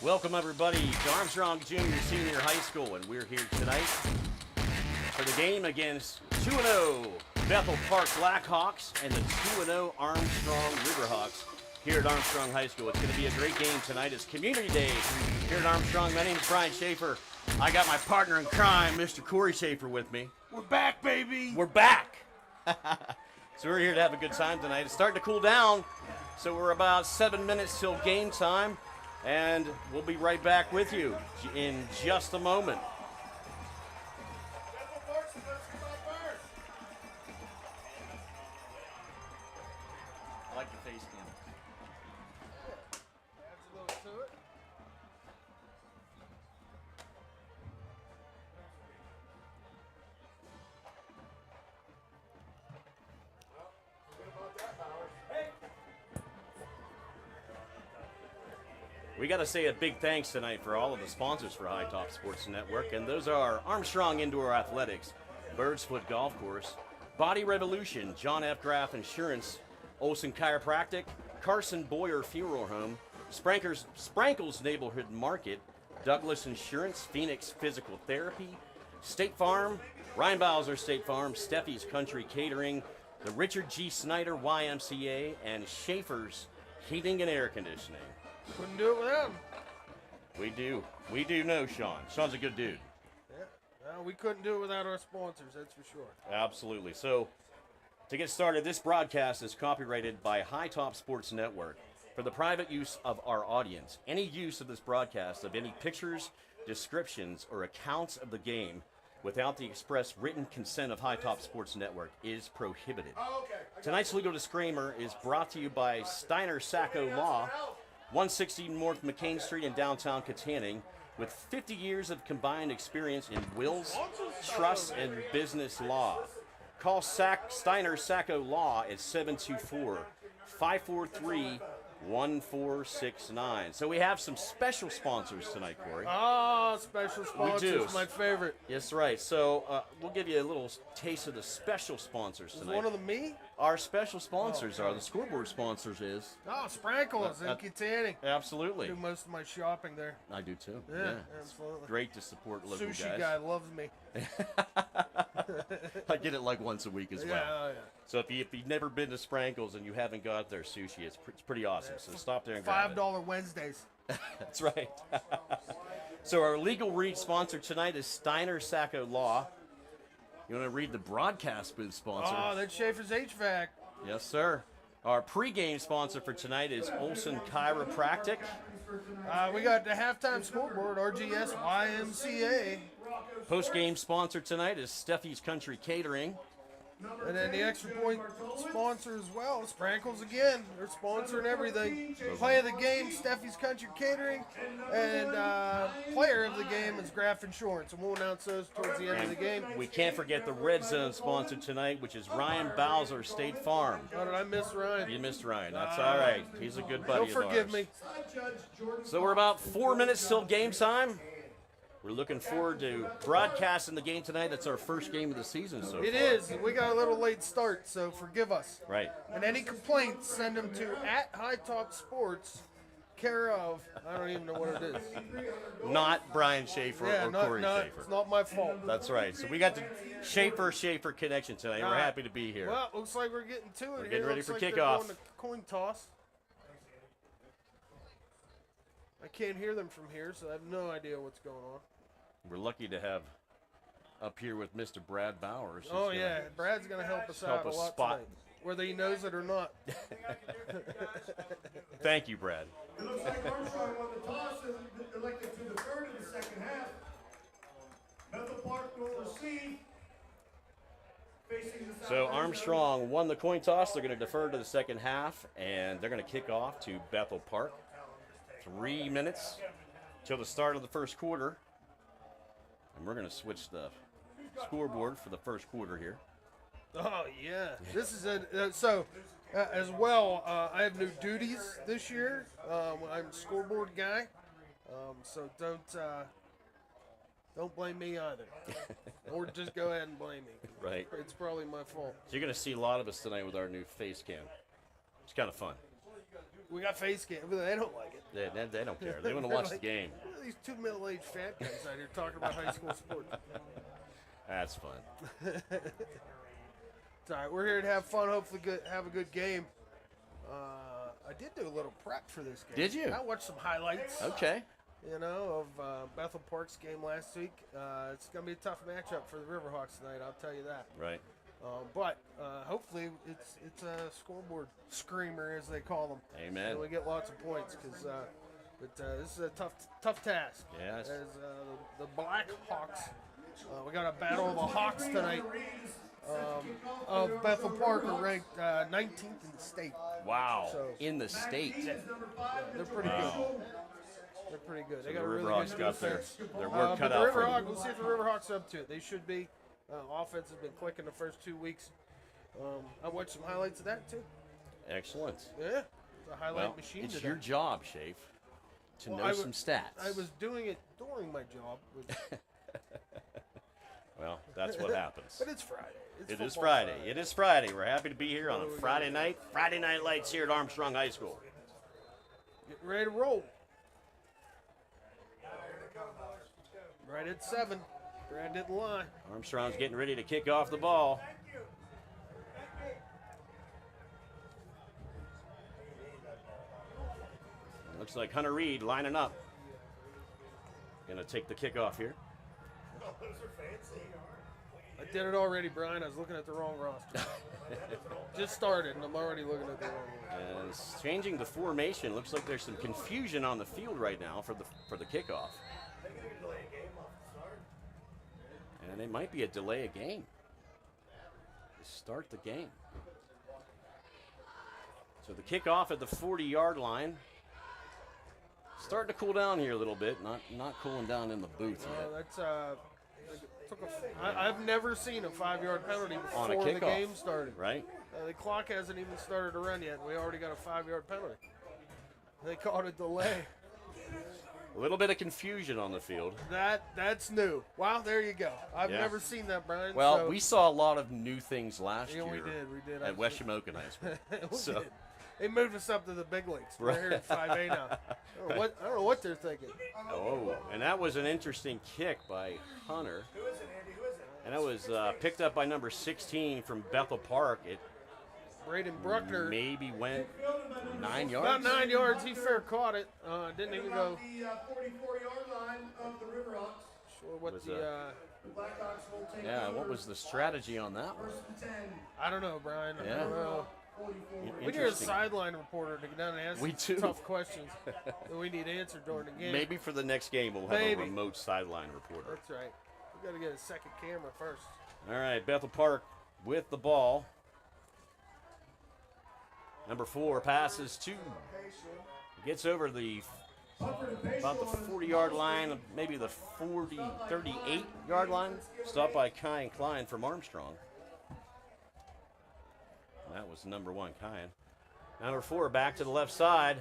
Welcome, everybody, to Armstrong Junior Senior High School, and we're here tonight for the game against 2-0 Bethel Park Blackhawks and the 2-0 Armstrong Riverhawks here at Armstrong High School. It's going to be a great game tonight. It's Community Day here at Armstrong. My name's Brian Schaefer. I got my partner in crime, Mr. Corey Schaefer, with me. We're back, baby. We're back. So we're here to have a good time tonight. It's starting to cool down, so we're about 7 minutes till game time. And we'll be right back with you in just a moment. I like your face cam. Adds a little to it. Well, forget about that, Bowers. Hey! We got to say a big thanks tonight for all of the sponsors for High Top Sports Network, and those are Armstrong Indoor Athletics, Birds Foot Golf Course, Body Revolution, John F. Graff Insurance, Olson Chiropractic, Carson Boyer Funeral Home, Sprankles Neighborhood Market, Douglas Insurance, Phoenix Physical Therapy, State Farm, Ryan Bowser State Farm, Steffi's Country Catering, the Richard G. Snyder YMCA, and Schaefer's Heating and Air Conditioning. Couldn't do it without him. We do. We do know Sean. Sean's a good dude. Yeah. No, we couldn't do it without our sponsors, that's for sure. Absolutely. So, to get started, this broadcast is copyrighted by High Top Sports Network for the private use of our audience. Any use of this broadcast of any pictures, descriptions, or accounts of the game without the express written consent of High Top Sports Network is prohibited. Oh, okay. Tonight's legal disclaimer is brought to you by Steiner Sacco Law, 160 North McCain Street in downtown Katanning, with 50 years of combined experience in wills, trusts, and business law. Call Steiner Sacco Law at 724-543-1469. So we have some special sponsors tonight, Corey. Ah, special sponsors, We do. my favorite. Yes, right. So we'll give you a little taste of the special sponsors Is tonight. one of them me? Our special sponsors are the scoreboard sponsors is. Oh, Sprankles in Katanning. Absolutely. I do most of my shopping there. I do too. Yeah, absolutely. Great to support local Sushi guys. guy loves me. I get it like once a week as well. Yeah. So if you've never been to Sprankles and you haven't got their sushi, it's pretty awesome. So stop there and grab it. $5 Wednesdays. That's right. So our legal read sponsor tonight is Steiner Sacco Law. You want to read the broadcast booth sponsor? Oh, that's Schaefer's HVAC. Yes, sir. Our pregame sponsor for tonight is Olson Chiropractic. We got the halftime scoreboard, RGS YMCA. Postgame sponsor tonight is Steffi's Country Catering. And then the extra point sponsor as well, Sprankles again. They're sponsoring everything. Play of the game, Steffi's Country Catering. And player of the game is Graff Insurance. And we'll announce those towards the end of the game. We can't forget the Red Zone sponsor tonight, which is Ryan Bowser State Farm. How did I miss Ryan? You missed Ryan. That's all right. He's a good buddy He'll forgive of me. ours. So we're about 4 minutes till game time. We're looking forward to broadcasting the game tonight. That's our first game of the season so It far. is. We got a little late start, so forgive us. Right. And any complaints, send them to @HighTopSports, care of, I don't even know what it is. Not Brian Schaefer or Corey Schaefer. It's not my fault. That's right. So we got the Schaefer connection tonight. We're happy to be here. Well, looks like we're getting to it. We're here. getting ready Looks for like they're kickoff. going to coin toss. I can't hear them from here, so I have no idea what's going on. We're lucky to have up here with Mr. Brad Bowers. who's Oh, gonna yeah. Brad's going to help us help out a us lot spot. tonight, whether he knows it or not. Thank you, Brad. It looks like Armstrong won the toss and elected to the third of the second half. Bethel Park will receive. Facing the south So end Armstrong won the coin toss. They're going to defer to the second half, and they're going to kick off to Bethel Park. 3 minutes till the start of the first quarter. And we're going to switch the scoreboard for the first quarter here. Oh, yeah. This is as well, I have new duties this year. I'm a scoreboard guy. So don't blame me either. Or just go ahead and blame me. Right. It's probably my fault. So you're going to see a lot of us tonight with our new face cam. It's kind of fun. We got face cam, but they don't like it. They don't care. They want to watch the game. Look at these two middle-aged fat guys out here talking about high school sports. That's fun. It's all right. We're here to have fun. Hopefully, have a good game. I did do a little prep for this game. Did you? I watched some highlights. Okay. You know, of Bethel Park's game last week. It's going to be a tough matchup for the Riverhawks tonight, I'll tell you that. Right. But hopefully it's a scoreboard screamer, as they call them. Amen. And we get lots of points, because this is a tough task. Yes. As the Blackhawks, we got a battle of the Hawks tonight. Of Bethel Park are ranked 19th in the state. Wow. So, in the state. yeah, they're pretty good. They're pretty good. They got the a really Riverhawks good got defense. their work cut but out the for them. Riverhawks, we'll see if the Riverhawks are up to it. They should be. Offense has been clicking the first 2 weeks. I watched some highlights of that too. Excellent. Yeah, it's a highlight machine it's today. your job, Shafe, to know some stats. I was doing it during my job. Well, that's what happens. But it's Friday. It is Friday. It is Friday. We're happy to be here on a Friday night. Friday Night Lights here at Armstrong High School. Getting ready to roll. Right at 7. Brad didn't lie. Armstrong's getting ready to kick off the ball. Looks like Hunter Reed lining up. Going to take the kickoff here. I did it already, Brian. I was looking at the wrong roster. Just started, and I'm already looking at the wrong one. And it's changing the formation. Looks like there's some confusion on the field right now for the kickoff. And it might be a delay of game. Start the game. So the kickoff at the 40-yard line. Starting to cool down here a little bit. Not cooling down in the booth yet. I've never seen a 5-yard penalty On a before the kickoff, game started. Right? The clock hasn't even started to run yet. We already got a 5-yard penalty. They called a delay. A little bit of confusion on the field. That's new. Wow, there you go. I've Yeah. never seen that, Brian. Well, so, we saw a lot of new things last year. we did. At West Shamokin High School. We So, did. They moved us up to the big leagues. We're Right. here at 5A now. I don't know what they're thinking. oh, and that was an interesting kick by Hunter. And that was picked up by number 16 from Bethel Park. It Braden Bruckner. maybe went 9 yards. About 9 yards. He fair caught it. Didn't even go. The 44-yard line of the Riverhawks. Sure what Was the. The Blackhawks will take Yeah, over. what was the strategy on that one? First and 10. I don't know, Brian. I Yeah. don't know. 44. We need a sideline reporter to get down and ask We do. tough questions that we need answered during the game. Maybe for the next game we'll have Maybe. a remote sideline reporter. That's right. We got to get a second camera first. All right, Bethel Park with the ball. Number 4 passes to. Gets over the about the 40-yard line, maybe the 38-yard line. Stopped by Kyan Klein from Armstrong. That was number 1, Kyan. Number 4 back to the left side.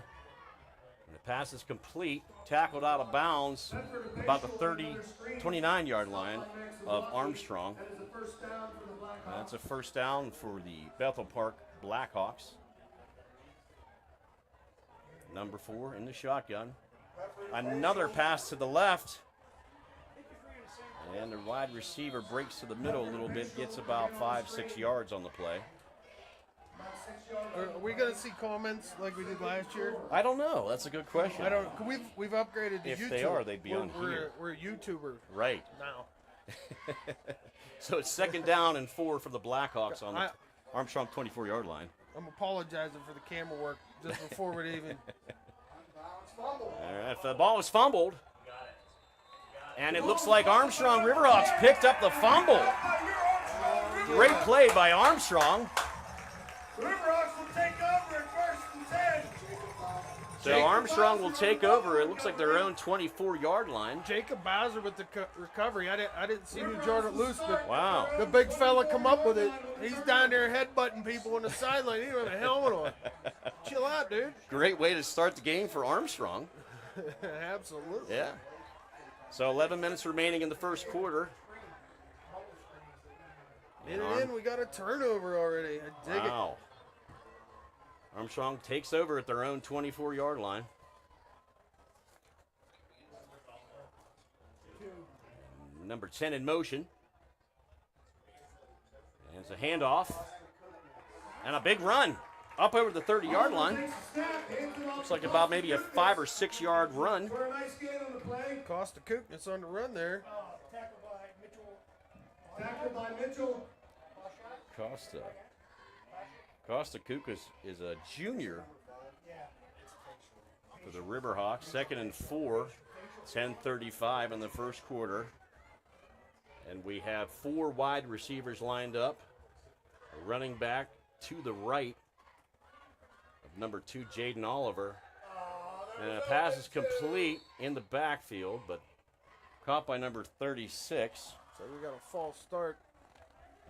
And the pass is complete. Tackled out of bounds about the 29-yard line of Armstrong. That's a first down for the Bethel Park Blackhawks. Number 4 in the shotgun. Another pass to the left. And the wide receiver breaks to the middle a little bit, gets about 5-6 yards on the play. Are we going to see comments like we did last year? I don't know. That's a good question. I don't. We've upgraded to If YouTube. they are, they'd be on here. We're a YouTuber Right. now. So it's second down and 4 for the Blackhawks on the Armstrong 24-yard line. I'm apologizing for the camera work just before we even. All right, the ball was fumbled. And it looks like Armstrong Riverhawks picked up the fumble. Great play by Armstrong. Riverhawks will take over at first and 10. So Armstrong will take over. It looks like their own 24-yard line. Jacob Bowser with the recovery. I didn't see who jarred it loose, but Wow. the big fella come up with it. He's down there headbutting people on the sideline. He don't have a helmet on. Chill out, dude. Great way to start the game for Armstrong. Absolutely. Yeah. So 11 minutes remaining in the first quarter. In. We got a turnover already. I dig it. Wow. Armstrong takes over at their own 24-yard line. Number 10 in motion. And it's a handoff. And a big run up over the 30-yard line. Looks like about maybe a 5 or 6 yard run. Costa Kookness on the run there. Tackled by Mitchell. Costa Kukas is a junior for the Riverhawks. 2nd and 4, 10:35 in the first quarter. And we have 4 wide receivers lined up. A running back to the right of number 2, Jaden Oliver. And a pass is complete in the backfield, but caught by number 36. So we got a false start.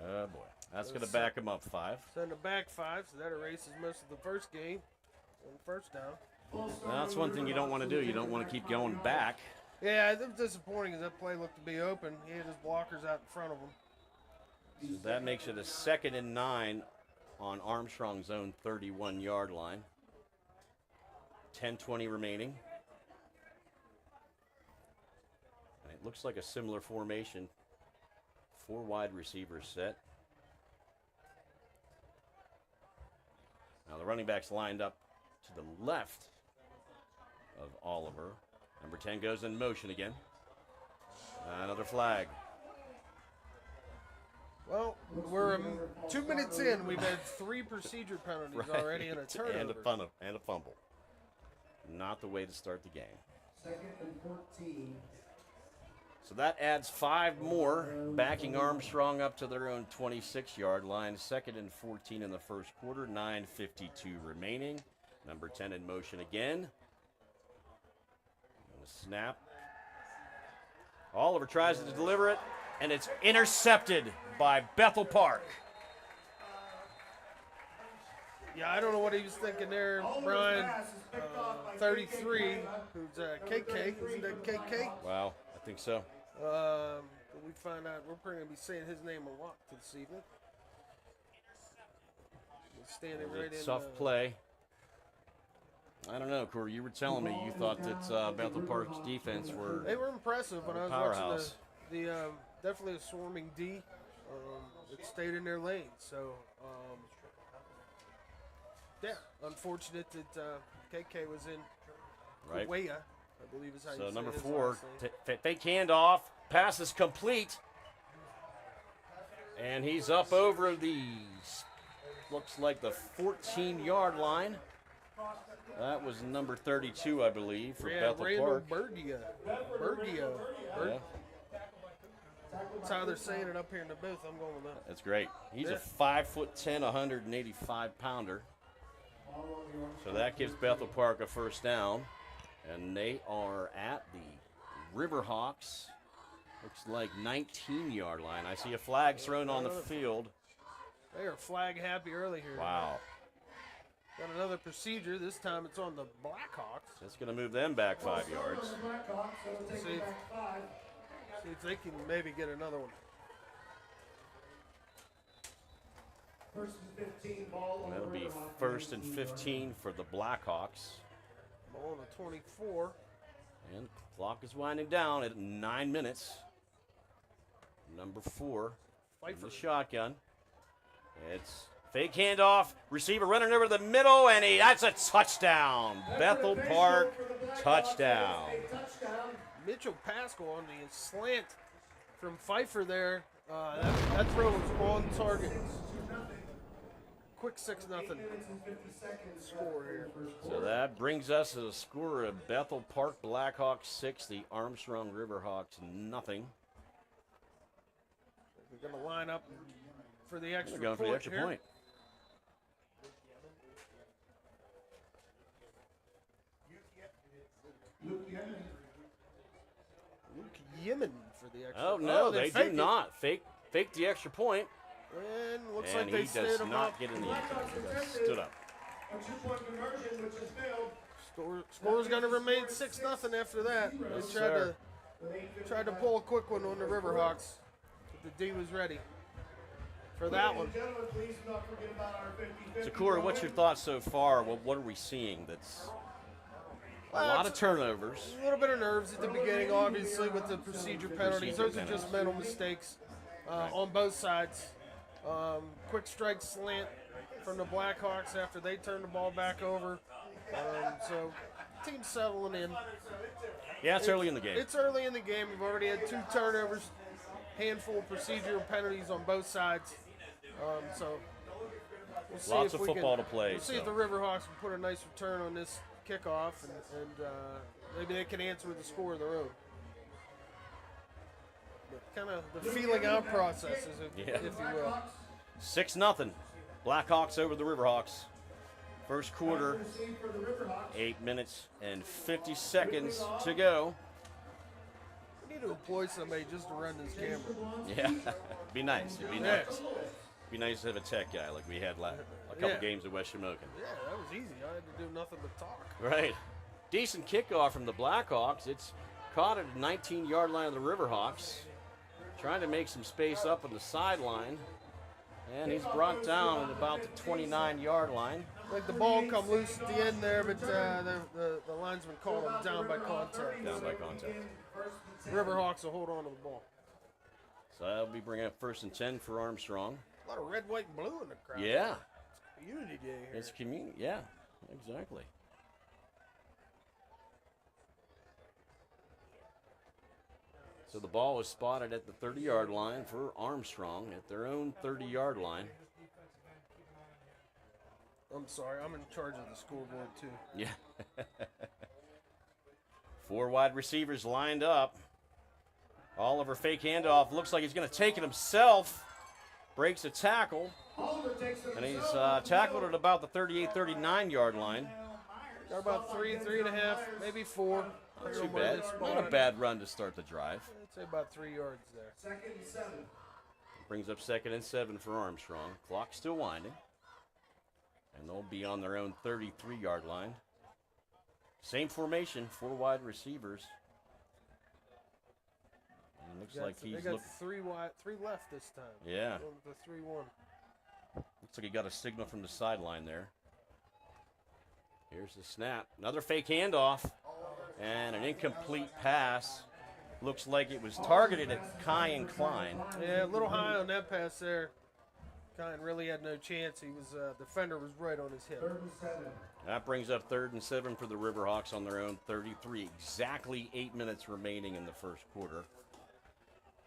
Oh, boy. That's going to back him up 5. Send it back 5, so that erases most of the first game. And first down. That's one thing you don't want to do. You don't want to keep going back. Yeah, it was disappointing as that play looked to be open. He had his blockers out in front of him. So that makes it a 2nd and 9 on Armstrong's own 31-yard line. 10:20 remaining. And it looks like a similar formation. 4 wide receivers set. Now the running back's lined up to the left of Oliver. Number 10 goes in motion again. Another flag. Well, we're 2 minutes in. We've had 3 procedure penalties already and a turnover. And a fumble. Not the way to start the game. 2nd and 14. So that adds 5 more, backing Armstrong up to their own 26-yard line. 2nd and 14 in the first quarter, 9:52 remaining. Number 10 in motion again. And a snap. Oliver tries to deliver it, and it's intercepted by Bethel Park. Yeah, I don't know what he was thinking there, Brian. 33, who's KK. Isn't that KK? Wow, I think so. We find out we're probably going to be saying his name a lot this evening. He's standing right in. Tough play. I don't know, Corey. You were telling me you thought that Bethel Park's defense were. They were impressive when I was powerhouse. watching the definitely a swarming D. It stayed in their lane. So, yeah, unfortunate that KK was in Right. Kuwait, I believe is how you So say number his 4, last name. fake handoff, pass is complete, and he's up over the looks like the 14-yard line. That was number 32, I believe, for Bethel Randall Park. Bergia. Yeah, That's how they're saying it up here in the booth. I'm going with that. that's great. He's a 5'10", 185-pounder. So that gives Bethel Park a first down. And they are at the Riverhawks. Looks like 19-yard line. I see a flag thrown on the field. They are flag happy early here. Wow. Got another procedure. This time it's on the Blackhawks. That's going to move them back 5 yards. See if they can maybe get another one. 1st and 15, ball on That'll the be Riverhawks. 1st and 15 for the Blackhawks. Ball on the 24. And clock is winding down at 9 minutes. Number 4 in the shotgun. It's fake handoff. Receiver running over the middle, and that's a touchdown. Bethel Park touchdown. Mitchell Pascal on the slant from Pfeiffer there. That throw was on target. Quick 6-0 score here. So that brings us to the score of Bethel Park Blackhawks 6, the Armstrong Riverhawks nothing. We're going to line up for the extra We're going point for the extra here. point. Luke Yemen for the extra Oh, no, they do faked it. not. Fake the extra point. And looks And like they he stayed does him not up. get in the end. Stood up. A 2-point conversion, which is failed. Score's going to remain 6-0 after that. They tried to pull a quick one on the Riverhawks, but the D was ready. for that one. Gentlemen, please do not forget about our 50-50 So, Corey, what's your thoughts so far? What are we seeing that's a lot of turnovers? A little bit of nerves at the beginning, obviously, with the procedure penalties. Those are just mental mistakes on both sides. Quick strike slant from the Blackhawks after they turned the ball back over. So, team's settling in. Yeah, it's early in the game. It's early in the game. We've already had 2 turnovers, handful of procedural penalties on both sides. So we'll see Lots if of we football can, to play, We'll see so. if the Riverhawks can put a nice return on this kickoff, and maybe they can answer with a score of their own. But kind of the feeling out process, if you will. 6-0. Blackhawks over the Riverhawks. First quarter, 8 minutes and 50 seconds to go. We need to employ somebody just to run this camera. Yeah, be nice. It'd be nice. Be nice to have a tech guy like we had a couple games at West Shamokin. Yeah, that was easy. I had to do nothing but talk. Right. Decent kickoff from the Blackhawks. It's caught at the 19-yard line of the Riverhawks. Trying to make some space up on the sideline. And he's brought down at about the 29-yard line. Like the ball come loose at the end there, but the linesman called him down by contact. Down by contact. Riverhawks will hold on to the ball. So that'll be bringing up 1st and 10 for Armstrong. A lot of red, white, and blue in the crowd. Yeah. It's Unity Day here. It's community. Yeah, exactly. So the ball was spotted at the 30-yard line for Armstrong at their own 30-yard line. I'm sorry, I'm in charge of the scoreboard too. Yeah. 4 wide receivers lined up. Oliver fake handoff. Looks like he's going to take it himself. Breaks a tackle. And he's tackled at about the 38-39-yard line. Got about 3.5, maybe 4. Not too bad. Not a bad run to start the drive. I'd say about 3 yards there. 2nd and 7. Brings up 2nd and 7 for Armstrong. Clock still winding. And they'll be on their own 33-yard line. Same formation, 4 wide receivers. And it looks like he's they got 3 left this time. Yeah. The 3-1. Looks like he got a signal from the sideline there. Here's the snap. Another fake handoff. And an incomplete pass. Looks like it was targeted at Kyan Klein. Yeah, a little high on that pass there. Kyan really had no chance. He was defender was right on his hip. 3rd and 7. That brings up 3rd and 7 for the Riverhawks on their own 33. Exactly 8 minutes remaining in the first quarter.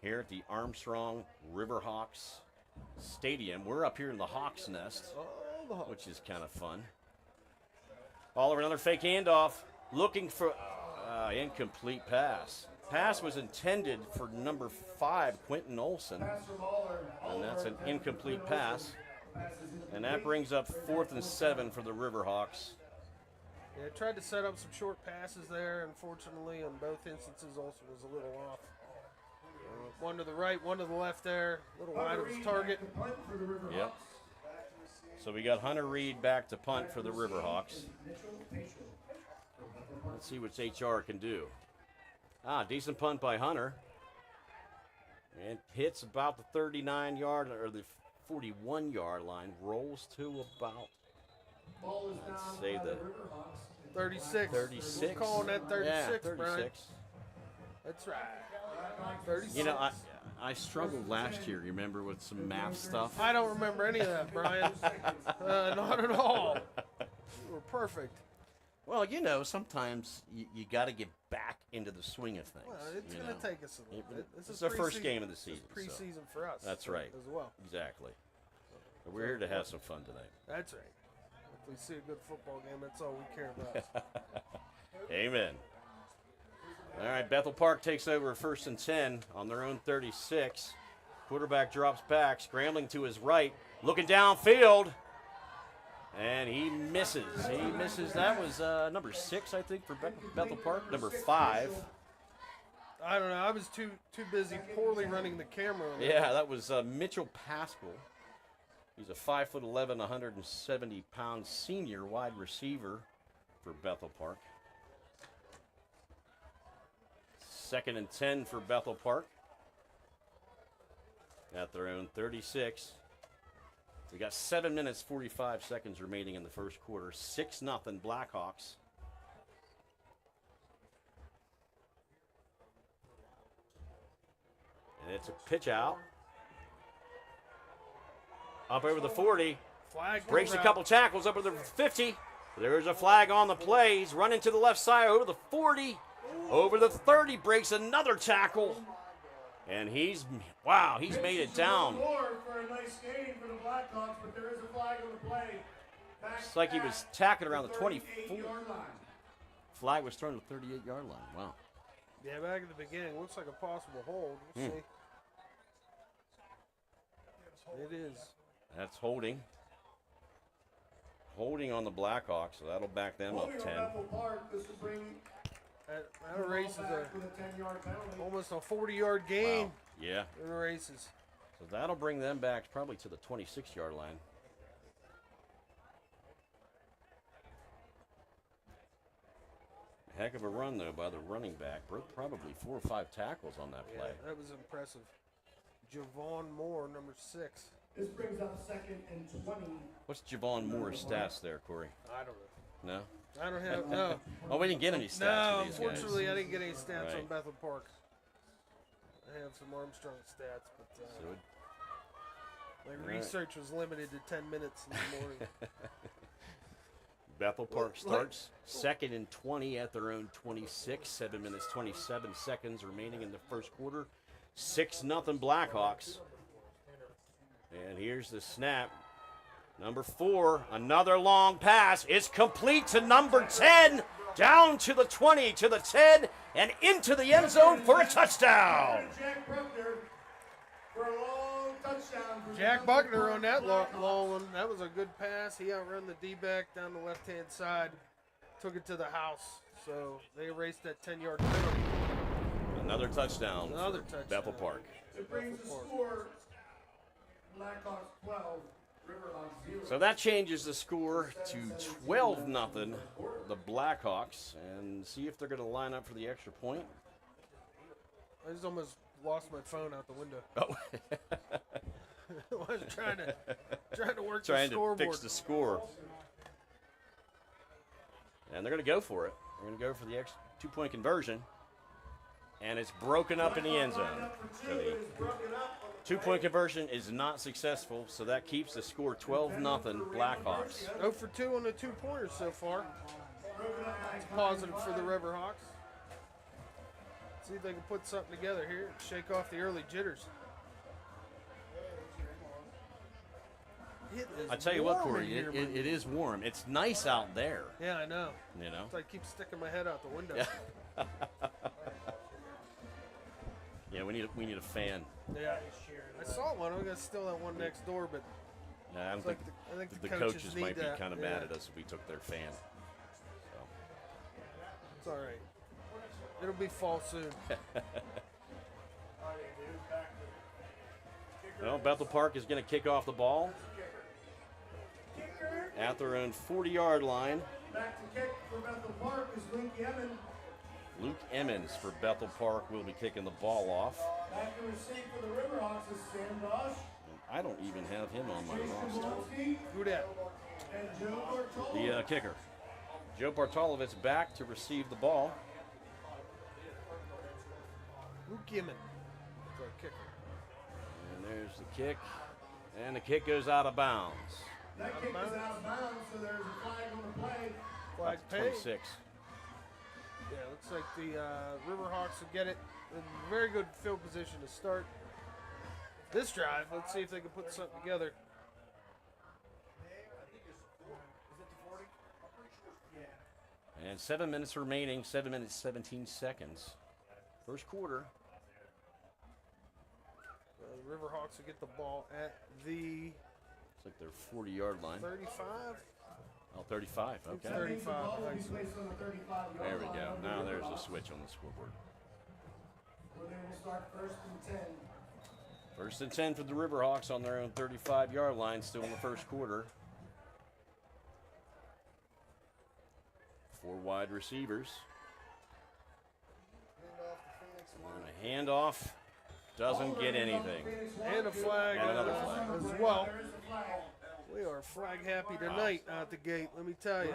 Here at the Armstrong Riverhawks Stadium. We're up here in the Hawks Nest, which is kind of fun. Oliver, another fake handoff. Looking for incomplete pass. Pass was intended for number 5, Quentin Olson. And that's an incomplete pass. And that brings up 4th and 7 for the Riverhawks. Yeah, tried to set up some short passes there. Unfortunately, in both instances, Olson was a little off. One to the right, one to the left there. A little wide of his target. Yep. So we got Hunter Reed back to punt for the Riverhawks. Let's see what HR can do. Decent punt by Hunter. And hits about the 39-yard or the 41-yard line. Rolls to about, let's say the 36. 36. We're calling that 36, yeah, 36. Brian. That's right. 36. You know, I struggled last year, you remember, with some math stuff. I don't remember any of that, Brian. Not at all. You were perfect. Well, you know, sometimes you got to get back into the swing of things. Well, it's going to take us a little bit. This is our first game of the season. This is preseason for us. That's right. As well. Exactly. So we're here to have some fun tonight. That's right. If we see a good football game, that's all we care about. Amen. All right, Bethel Park takes over 1st and 10 on their own 36. Quarterback drops back, scrambling to his right, looking downfield, and he misses. He misses. That was number 6, I think, for Bethel Park. Number 5. I don't know. I was too busy poorly running the camera. Yeah, that was Mitchell Pascal. He's a 5'11", 170-pound senior wide receiver for Bethel Park. 2nd and 10 for Bethel Park. At their own 36. We got 7 minutes, 45 seconds remaining in the first quarter. 6-0 Blackhawks. And it's a pitch out. Up over the 40. Flag Breaks goes a out. couple tackles up over the 50. There's a flag on the play. He's running to the left side over the 40. Over the 30. Breaks another tackle. And he's made it down. More for a nice game for the Blackhawks, but there is a flag on the play. It's like he was tackling around the 24. 38-yard line. Flag was thrown to the 38-yard line. Wow. Yeah, back at the beginning, looks like a possible hold. We'll see. It is. That's holding. Holding on the Blackhawks, so that'll back them up Holding 10. on Bethel Park, this will bring That erases back with a 10-yard penalty. almost a 40-yard gain. Wow. Yeah. It erases. So that'll bring them back probably to the 26-yard line. Heck of a run, though, by the running back. Broke probably 4 or 5 tackles on that play. Yeah, that was impressive. Javon Moore, number 6. This brings up 2nd and 20. What's Javon Moore's stats there, Corey? I don't know. No? I don't have no. Oh, we didn't get any stats No, for these unfortunately, guys. I didn't get any stats Right. on Bethel Park. I have some Armstrong stats, but So my right. research was limited to 10 minutes in the morning. Bethel Park Look. starts 2nd and 20 at their own 26. 7 minutes, 27 seconds remaining in the first quarter. 6-0 Blackhawks. And here's the snap. Number 4, another long pass. It's complete to number 10. Down to the 20, to the 10, and into the end zone for a touchdown. Jack Bruckner for a long touchdown. For Jack the Buckner on that Blackhawks. long one. That was a good pass. He outrun the D-back down the left-hand side. Took it to the house. So they erased that 10-yard penalty. Another touchdown. Another for touchdown. Bethel Park. It brings the score Blackhawks 12, Riverhawks 0. So that changes the score to 12-0, the Blackhawks, and see if they're going to line up for the extra point. I just almost lost my phone out the window. Oh, I was trying to work trying the to scoreboard. fix the score. And they're going to go for it. They're going to go for the 2-point conversion, and it's broken up in the end zone. So the 2-point conversion is not successful, so that keeps the score 12-0 Blackhawks. 0 for 2 on the 2-pointers so far. It's positive for the Riverhawks. See if they can put something together here and shake off the early jitters. It is I tell you what, warm in Corey, here, man. it is warm. It's nice out there, Yeah, I know. you know. So I keep sticking my head out the window. Yeah. Yeah, we need a fan. Yeah. I saw one. I got to steal that one next door, but I don't it's think like I think the coaches coaches need might be that. kind of Yeah. mad at us if we took their fan. So. It's all right. It'll be fall soon. Well, Bethel Park is going to kick off the ball at their own 40-yard line. Back to kick for Bethel Park is Luke Yemen. Luke Emmons for Bethel Park will be kicking the ball off. Back to receive for the Riverhawks is Sam Dosh, I don't even have him on my Jason roster. Walensky, Who dat? and Joe Bartolo. The kicker. Joe Bartolovitz back to receive the ball. Luke Gimmon. That's our kicker. And there's the kick. And the kick goes out of bounds. That kick is out of bounds, so there's a flag on the play. Flag Up to pay. 26. Yeah, looks like the Riverhawks will get it in very good field position to start this drive. Let's see if they can put something together. And 7 minutes remaining, 7 minutes, 17 seconds. First quarter. The Riverhawks will get the ball at the It's like their 40-yard line. 35. Oh, 35. Okay. 35. Ball will I be see. placed on the 35-yard There we line go. of the Now there's a Riverhawks, switch on the scoreboard. where they will start 1st and 10. First and 10 for the Riverhawks on their own 35-yard line, still in the first quarter. 4 wide receivers. And a handoff doesn't get anything. And a flag And another flag. as well. There is a flag. We are flag happy tonight out the gate, let me tell you.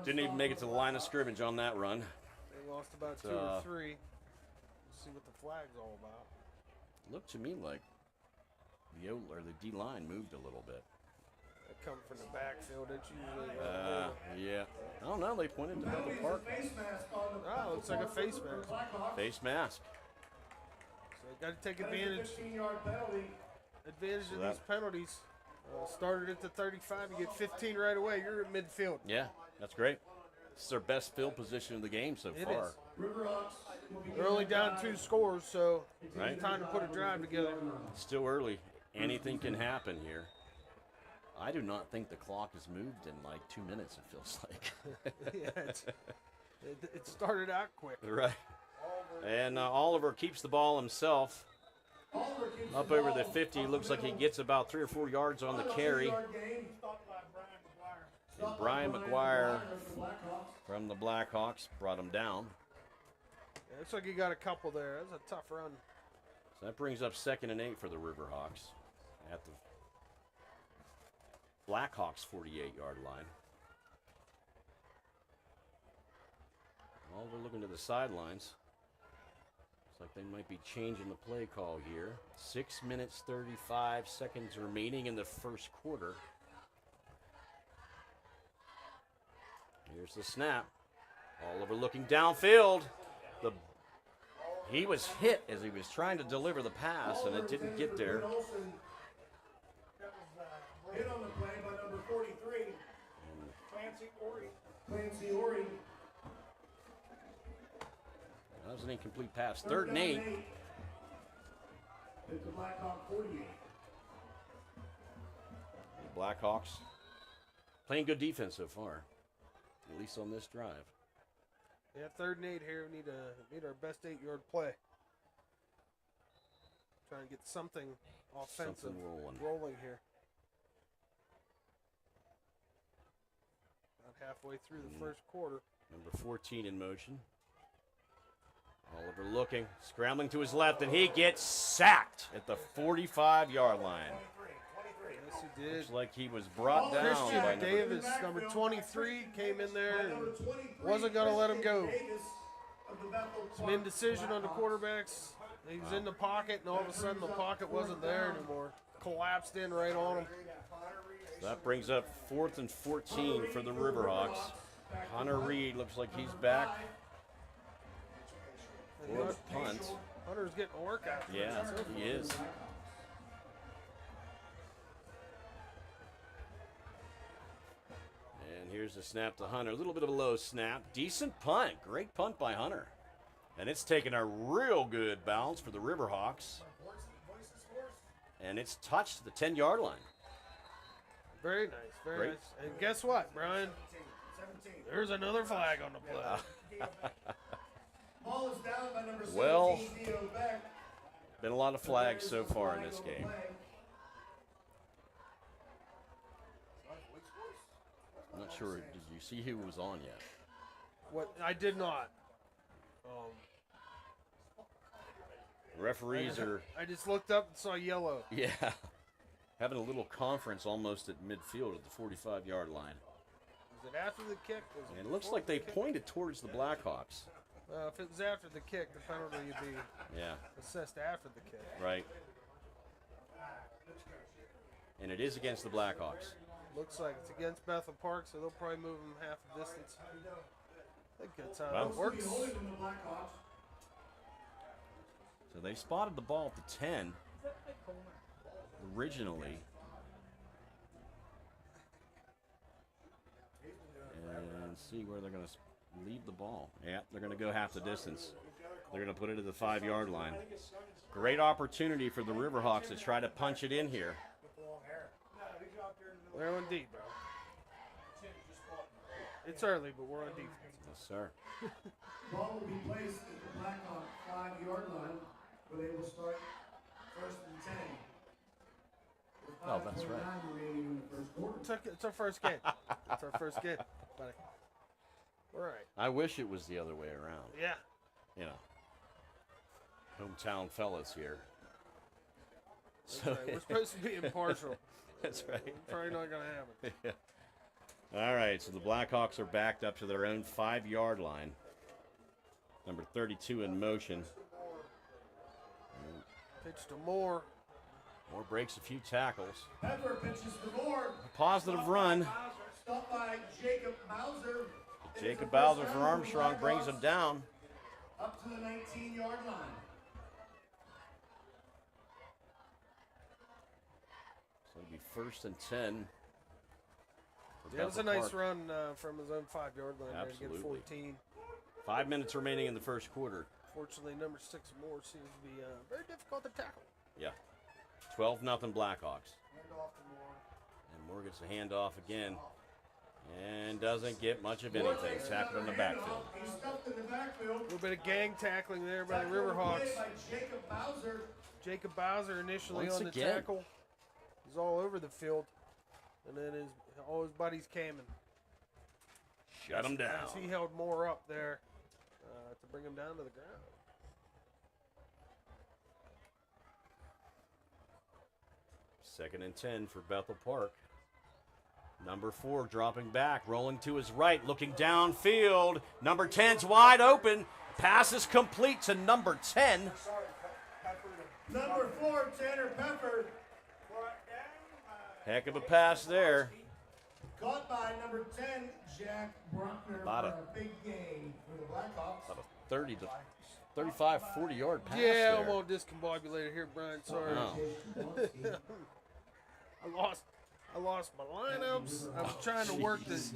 Didn't even make it to the line of scrimmage on that run. They lost about 2 or 3. Let's see what the flag's all about. Looked to me like the D-line moved a little bit. They come from the backfield. It's usually yeah. I don't know. They pointed to Bethel Park. Oh, looks like a face mask. Face mask. So they got to take advantage of these penalties. Started at the 35. You get 15 right away. You're at midfield. Yeah, that's great. This is their best field position of the game so far. It is. They're only down 2 scores, so it's time to put a drive together. Still early. Anything can happen here. I do not think the clock has moved in like 2 minutes, it feels like. Yeah, it started out quick. Right. And Oliver keeps the ball himself. Up over the 50. Looks like he gets about 3 or 4 yards on the carry. And Brian McGuire from the Blackhawks brought him down. Yeah, looks like he got a couple there. That's a tough run. So that brings up 2nd and 8 for the Riverhawks at the Blackhawks 48-yard line. Oliver looking to the sidelines. Looks like they might be changing the play call here. 6 minutes, 35 seconds remaining in the first quarter. Here's the snap. Oliver looking downfield. He was hit as he was trying to deliver the pass, and it didn't get there. Hit on the play by number 43, Clancy Ori. That was an incomplete pass. 3rd and 8. Hit the Blackhawk 48. The Blackhawks playing good defense so far, at least on this drive. Yeah, 3rd and 8 here. We need our best 8-yard play. Trying to get something offensive rolling here. About halfway through the first quarter. Number 14 in motion. Oliver looking, scrambling to his left, and he gets sacked at the 45-yard line. Yes, he did. Looks like he was brought down Christian by Davis, number 23, came in there and wasn't going to let him go. Some indecision on the quarterbacks. He was in the pocket, and all of a sudden the pocket wasn't there anymore. Collapsed in right on him. So that brings up 4th and 14 for the Riverhawks. Hunter Reed looks like he's back for the punt. Hunter's getting a workout. Yeah, he is. And here's the snap to Hunter. A little bit of a low snap. Decent punt. Great punt by Hunter. And it's taken a real good bounce for the Riverhawks. And it's touched the 10-yard line. Very nice, very nice. And guess what, Brian? There's another flag on the play. Ball is down by number 17, Well, Theo Beck. been a lot of flags so far in this game. I'm not sure. Did you see who was on yet? What? I did not. Referees are, I just looked up and saw yellow. yeah, having a little conference almost at midfield at the 45-yard line. Was it after the kick? And it looks like they pointed towards the Blackhawks. If it was after the kick, the penalty would be assessed after the kick. Right. And it is against the Blackhawks. Looks like it's against Bethel Park, so they'll probably move them half the distance. I think that's how it works. So they spotted the ball at the 10 originally. And see where they're going to leave the ball. Yeah, they're going to go half the distance. They're going to put it at the 5-yard line. Great opportunity for the Riverhawks to try to punch it in here. We're on deep, bro. It's early, but we're on defense. Yes, sir. Ball will be placed at the Blackhawk 5-yard line, where they will start 1st and 10. Oh, that's right. It's our first game. It's our first game, buddy. All right. I wish it was the other way around. Yeah. You know, hometown fellas here. So we're supposed to be impartial. That's right. Probably not going to happen. Yeah. All right, so the Blackhawks are backed up to their own 5-yard line. Number 32 in motion. Pitch to Moore. Moore breaks a few tackles. Pepper pitches to Moore. A positive run. Stopped by Jacob Bowser. Jacob Bowser for Armstrong brings him down. Up to the 19-yard line. So it'll be 1st and 10. Yeah, it was a nice run from his own 5-yard line there to get Absolutely. 14. 5 minutes remaining in the first quarter. Fortunately, number 6 Moore seems to be very difficult to tackle. Yeah. 12-0 Blackhawks. Hand off to Moore. And Moore gets a handoff again. And doesn't get much of anything. Tackled in the backfield. He's stuffed in the backfield. A little bit of gang tackling there by the Riverhawks. By Jacob Bowser. Jacob Bowser initially Once on the again. tackle. He's all over the field. And then all his buddies came and Shut him down. he held Moore up there to bring him down to the ground. Second and 10 for Bethel Park. Number 4 dropping back, rolling to his right, looking downfield. Number 10's wide open. Pass is complete to number 10. Number 4, Tanner Pepper. Heck of a pass there. Caught by number 10, Jack Bruckner About for a- a big gain for the Blackhawks. About a 30 to 35, 40-yard pass Yeah, there. I'm all discombobulated here, Brian. Sorry. Wow. I lost my lineups. I was trying to work this.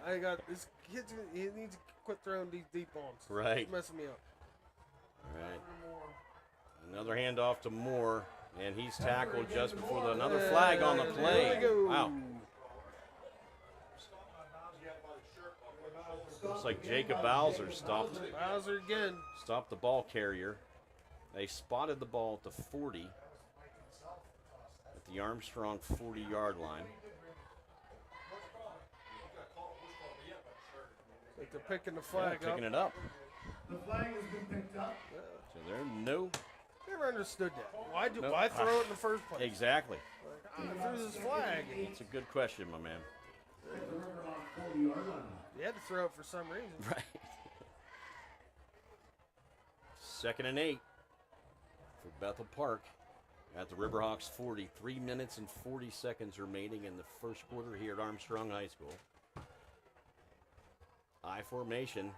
I got this kid. He needs to quit throwing these deep bombs. Right. It's messing me up. All right. Another handoff to Moore, and he's tackled just before another flag on the play. There we go. Wow. Looks like Jacob Bowser stopped Bowser again. the ball carrier. They spotted the ball at the 40 at the Armstrong 40-yard line. Like they're picking the flag Picking up. it up. The flag has been picked up. So there no Never understood that. Why No. why throw it in the first place? exactly. Like, I threw this flag. It's a good question, my man. You had to throw it for some reason. Right. 2nd and 8 for Bethel Park at the Riverhawks 40. 3 minutes and 40 seconds remaining in the first quarter here at Armstrong High School. I formation.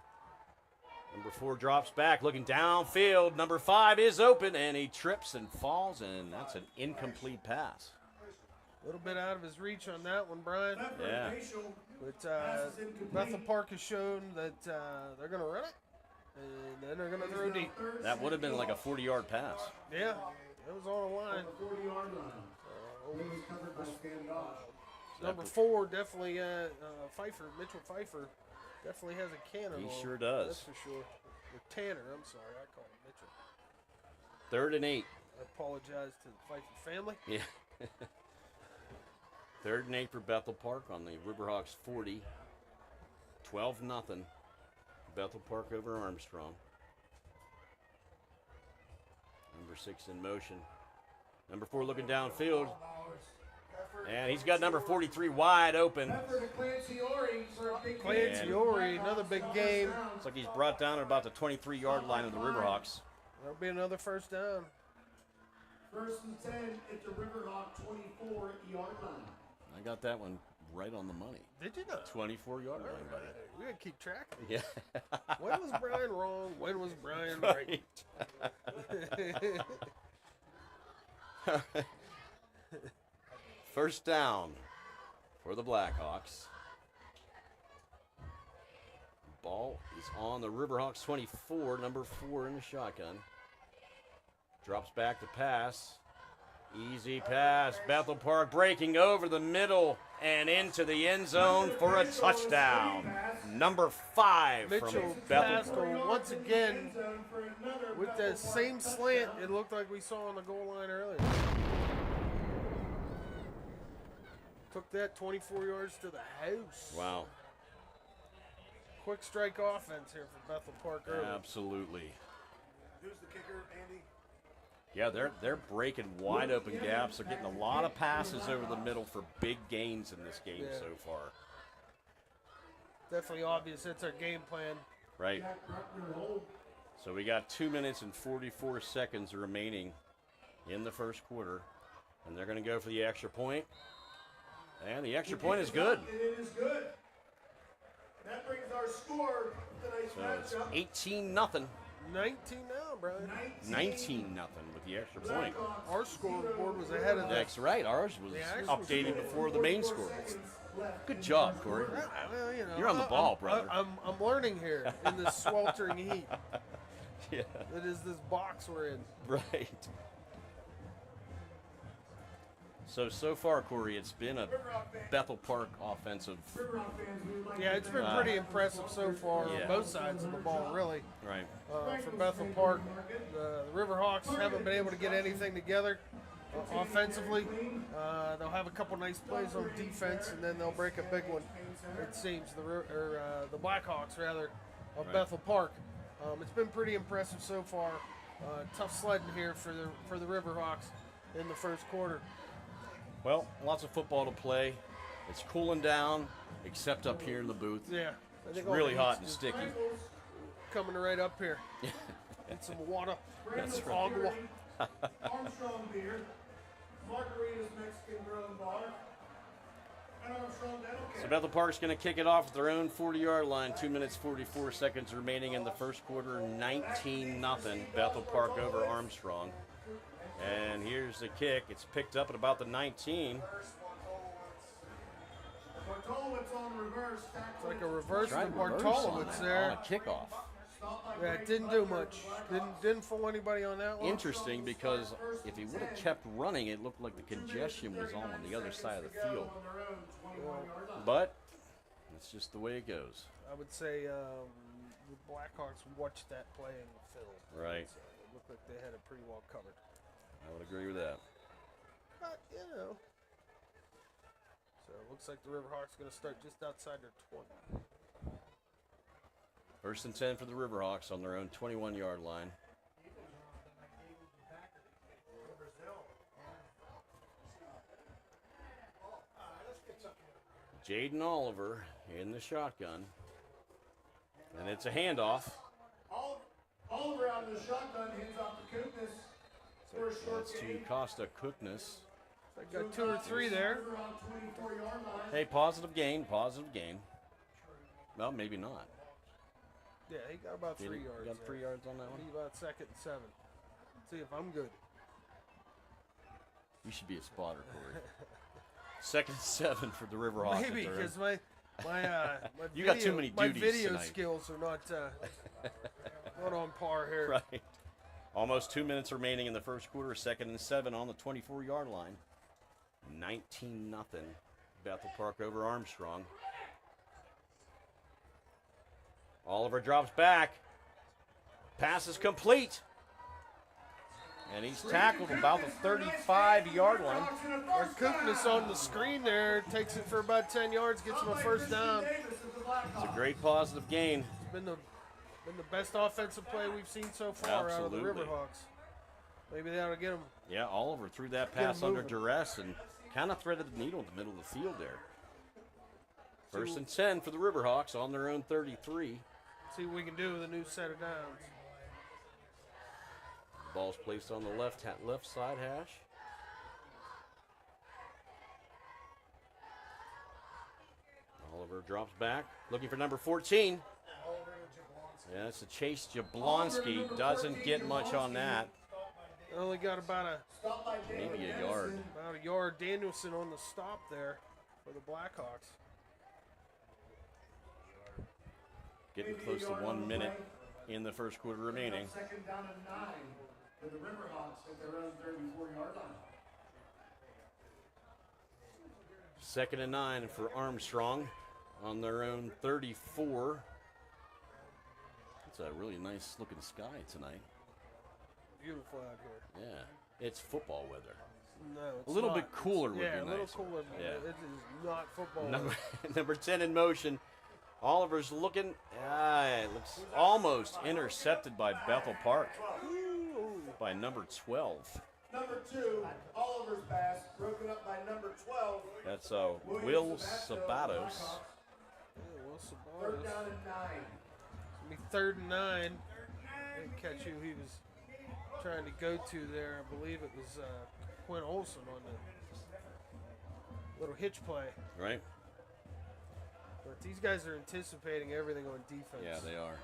Number 4 drops back, looking downfield. Number 5 is open, and he trips and falls, and that's an incomplete pass. A little bit out of his reach on that one, Brian. Yeah. But Bethel Park has shown that they're going to run it, and then they're going to throw deep. That would have been like a 40-yard pass. Yeah, it was on the line. 40-yard line. He was covered by standoff. Number 4, definitely Mitchell Pfeiffer, definitely has a cannon. He on him, sure does. That's for sure. Or Tanner, I'm sorry, I call him Mitchell. 3rd and 8. I apologize to the Pfeiffer family. Yeah. 3rd and 8 for Bethel Park on the Riverhawks 40. 12-0. Bethel Park over Armstrong. Number 6 in motion. Number 4 looking downfield. And he's got number 43 wide open. Pepper to Clancy Ori for a big Clancy gain. Ori, another big game. Looks like he's brought down at about the 23-yard line of the Riverhawks. That'll be another first down. 1st and 10 at the Riverhawk 24-yard line. I got that one right on the money. Did you not? 24-yard line, buddy. We gotta keep track of it. Yeah. When was Brian wrong? When was Brian right? Right. First down for the Blackhawks. Ball is on the Riverhawks 24, number 4 in the shotgun. Drops back to pass. Easy pass. Bethel Park breaking over the middle and into the end zone for a touchdown. Number 5 Mitchell from Bethel passed Park. him once again with that same slant it looked like we saw on the goal line earlier. Took that 24 yards to the house. Wow. Quick strike offense here for Bethel Park early. Absolutely. Who's the kicker, Andy? Yeah, they're breaking wide open gaps. They're getting a lot of passes over the middle for big gains in this game so far. Definitely obvious that's our game plan. Right. So we got 2 minutes and 44 seconds remaining in the first quarter, and they're going to go for the extra point. And the extra point is good. It is good. That brings our score tonight's So it's matchup. 18-0. 19 now, brother. 19-0 with the extra point. Our scoreboard was ahead of that. That's right. Ours was updated before the main score. Good job, Corey. Well, you know, You're on the ball, brother. I'm learning here in this sweltering heat. Yeah. That is this box we're in. Right. So far, Corey, it's been a Bethel Park offensive. Yeah, it's been pretty impressive so far on both sides of the ball, really. Right. For Bethel Park, the Riverhawks haven't been able to get anything together offensively. They'll have a couple nice plays on defense, and then they'll break a big one. It seems the Blackhawks rather of Bethel Park. It's been pretty impressive so far. Tough sledding here for the Riverhawks in the first quarter. Well, lots of football to play. It's cooling down, except up here in the booth. Yeah, I It's think all really the hot heat's and just sticky. coming right up here. Need some water. That's right. Agua. Armstrong beer, Margarita's Mexican Grill and Bar, and Armstrong Dental Care. So Bethel Park's going to kick it off at their own 40-yard line. 2 minutes, 44 seconds remaining in the first quarter. 19-0. Bethel Park over Armstrong. And here's the kick. It's picked up at about the 19. Bartolowicz on reverse. It's like a reverse Tried of reverse Bartolowicz on there. a kickoff. Yeah, it didn't do much. Didn't fool anybody on that one. Interesting, because if he would have kept running, it looked like the congestion was on the other side of the field. But it's just the way it goes. I would say the Blackhawks watched that play in the film. Right. So it looked like they had it pretty well covered. I would agree with that. But, you know. So it looks like the Riverhawks going to start just outside their 20. First and 10 for the Riverhawks on their own 21-yard line. Jaden Oliver in the shotgun. And it's a handoff. Oliver out of the shotgun, hands off to Kuknis for a short That's to gain. Costa Kuknis. So I got 2 or 3 there. Around 24-yard line. Hey, positive gain, positive gain. Well, maybe not. Yeah, he got about 3 Did he- yards. Got 3 yards on that Be one? about 2nd and 7. See if I'm good. You should be a spotter, Corey. 2nd and 7 for the Riverhawks. Maybe at their because my You got too many my duties video tonight. skills are not not on par here. Right. Almost 2 minutes remaining in the first quarter. 2nd and 7 on the 24-yard line. 19-0. Bethel Park over Armstrong. Oliver drops back. Pass is complete. And he's tackled about the 35-yard line. Our Kuknis on the screen there takes it for about 10 yards, gets him a first down. It's a great positive gain. It's been the best offensive play we've seen so far out of the Absolutely. Riverhawks. Maybe they ought to get him. Yeah, Oliver threw that pass under moving. duress and kind of threaded the needle in the middle of the field there. First and 10 for the Riverhawks on their own 33. See what we can do with a new set of downs. Ball's placed on the left side hash. Oliver drops back, looking for number 14. Yeah, it's a Chase Jablonski. Doesn't get much on that. Only got about Maybe a yard. a yard. Danielson on the stop there for the Blackhawks. Getting close to 1 minute in the first quarter remaining. Second down and 9 for the Riverhawks at their own 34-yard line. 2nd and 9 for Armstrong on their own 34. It's a really nice looking sky tonight. Beautiful out here. Yeah, it's football weather. No, it's A little not. bit cooler would Yeah, be a little nicer. cooler. Yeah. It is not football. Number 10 in motion. Oliver's looking. It looks almost intercepted by Bethel Park. by number 12. Number 2, Oliver's pass, broken up by number 12. That's Will Sabatos. Yeah, Will Sabatos. Third down and 9. It's going to be 3rd and 9. Didn't catch who he was trying to go to there. I believe it was Quinn Olson on the little hitch play. Right. But these guys are anticipating everything on defense. Yeah, they are.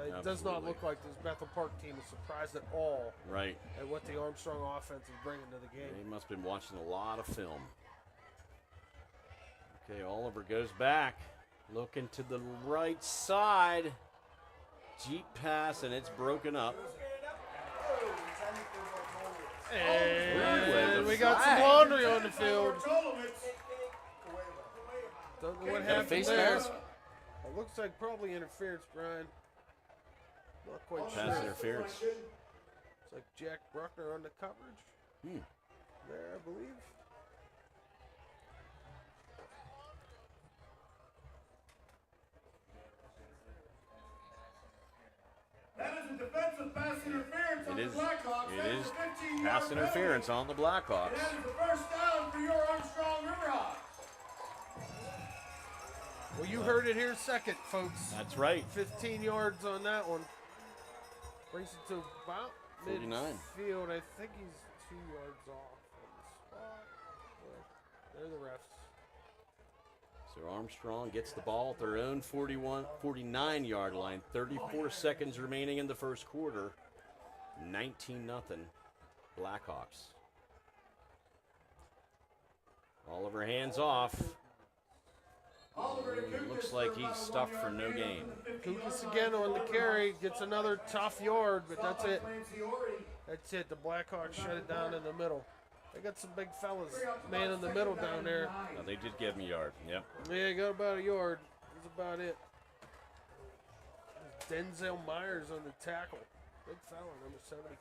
It does not look like this Bethel Park team is surprised at all Right. at what the Armstrong offense is bringing to the game. He must have been watching a lot of film. Okay, Oliver goes back. Looking to the right side. Jeep pass, and it's broken up. And we got some laundry on the field. Don't know what happened face there. mask? It looks like probably interference, Brian. Not quite Pass sure. interference. It's like Jack Bruckner on the coverage. There, I believe. That is a defensive pass interference on It is. the Blackhawks. It That is a 15-yard pass interference penalty. on the Blackhawks. That is the first down for your Armstrong Riverhawks. Well, you heard it here second, folks. That's right. 15 yards on that one. Brings it to about 49. midfield. I think he's 2 yards off on the spot. But they're the refs. So Armstrong gets the ball at their own 49-yard line. 34 seconds remaining in the first quarter. 19-0 Blackhawks. Oliver hands off. Looks like he's stuffed for no gain. Kukas again on the carry. Gets another tough yard, but that's it. That's it. The Blackhawks shut it down in the middle. They got some big fellas, man in the middle down there. No, they did give him a yard. Yep. Yeah, got about a yard. That's about it. Denzel Myers on the tackle. Big fella, number 75.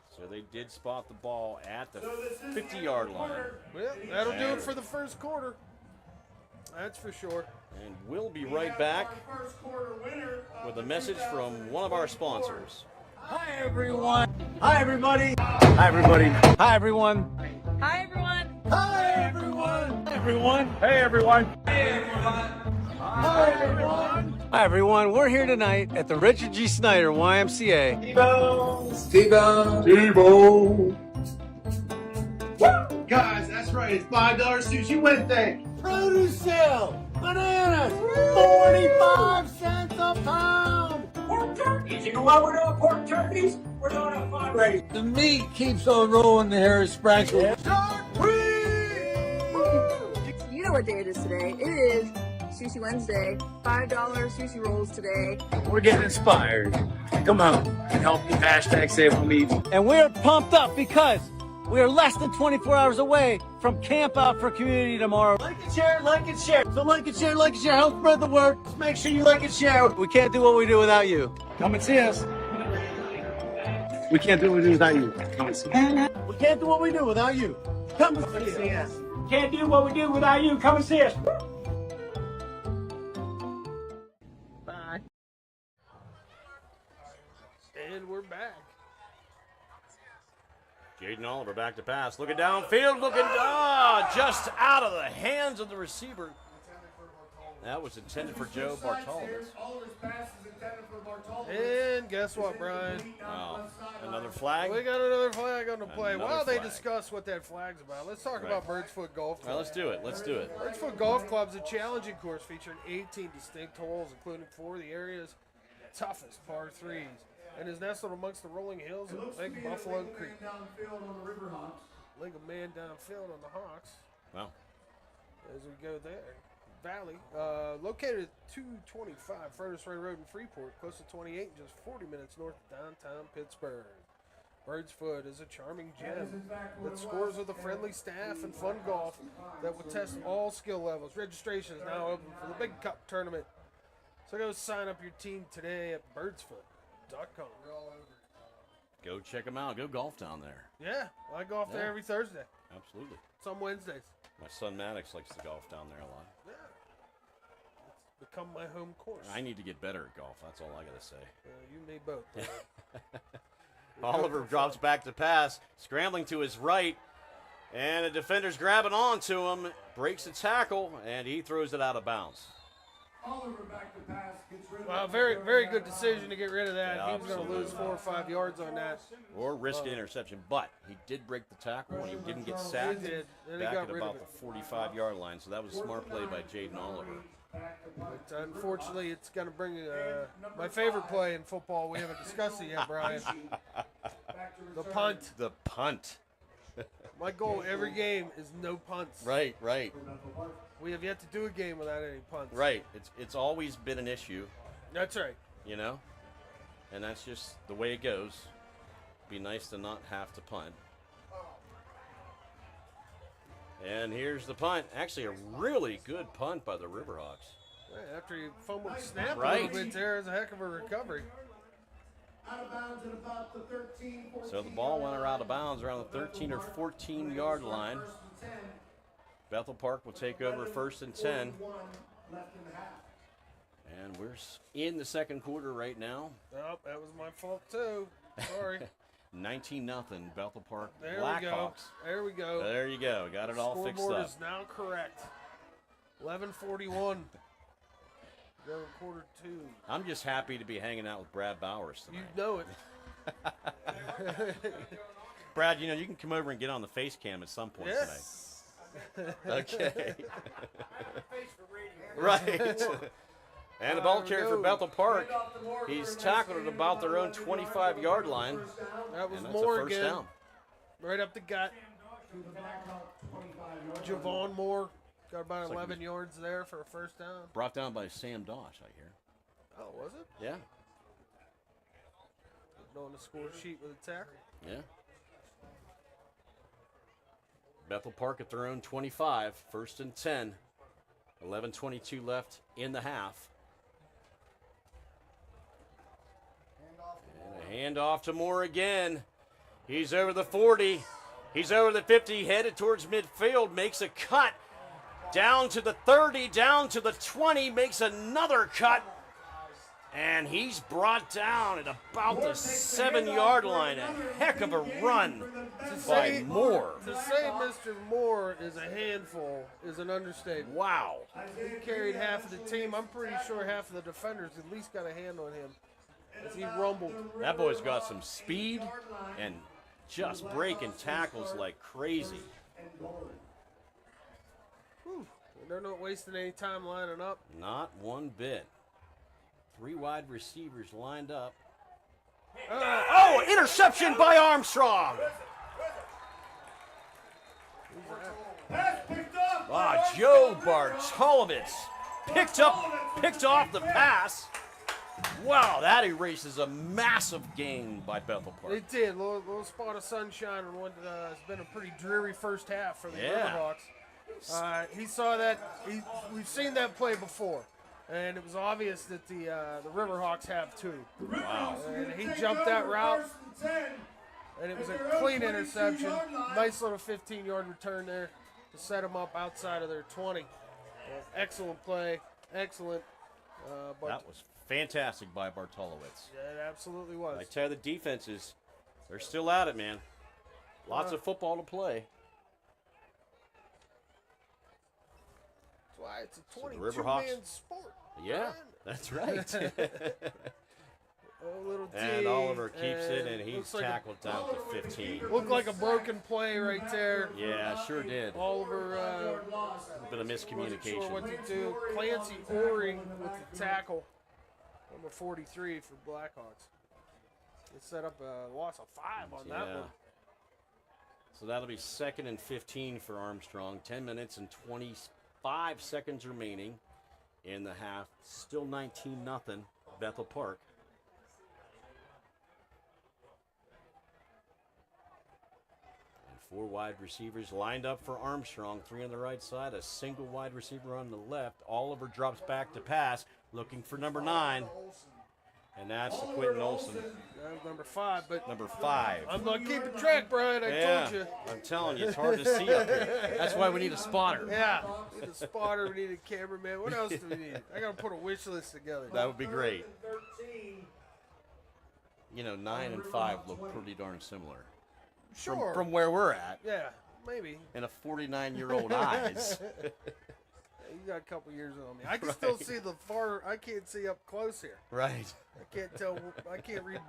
So they did spot the ball at the 50-yard line. Well, that'll do it for the first quarter. That's for sure. And we'll be right back with a message from one of our sponsors. Hi everyone. Hi everybody. Hi everybody. Hi everyone. Hi everyone. Hi everyone. Hi everyone. Hey everyone. Hey everyone. Hi everyone. Hi everyone. We're here tonight at the Richard G. Snyder YMCA. Steve-O. Guys, that's right. It's $5 Sushi Wednesday. Produce sale. Bananas. 45 cents a pound. Pork turkeys. You know why we're doing pork turkeys? We're doing a fundraiser. The meat keeps on rolling. The hair is sprankled. You know what day it is today. It is Sushi Wednesday. $5 sushi rolls today. We're getting inspired. Come on and help me. Hashtag Save Meat. And we're pumped up because we are less than 24 hours away from Camp Out for Community tomorrow. Like and share, like and share. So like and share, like and share. Help spread the word. Just make sure you like and share. We can't do what we do without you. Come and see us. We can't do what we do without you. Come and see us. We can't do what we do without you. Come and see us. Can't do what we do without you. Come and see us. Bye. And we're back. Jaden Oliver back to pass. Looking downfield. Just out of the hands of the receiver. That was intended for Joe Bartolomez. Oliver's pass is intended for Bartolomez. And guess what, Brian? Wow. Another flag? We got another flag on the play. Another While they flag. discuss what that flag's about, let's talk Right. about Birds Foot Golf All right, Club. let's do it. Let's do it. Birds Foot Golf Club is a challenging course featuring 18 distinct holes, including 4 of the area's toughest par 3s, and is nestled amongst the rolling hills of Lake Buffalo Creek. Downfield on the Riverhawks. Lake a man downfield on the Hawks Wow. as we go there. Valley, located at 225 Furnace Ray Road in Freeport, close to 28 and just 40 minutes north of downtown Pittsburgh. Bird's Foot is a charming gem that scores with a friendly staff and fun golf that will test all skill levels. Registration is now open for the Big Cup tournament. So go sign up your team today at birdsfoot.com. Go check them out. Go golf down there. Yeah, I golf there Yeah. every Thursday. Absolutely. Some Wednesdays. My son Maddox likes to golf down there a lot. Yeah. It's become my home course. I need to get better at golf. That's all I got to say. You and me both. Oliver drops back to pass, scrambling to his right, and the defender's grabbing onto him, breaks the tackle, and he throws it out of bounds. Oliver back to pass, gets rid of Well, it. very, very good decision to get rid of that. Yeah, He was going to lose 4 or 5 yards on that. Or risk an interception, but he did break the tackle and he didn't get sacked. He did, and he Back got at rid of about it. the 45-yard line, so that was a smart play by Jaden Oliver. But unfortunately, it's going to bring my favorite play in football. We haven't discussed it yet, Brian. The punt. The punt. My goal every game is no punts. Right. We have yet to do a game without any punts. Right. It's always been an issue, That's right. you know? And that's just the way it goes. Be nice to not have to punt. And here's the punt. Actually, a really good punt by the Riverhawks. Yeah, after you fumbled the snap a Right. little bit there, it's a heck of a recovery. Out of bounds at about the 13, 14 So the ball went out of bounds around the 13 or 14-yard line. first and 10. Bethel Park will take over 1st and 10. 41 left in the half. And we're in the second quarter right now. Oh, that was my fault too. Sorry. 19-0 Bethel Park There we go. Blackhawks. There we go. There you go. Got it all fixed Scoreboard up. is now correct. 11:41. Go to quarter 2. I'm just happy to be hanging out with Brad Bowers You tonight. know it. Brad, you know, you can come over and get on the face cam at some point Yes. tonight. Okay. Right. And the ball carrier for Bethel Park. He's tackled at about their own 25-yard line. That was And that's a Moore first again. down. Right up the gut. Javon Moore got about 11 yards there for a first down. Brought down by Sam Dosh, I hear. Oh, was it? Yeah. On the score sheet with a tackle. Yeah. Bethel Park at their own 25, 1st and 10. 11:22 left in the half. And a handoff to Moore again. He's over the 40. He's over the 50, headed towards midfield, makes a cut. Down to the 30, down to the 20, makes another cut. And he's brought down at about the 7-yard line. A heck of a run by Moore. To say Mr. Moore is a handful is an understatement. Wow. He carried half of the team. I'm pretty sure half of the defenders at least got a hand on him as he rumbled. That boy's got some speed and just breaking tackles like crazy. Whew. They're not wasting any time lining up. Not one bit. 3 wide receivers lined up. Interception by Armstrong. Pass picked up. Joe Bartolowitz picked off the pass. Wow, that erases a massive gain by Bethel Park. It did. Little spot of sunshine on what has been a pretty dreary first half for the Yeah. Riverhawks. He saw that. We've seen that play before. And it was obvious that the Riverhawks have too. Wow. And he jumped that route, and it was a clean interception. Nice little 15-yard return there to set them up outside of their 20. Excellent play. Excellent. But That was fantastic by Bartolowitz. yeah, it absolutely was. I tell you, the defenses, they're still at it, man. Lots of football to play. That's why it's a So the 22-man sport. Yeah, that's right. A little And dig, Oliver keeps it, and he's looks like tackled down to 15. Looked like a broken play right there. Yeah, sure did. Oliver A bit of wasn't sure miscommunication. what to do. Clancy Oring with the tackle. Number 43 for Blackhawks. They set up a loss of 5 on that Yeah. one. So that'll be 2nd and 15 for Armstrong. 10 minutes and 25 seconds remaining in the half. Still 19-0 Bethel Park. And 4 wide receivers lined up for Armstrong. 3 on the right side, a single wide receiver on the left. Oliver drops back to pass, looking for number 9. And that's the Quentin Olson, That was number 5, but number 5. I'm not keeping track, Brian. I told you. I'm telling you, it's hard to see up here. That's why we need a spotter. Yeah. We need a spotter. We need a cameraman. What else do we need? I got to put a wish list together. That would be great. 9 and 5 look pretty darn similar. Sure. From where we're at. Yeah, maybe. And a 49-year-old eyes. You got a couple years on me. I can still see the far. I can't see up close here. Right. I can't tell. I can't read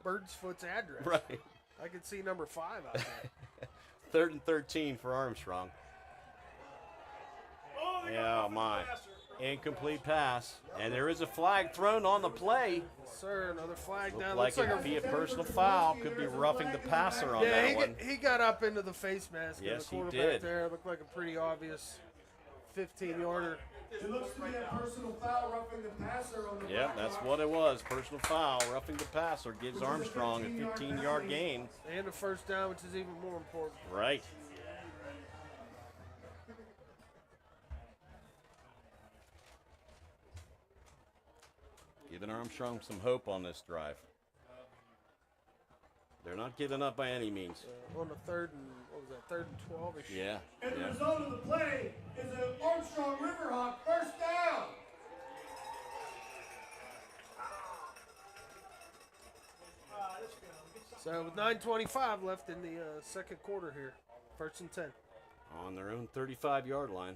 Birdsfoot's address. Right. I can see number 5 out there. 3rd and 13 for Armstrong. Yeah, my. Incomplete pass. And there is a flag thrown on the play. Sir, another flag Looked down. like Looks it'd be a personal foul. Could be roughing the passer on that one. He got up into the face mask Yes, of the he quarterback did. there. It looked like a pretty obvious 15-yarder. It looks to be a personal foul roughing the passer on the Yep, that's what it was. Personal foul. Roughing the passer gives Armstrong a 15-yard gain. And a first down, which is even more important. Right. Giving Armstrong some hope on this drive. They're not giving up by any means. On the 3rd and, what was that, 3rd and 12-ish? Yeah. And the result of the play is an Armstrong Riverhawk first down. So with 9:25 left in the second quarter here, 1st and 10. On their own 35-yard line.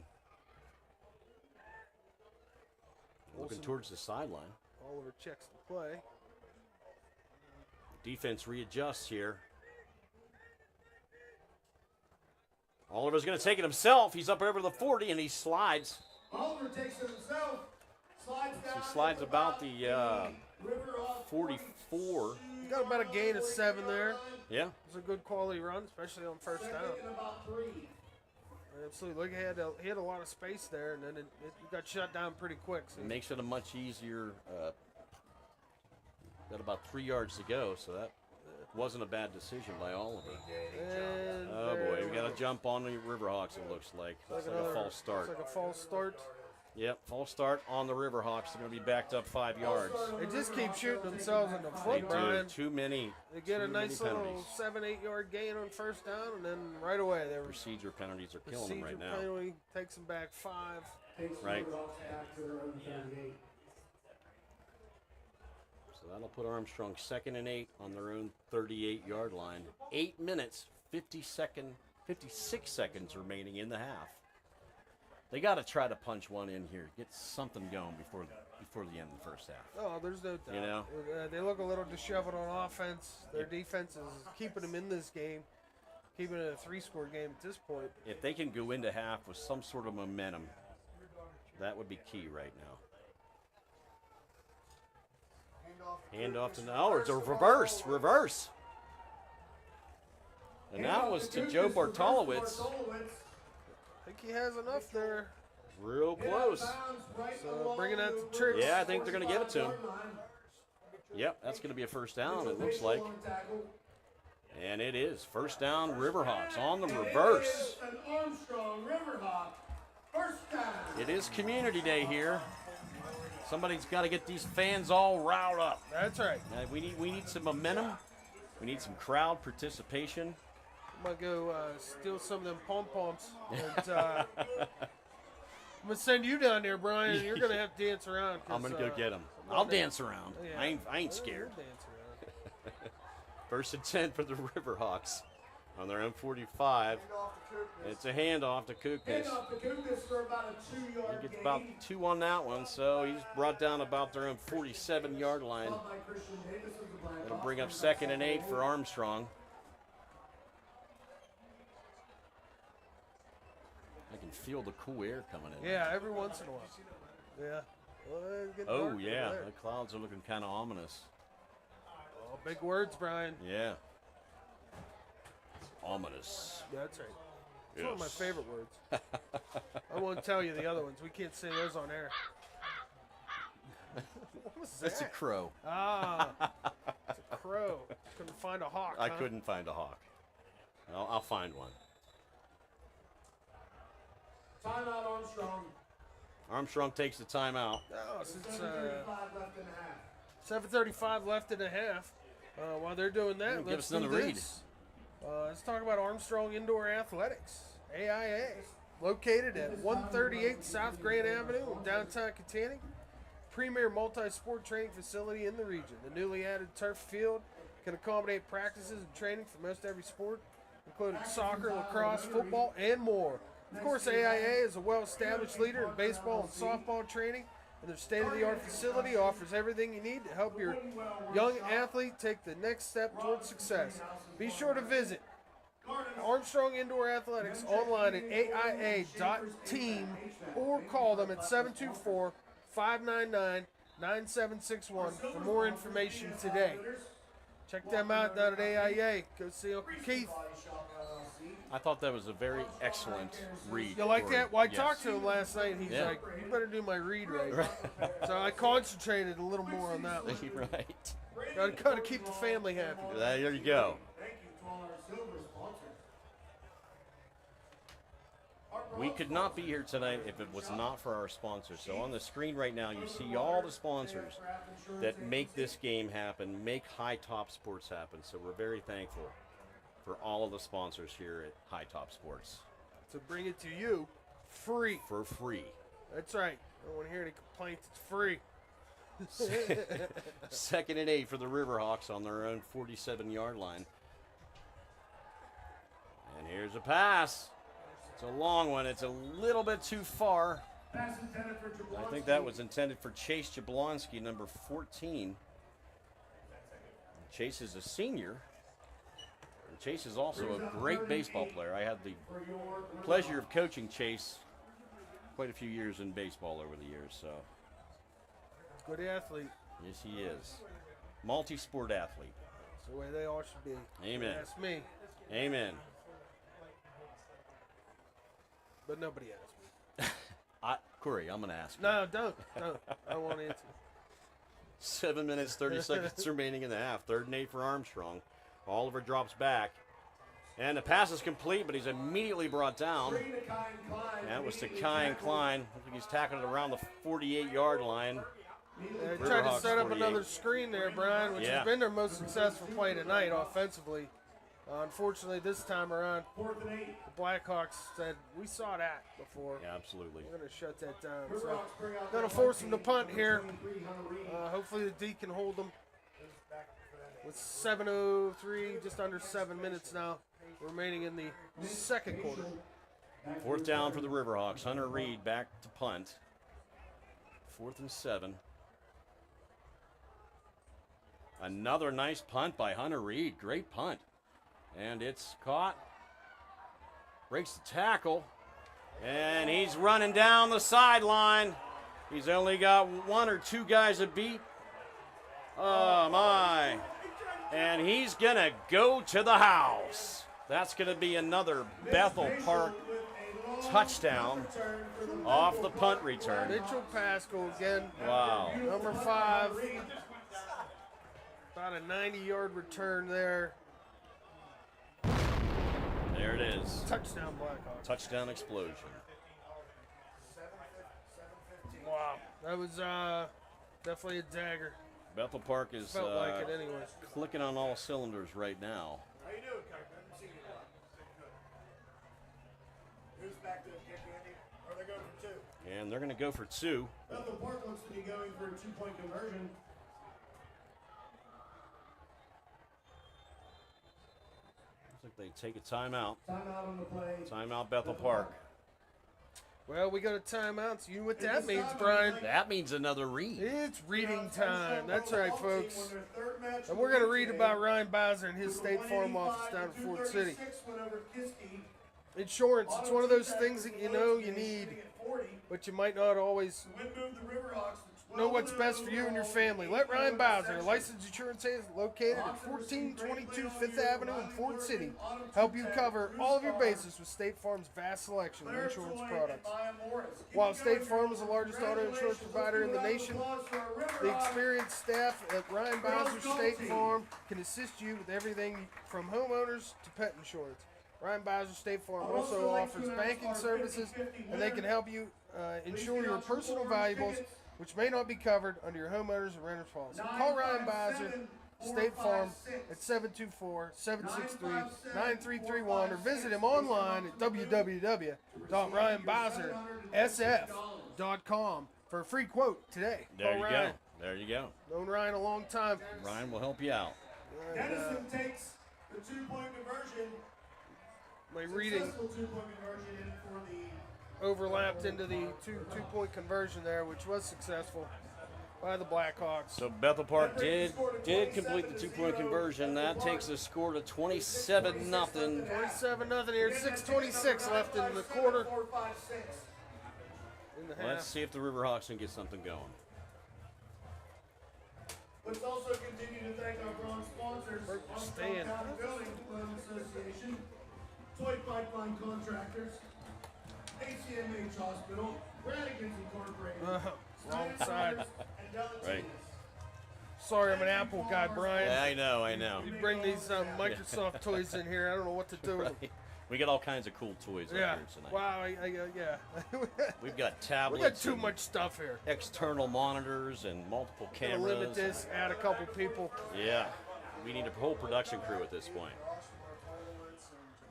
Looking towards the sideline. Oliver checks the play. Defense readjusts here. Oliver's going to take it himself. He's up over the 40 and he slides. Oliver takes it himself. Slides down. He slides about the 44. He got about a gain of 7 there. Yeah. It's a good quality run, especially on first down. Absolutely. Look, he had a lot of space there, and then it got shut down pretty quick. So It makes it a much easier. Got about 3 yards to go, so that wasn't a bad decision by Oliver. and Oh boy, we got to jump on the Riverhawks. It looks like. It's like a false start. It's like a false start. Yep, false start on the Riverhawks. They're going to be backed up 5 yards. They just keep shooting themselves in the They foot, do. Brian. Too many. They get a too many nice little penalties. 7-8 yard gain on first down, and then right away they were Procedure penalties are killing them right now. penalty takes them back 5. Right. So that'll put Armstrong 2nd and 8 on their own 38-yard line. 8 minutes, 56 seconds remaining in the half. They got to try to punch one in here, get something going before the end of the first half. Oh, there's no doubt. You know? They look a little disheveled on offense. Their defense is keeping them in this game, keeping it a 3-score game at this point. If they can go into half with some sort of momentum, that would be key right now. Hand off to it's a reverse. And that was to Joe Bartolowicz. I think he has enough there. Real close. So bringing out the tricks. Yeah, I think they're going to give it to him. Yep, that's going to be a first down, it looks like. And it is. First down, Riverhawks on the reverse. An Armstrong Riverhawk first down. It is community day here. Somebody's got to get these fans all riled up. That's right. We need some momentum. We need some crowd participation. I'm going to go steal some of them pom-poms. And, I'm going to send you down there, Brian. You're going to have to dance around. I'm going to go get them. I'll dance around. Yeah. I ain't scared. We'll dance around. 1st and 10 for the Riverhawks on their own 45. It's a handoff to Kuknis. Handoff to Kuknis for about a 2-yard He gets gain. about 2 on that one, so he's brought down about their own 47-yard line. It'll bring up 2nd and 8 for Armstrong. I can feel the cool air coming in. Yeah, every once in a while. Yeah. Well, it's getting Oh, dark yeah. over there. The clouds are looking kind of ominous. Oh, big words, Brian. Yeah. Ominous. That's right. It's one of my Yes. favorite words. I won't tell you the other ones. We can't say those on air. What was that? That's a crow. Ah, it's a crow. Couldn't find a hawk. I huh? couldn't find a hawk. I'll find one. Timeout Armstrong. Armstrong takes the timeout. Oh, since 7:35 left in the half. 7:35 left in the half. While they're doing that, Give let's us do another read. this. Let's talk about Armstrong Indoor Athletics, AIA, located at 138 South Grand Avenue in downtown Katanning. premier multi-sport training facility in the region. The newly added turf field can accommodate practices and training for most every sport, including soccer, lacrosse, football, and more. Of course, AIA is a well-established leader in baseball and softball training, and their state-of-the-art facility offers everything you need to help your young athlete take the next step towards success. Be sure to visit Armstrong Indoor Athletics online at aia.team or call them at 724-599-9761 for more information today. Check them out down at AIA. Go see Uncle Keith. I thought that was a very excellent read. You like Corey. that? Well, I Yes. talked to him last night, and he's like, you better do my read right. So I concentrated a little more on that one. Right. Got to keep the family happy. There you go. We could not be here tonight if it was not for our sponsors. So on the screen right now, you see all the sponsors that make this game happen, make High Top Sports happen. So we're very thankful for all of the sponsors here at High Top Sports. To bring it to you free. For free. That's right. I don't want to hear any complaints. It's free. 2nd and 8 for the Riverhawks on their own 47-yard line. And here's a pass. It's a long one. It's a little bit too far. I think that was intended for Chase Jablonski, number 14. Chase is a senior. And Chase is also a great baseball player. I had the pleasure of coaching Chase quite a few years in baseball over the years. So, good athlete. yes, he is. Multi-sport athlete. That's the way they all should be. Amen. That's me. Amen. But nobody asked me. Corey, I'm going to ask you. No, don't. I won't answer. 7 minutes, 30 seconds remaining in the half. 3rd and 8 for Armstrong. Oliver drops back. And the pass is complete, but he's immediately brought down. That was to Kai Klein. I think he's tackled it around the 48-yard line. They tried to Riverhawks set up 48. another screen there, Brian, which has been their most successful play tonight offensively. Unfortunately, this time around, the Blackhawks said, we saw that before. Yeah, absolutely. We're going to shut that down. So, going to force them to punt here. Hopefully the D can hold them. With 7:03, just under 7 minutes now remaining in the second quarter. 4th down for the Riverhawks. Hunter Reed back to punt. 4th and 7. Another nice punt by Hunter Reed. Great punt. And it's caught. Breaks the tackle. And he's running down the sideline. He's only got 1 or 2 guys to beat. Oh, my. And he's going to go to the house. That's going to be another Bethel Park touchdown off the punt return. Mitchell Pascal again. Wow. Number 5. About a 90-yard return there. There it is. Touchdown Blackhawks. Touchdown explosion. Wow. That was definitely a dagger. Bethel Park is Felt like it anyway. clicking on all cylinders right now. How you doing, Coach? Good to see you. Who's back to kick, Andy? Are they going for 2? And they're going to go for 2. Bethel Park looks to be going for a 2-point conversion. Looks like they take a timeout. Timeout on the play. Timeout Bethel Park. Well, we got a timeout. So you know what that means, Brian? That means another read. It's reading time. That's right, folks. And we're going to read about Ryan Bowser and his State Farm office down in Ford City. Insurance, it's one of those things that you know you need, but you might not always know what's best for you and your family. Let Ryan Bowser, a licensed insurance agent located at 1422 5th Avenue in Ford City, help you cover all of your bases with State Farm's vast selection of insurance products. While State Farm is the largest auto insurance provider in the nation, the experienced staff at Ryan Bowser State Farm can assist you with everything from homeowners to pet insurance. Ryan Bowser State Farm also offers banking services, and they can help you insure your personal valuables, which may not be covered under your homeowners or renter's policy. Call Ryan Bowser State Farm at 724-763-9331 or visit him online at www.ryanbowsersf.com. for a free quote today. There Call you Ryan. go. There you go. Known Ryan a long time. Ryan will help you out. Dennison takes the 2-point conversion. My reading Successful 2-point conversion in for the overlapped into the two-point conversion there, which was successful by the Blackhawks. So Bethel Park did complete the 2-point conversion. That takes the score to 27-0. 27-0 here. 6:26 left in the quarter. 4, 5, 6. In the half. Let's see if the Riverhawks can get something going. Let's also continue to thank our bronze sponsors, Armstrong Stand. County Building Association, Toy Pipeline Contractors, ACMH Hospital, Brannigan's Incorporated, Wrong side. and Delatinas. Right. Sorry, I'm an Apple guy, Brian. Yeah, I know. You bring these Microsoft toys in here. I don't know what to do with them. Right. We got all kinds of cool toys Yeah. up here tonight. Wow. Yeah. We've got We tablets. got too and much stuff here. external monitors and multiple Gonna cameras. limit this. Add a couple people. Yeah, we need a whole production crew at this point.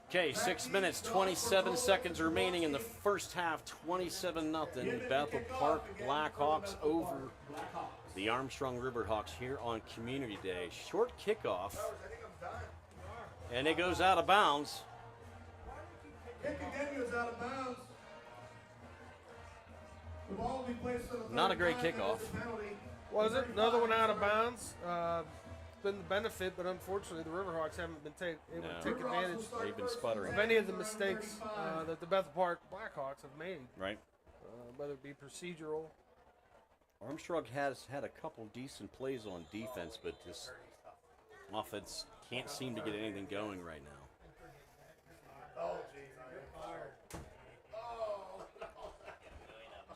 Okay, 6 minutes, 27 seconds remaining in the first half. 27-0. Bethel Park Blackhawks over the Armstrong Riverhawks here on Community Day. Short kickoff, and it goes out of bounds. Kick again goes out of bounds. The ball will be placed on the Not a great 35, kickoff. that's a penalty. Was it? Another one out of bounds. Been the benefit, but unfortunately the Riverhawks haven't been able to take advantage They've been sputtering, of any of the mistakes that the Bethel Park Blackhawks have made, right? whether it be procedural. Armstrong has had a couple decent plays on defense, but this offense can't seem to get anything going right now.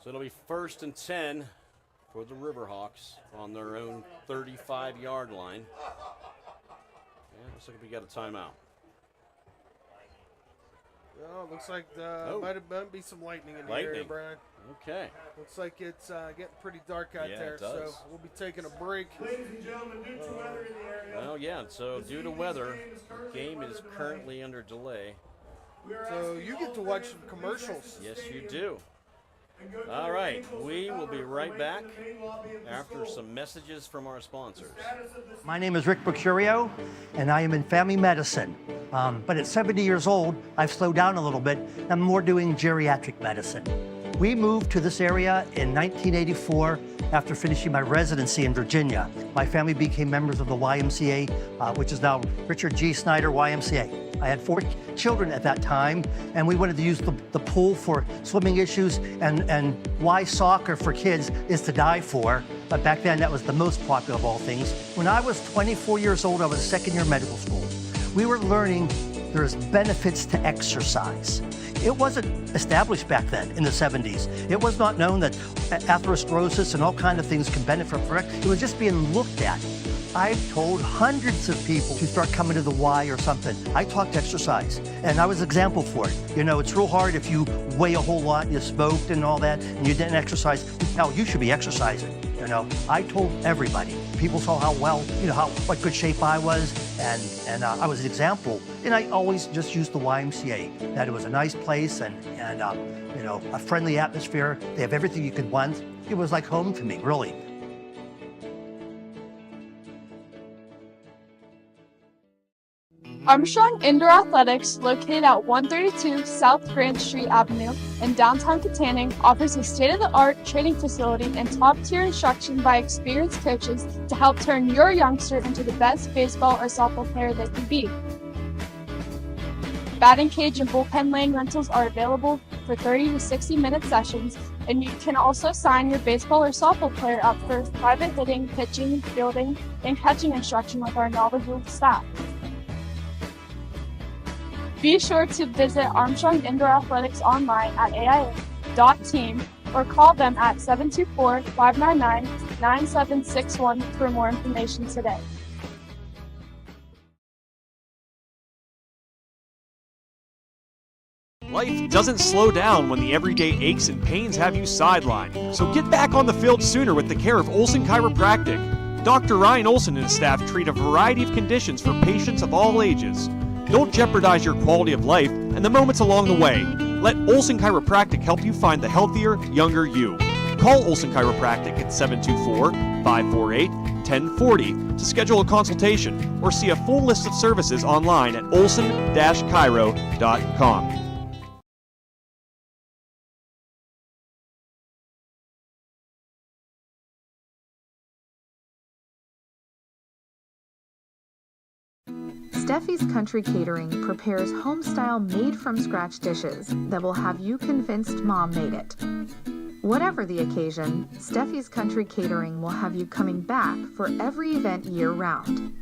So it'll be 1st and 10 for the Riverhawks on their own 35-yard line. Yeah, looks like we got a timeout. Well, it looks like Oh. might be some lightning in the Lightning. area, Brian. Okay. Looks like it's getting pretty dark out Yeah, there, it does. so we'll be taking a break. Ladies and gentlemen, due to weather in the area, Well, yeah, so due to weather, the game is currently under delay. we are So asking you all get to watch some fans to commercials. exit the Yes, you stadium do. and go to All the right, Angels we will be Tower right away back from the main lobby of the after school. some messages from our sponsors. Status of this My name is Rick Mercurio, and I am in family medicine. But at 70 years old, I've slowed down a little bit. I'm more doing geriatric medicine. We moved to this area in 1984 after finishing my residency in Virginia. My family became members of the YMCA, which is now Richard G. Snyder YMCA. I had 4 children at that time, and we wanted to use the pool for swimming issues, and why soccer for kids is to die for. But back then, that was the most popular of all things. When I was 24 years old, I was second-year medical school. We were learning there's benefits to exercise. It wasn't established back then in the 70s. It was not known that atherosclerosis and all kinds of things can benefit from it. It was just being looked at. I've told hundreds of people to start coming to the Y or something. I talked exercise, and I was an example for it. You know, it's real hard if you weigh a whole lot, you smoked and all that, and you didn't exercise. No, you should be exercising. You know, I told everybody. People saw how well, what good shape I was, and I was an example. And I always just used the YMCA. That it was a nice place and a friendly atmosphere. They have everything you could want. It was like home to me, really. Armstrong Indoor Athletics, located at 132 South Grand Street Avenue in downtown Katanning, offers a state-of-the-art training facility and top-tier instruction by experienced coaches to help turn your youngster into the best baseball or softball player they can be. Batting cage and bullpen lane rentals are available for 30 to 60-minute sessions, and you can also sign your baseball or softball player up for private hitting, pitching, fielding, and catching instruction with our knowledgeable staff. Be sure to visit Armstrong Indoor Athletics online at aia.team or call them at 724-599-9761 for more information today. Life doesn't slow down when the everyday aches and pains have you sidelined. So get back on the field sooner with the care of Olson Chiropractic. Dr. Ryan Olson and his staff treat a variety of conditions for patients of all ages. Don't jeopardize your quality of life and the moments along the way. Let Olson Chiropractic help you find the healthier, younger you. call Olson Chiropractic at 724-548-1040 to schedule a consultation or see a full list of services online at olson-chiro.com. Steffi's Country Catering prepares home-style made-from-scratch dishes that will have you convinced Mom made it. Whatever the occasion, Steffi's Country Catering will have you coming back for every event year-round.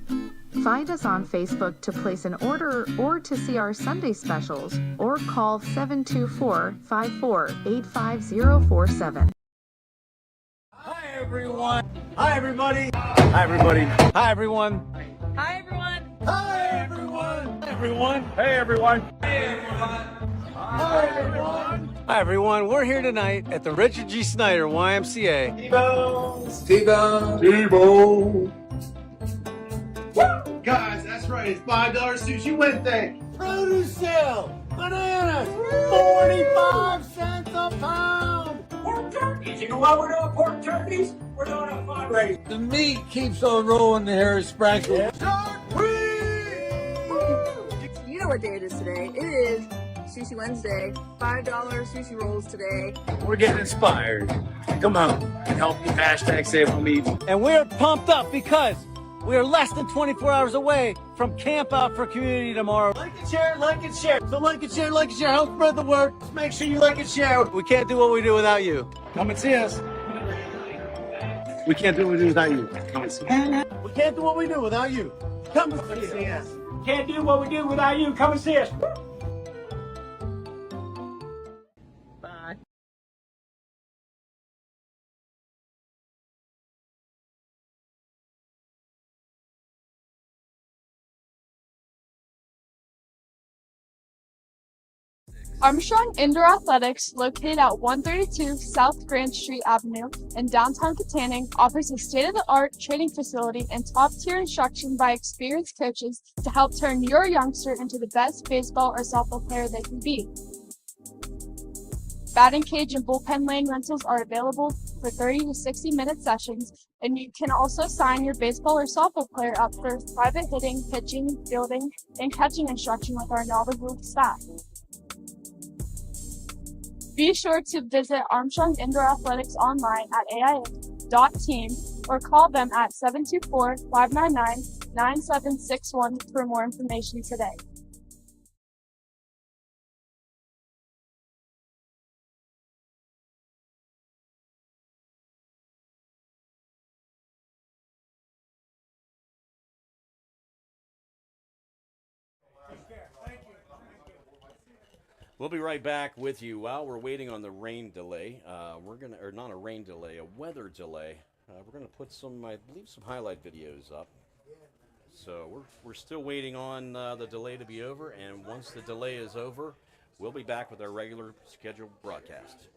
Find us on Facebook to place an order or to see our Sunday specials, or call 724-54-85047. Hi, everyone. Hi, everybody. Hi, everybody. Hi, everyone. Hi, everyone. Hi, everyone. Hi, everyone. Hey, everyone. Hey, everyone. Hi, everyone. Hi, everyone. We're here tonight at the Richard G. Snyder YMCA. T-Bone. Woo! Guys, that's right. It's $5 Sushi Wednesday. Produce sale. Bananas. 45 cents a pound. Pork turkeys. You know why we're doing pork turkeys? We're doing a fundraiser. The meat keeps on rolling here, Sprinkle. You know what day it is today. It is Sushi Wednesday. $5 sushi rolls today. We're getting inspired. Come on and help me hashtag save on meat. And we're pumped up because we are less than 24 hours away from Camp Out for Community tomorrow. Like and share, like and share. So like and share, like and share. Help spread the word. Make sure you like and share. We can't do what we do without you. Come and see us. We can't do what we do without you. Come and see us. We can't do what we do without you. Come and see us. Can't do what we do without you. Come and see us. Bye. Armstrong Indoor Athletics, located at 132 South Grand Street Avenue in downtown Katanning, offers a state-of-the-art training facility and top-tier instruction by experienced coaches to help turn your youngster into the best baseball or softball player they can be. Batting cage and bullpen lane rentals are available for 30 to 60-minute sessions, and you can also sign your baseball or softball player up for private hitting, pitching, fielding, and catching instruction with our knowledgeable staff. Be sure to visit Armstrong Indoor Athletics online at aia.team or call them at 724-599-9761 for more information today. We'll be right back with you while we're waiting on the rain delay. Not a rain delay, a weather delay. We're gonna put some, I believe, some highlight videos up. So we're still waiting on the delay to be over, and once the delay is over, we'll be back with our regular scheduled broadcast.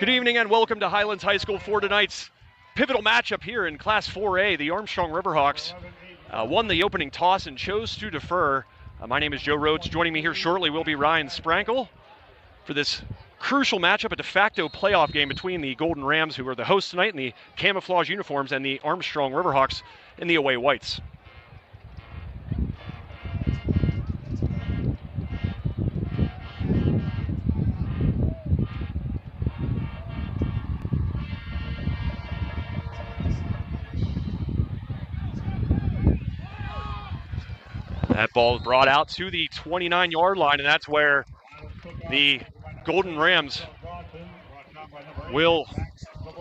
Good evening and welcome to Highlands High School for tonight's pivotal matchup here in Class 4A. The Armstrong Riverhawks won the opening toss and chose to defer. My name is Joe Rhodes. Joining me here shortly will be Ryan Sprankle for this crucial matchup, a de facto playoff game between the Golden Rams, who are the hosts tonight in the camouflage uniforms, and the Armstrong Riverhawks in the away whites. That ball is brought out to the 29-yard line, and that's where the Golden Rams will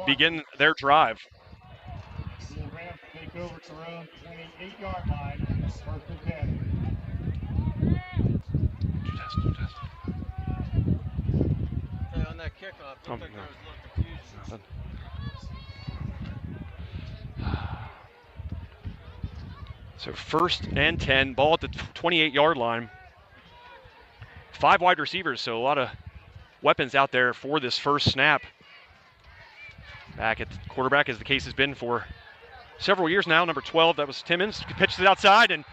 begin their drive. Rams take over to around 28-yard line, first and 10. Hey, on that kickoff, looked like there was a little confusion. So first and 10, ball at the 28-yard line. 5 wide receivers, so a lot of weapons out there for this first snap. Back at the quarterback, as the case has been for several years now, number 12, that was Timmons. Pitches it outside and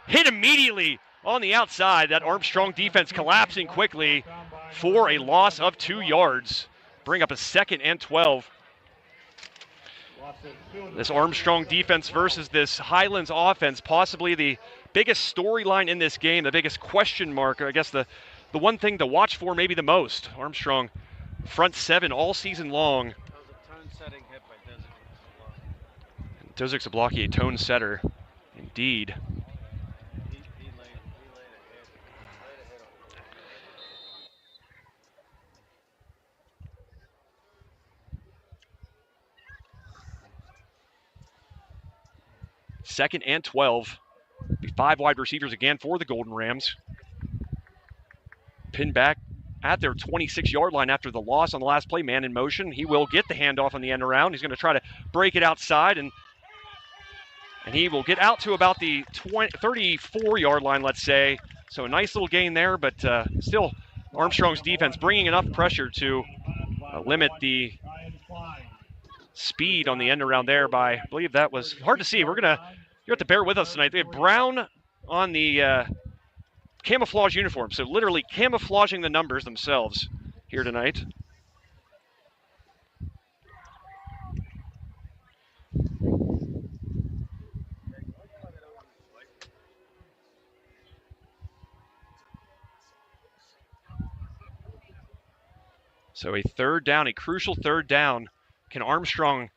hit immediately on the outside. That Armstrong defense collapsing quickly for a loss of 2 yards. Bring up a 2nd and 12. This Armstrong defense versus this Highlands offense, possibly the biggest storyline in this game, the biggest question mark, I guess the one thing to watch for maybe the most. Armstrong front 7 all season long. That was a tone-setting hit by Dozik's Zablocki, a tone setter, indeed. He laid a hit on him. Second and 12. Be 5 wide receivers again for the Golden Rams. Pinned back at their 26-yard line after the loss on the last play. Man in motion. He will get the handoff on the end around. He's going to try to break it outside, and he will get out to about the 34-yard line, let's say. So a nice little gain there, but still Armstrong's defense bringing enough pressure to limit the speed on the end around there by, I believe that was hard to see. You have to bear with us tonight. They have brown on the camouflage uniform, so literally camouflaging the numbers themselves here tonight. So a third down, a crucial third down. Can Armstrong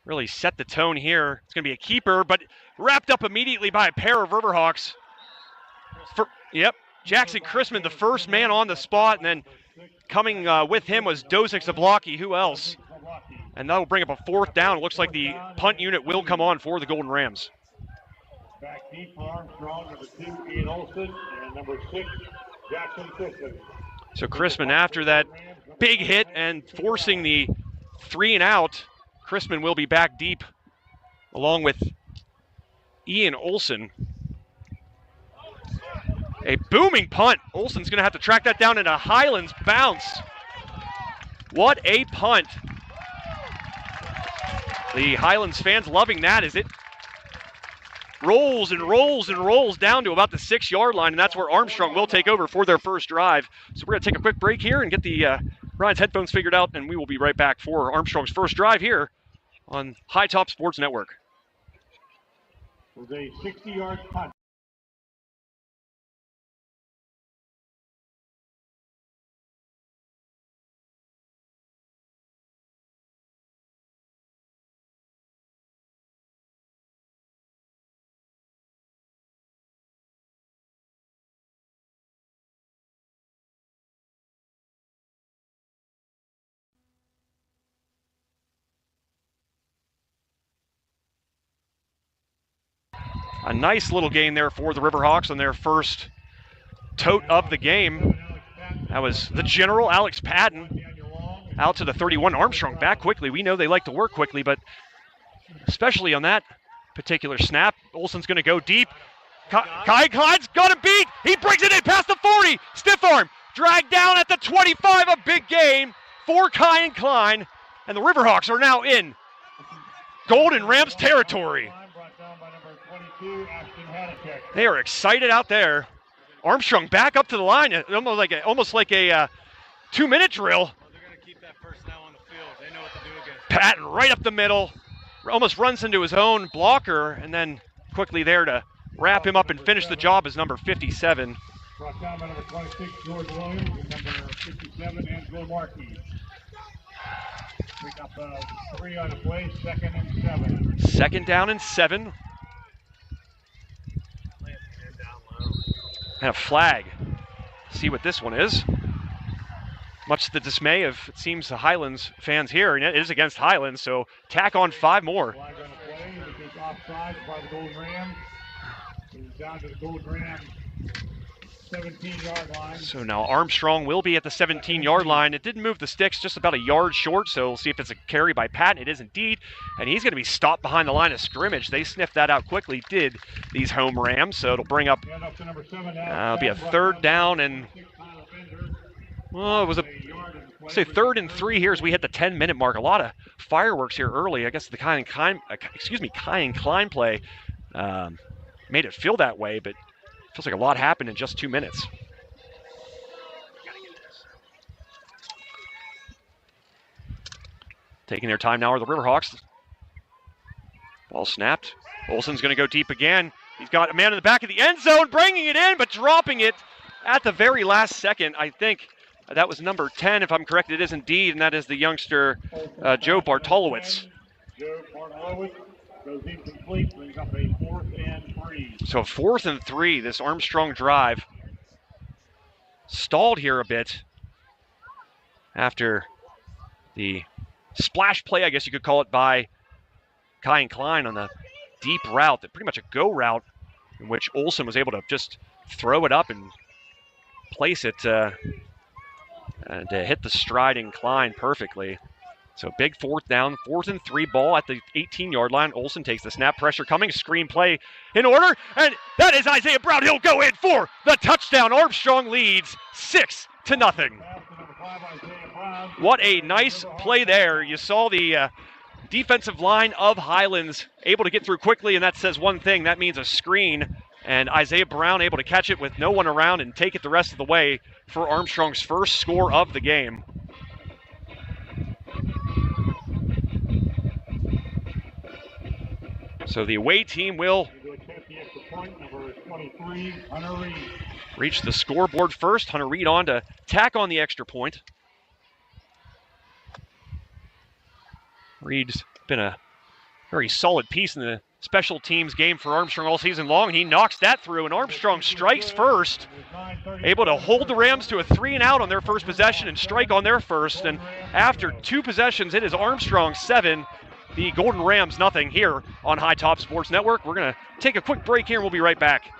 really set the tone here? It's going to be a keeper, but wrapped up immediately by a pair of Riverhawks. Jackson Chrisman, the first man on the spot, and then coming with him was Dozik's Zablocki. Who else? And that'll bring up a 4th down. It looks like the punt unit will come on for the Golden Rams. Back deep for Armstrong, number 2, Ian Olson, and number 6, Jackson Chrisman. So Chrisman, after that big hit and forcing the 3 and out, Chrisman will be back deep along with Ian Olson. A booming punt. Olson's going to have to track that down in a Highlands bounce. What a punt. The Highlands fans loving that as it rolls and rolls and rolls down to about the 6-yard line, and that's where Armstrong will take over for their first drive. So we're going to take a quick break here and get the Ryan's headphones figured out, and we will be right back for Armstrong's first drive here on High Top Sports Network. With a 60-yard punt. A nice little gain there for the Riverhawks on their first tote of the game. That was the general, Alex Patton, out to the 31. Armstrong back quickly. We know they like to work quickly, but especially on that particular snap, Olson's going to go deep. Kai Clyde's got him beat. He brings it in past the 40. Stiff arm. Dragged down at the 25. A big gain for Kai and Klein, and the Riverhawks are now in Golden Rams territory. They are excited out there. Armstrong back up to the line, almost like a 2-minute drill. They're going to keep that personnel on the field. They know what to do against. Patton right up the middle, almost runs into his own blocker, and then quickly there to wrap him up and finish the job is number 57. Brought down by number 26, George Williams, and number 57, Angelo Markey. Pick up 3 on the play, 2nd and 7. 2nd down and 7. And a flag. See what this one is. Much to the dismay of, it seems, the Highlands fans here, and it is against Highlands, so tack on 5 more. Flag on the play, it is offside by the Golden Rams. It is down to the Golden Rams 17-yard line. So now Armstrong will be at the 17-yard line. It didn't move the sticks, just about a yard short, so we'll see if it's a carry by Patton. It is indeed, and he's going to be stopped behind the line of scrimmage. They sniffed that out quickly, did these home Rams, so it'll bring up, it'll be a 3rd down, and well, it was say 3rd and 3 here as we hit the 10-minute mark. A lot of fireworks here early. I guess the Kai and Klein play made it feel that way, but feels like a lot happened in just 2 minutes. Taking their time now are the Riverhawks. Ball snapped. Olsen's going to go deep again. He's got a man in the back of the end zone, bringing it in, but dropping it at the very last second. I think that was number 10, if I'm correct. It is indeed, and that is the youngster, Joe Bartolowicz. Joe Bartolowicz goes incomplete, brings up a 4th and 3. So 4th and 3, this Armstrong drive stalled here a bit after the splash play, I guess you could call it, by Kai and Klein on the deep route, that pretty much a go route, in which Olsen was able to just throw it up and place it and to hit the striding Klein perfectly. So big 4th down, 4th and 3 ball at the 18-yard line. Olsen takes the snap, pressure coming, screen play in order, and that is Isaiah Brown. He'll go in for the touchdown. Armstrong leads 6-0. What a nice play there. You saw the defensive line of Highlands able to get through quickly, and that says one thing. That means a screen, and Isaiah Brown able to catch it with no one around and take it the rest of the way for Armstrong's first score of the game. So the away team will reach the scoreboard first. Hunter Reed on to tack on the extra point. Reed's been a very solid piece in the special teams game for Armstrong all season long. He knocks that through, and Armstrong strikes first, able to hold the Rams to a 3-and-out on their first possession and strike on their first. And after 2 possessions, it is Armstrong 7, the Golden Rams nothing here on High Top Sports Network. We're going to take a quick break here, and we'll be right back.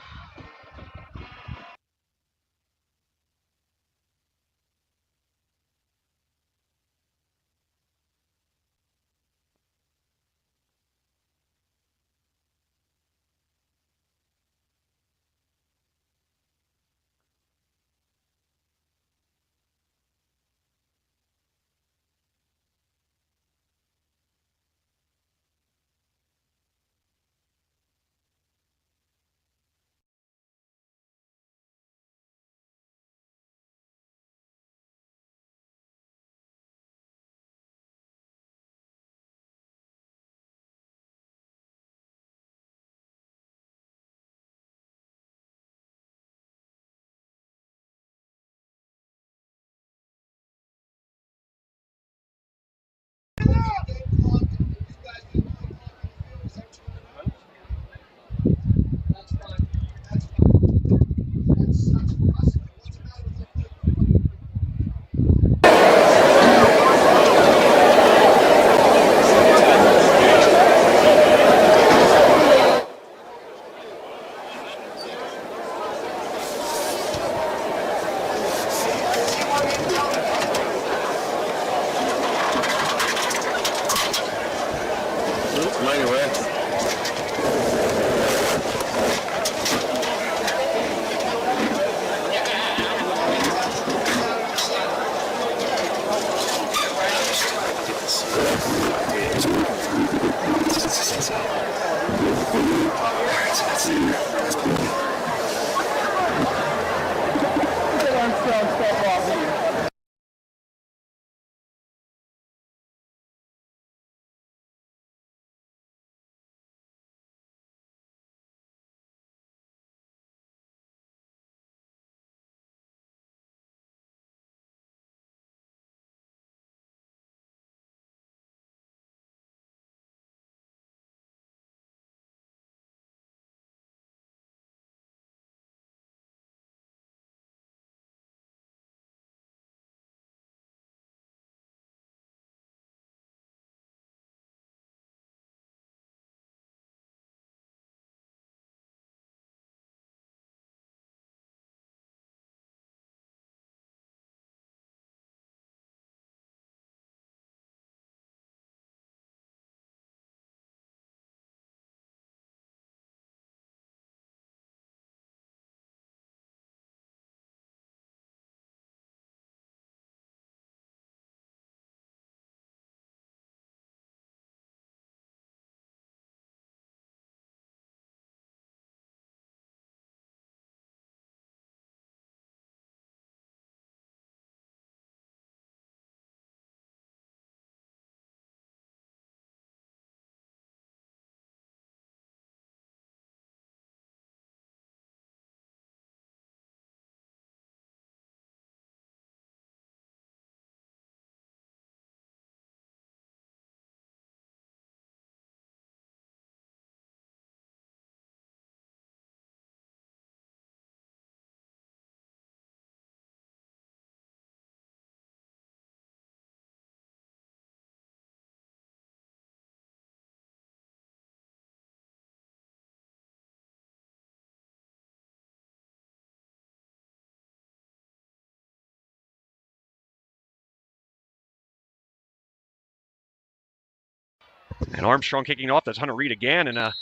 And Armstrong kicking off. That's Hunter Reed again, and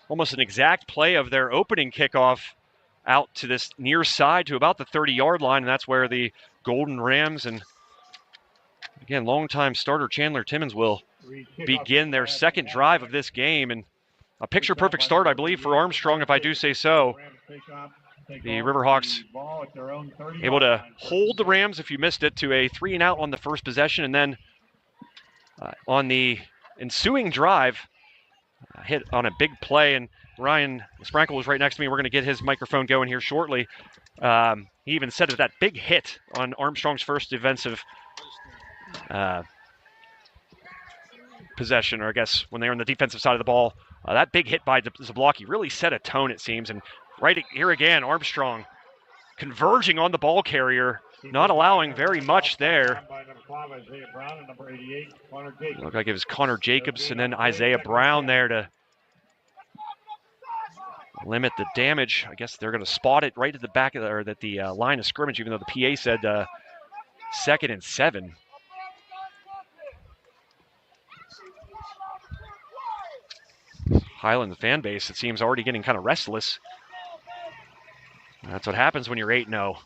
almost an exact play of their opening kickoff out to this near side to about the 30-yard line, and that's where the Golden Rams and, again, longtime starter Chandler Timmons will begin their second drive of this game. And a picture-perfect start, I believe, for Armstrong, if I do say so. The Riverhawks able to hold the Rams, if you missed it, to a 3-and-out on the first possession, and then on the ensuing drive, hit on a big play, and Ryan Sprankle was right next to me. We're going to get his microphone going here shortly. He even said that big hit on Armstrong's first defensive possession, or I guess when they were on the defensive side of the ball, that big hit by Zablocki really set a tone, it seems. And right here again, Armstrong converging on the ball carrier, not allowing very much there. Look like it was Connor Jacobs and then Isaiah Brown there to limit the damage. I guess they're going to spot it right at the back of the line of scrimmage, even though the PA said 2nd and 7. Highland fan base, it seems, already getting kind of restless. That's what happens when you're 8-0.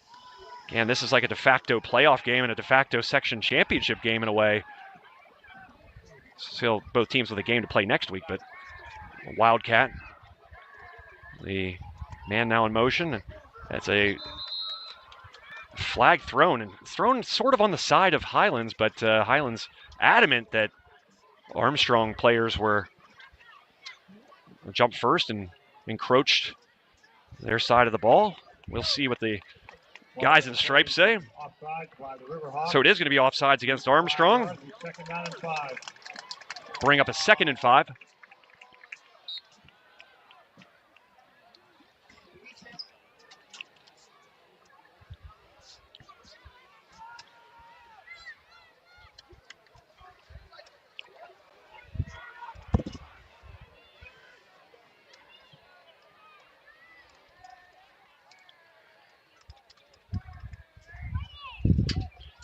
Again, this is like a de facto playoff game and a de facto section championship game in a way. Still both teams with a game to play next week, but Wildcat, the man now in motion. That's a flag thrown, and it's thrown sort of on the side of Highlands, but Highlands adamant that Armstrong players were jumped first and encroached their side of the ball. We'll see what the guys in stripes say. So it is going to be offsides against Armstrong. Bring up a 2nd and 5.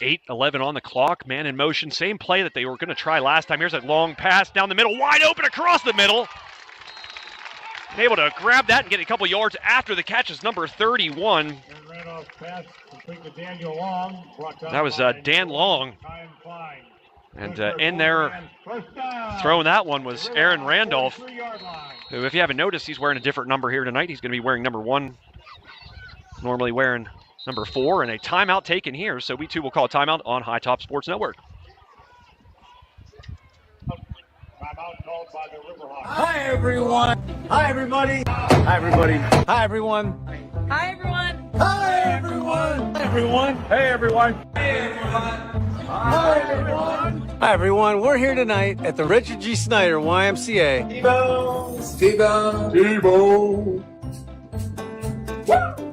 .8:11 on the clock. Man in motion. Same play that they were going to try last time. Here's a long pass down the middle. Wide open across the middle. Able to grab that and get a couple yards after the catch is number 31. That was Dan Long. And in there, throwing that one was Aaron Randolph, who, if you haven't noticed, he's wearing a different number here tonight. He's going to be wearing number 1, normally wearing number 4, and a timeout taken here. So we too will call a timeout on High Top Sports Network. Timeout called by the Riverhawks. Hi, everyone. Hi, everybody. Hi, everybody. Hi, everyone. Hi, everyone. Hi, everyone. Hi, everyone. Hey, everyone. Hey, everyone. Hi, everyone. Hi, everyone. We're here tonight at the Richard G. Snyder YMCA. Steve-O.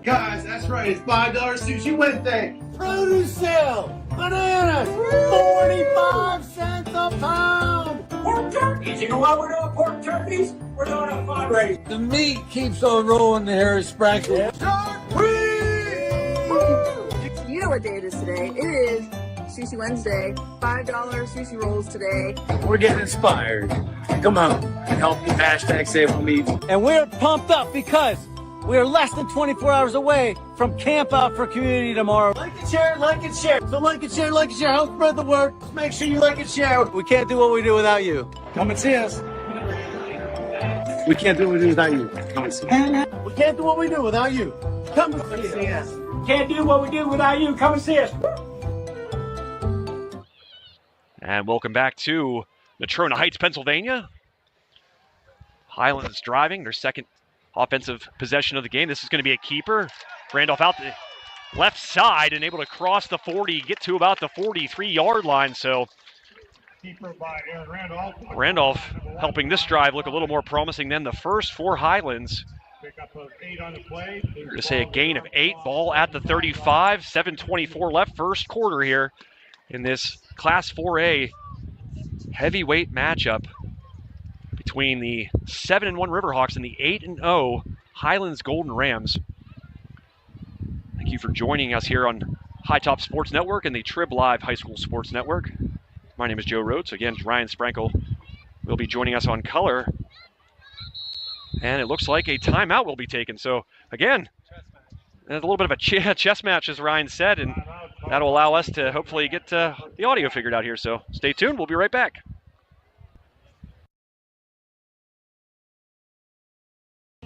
Guys, that's right. It's $5 Sushi Wednesday. Produce sale. Bananas. 45 cents a pound. Pork turkeys. You know why we're doing pork turkeys? We're doing a fundraiser. The meat keeps on rolling the Harry Sprinkle. You know what day it is today. It is Sushi Wednesday. $5 sushi rolls today. We're getting inspired. Come on and help me #SaveOnMeat. And we're pumped up because we are less than 24 hours away from Camp Out for Community tomorrow. Like and share, like and share. So like and share, like and share. Help spread the word. Make sure you like and share. We can't do what we do without you. Come and see us. We can't do what we do without you. Come and see us. We can't do what we do without you. Come and see us. Can't do what we do without you. Come and see us. And welcome back to Natrona Heights, Pennsylvania. Highlands driving their second offensive possession of the game. This is going to be a keeper. Randolph out the left side and able to cross the 40, get to about the 43-yard line. So Keeper by Aaron Randolph. Randolph helping this drive look a little more promising than the first for Highlands. Pick up of 8 on the play. We're going to say a gain of 8, ball at the 35, 7:24 left, first quarter here in this Class 4A heavyweight matchup between the 7-1 Riverhawks and the 8-0 Highlands Golden Rams. Thank you for joining us here on High Top Sports Network and the Trib Live High School Sports Network. My name is Joe Rhodes. Again, Ryan Sprankle will be joining us on color. And it looks like a timeout will be taken. So, again, a little bit of a chess match, as Ryan said, and that'll allow us to hopefully get the audio figured out here. So stay tuned. We'll be right back.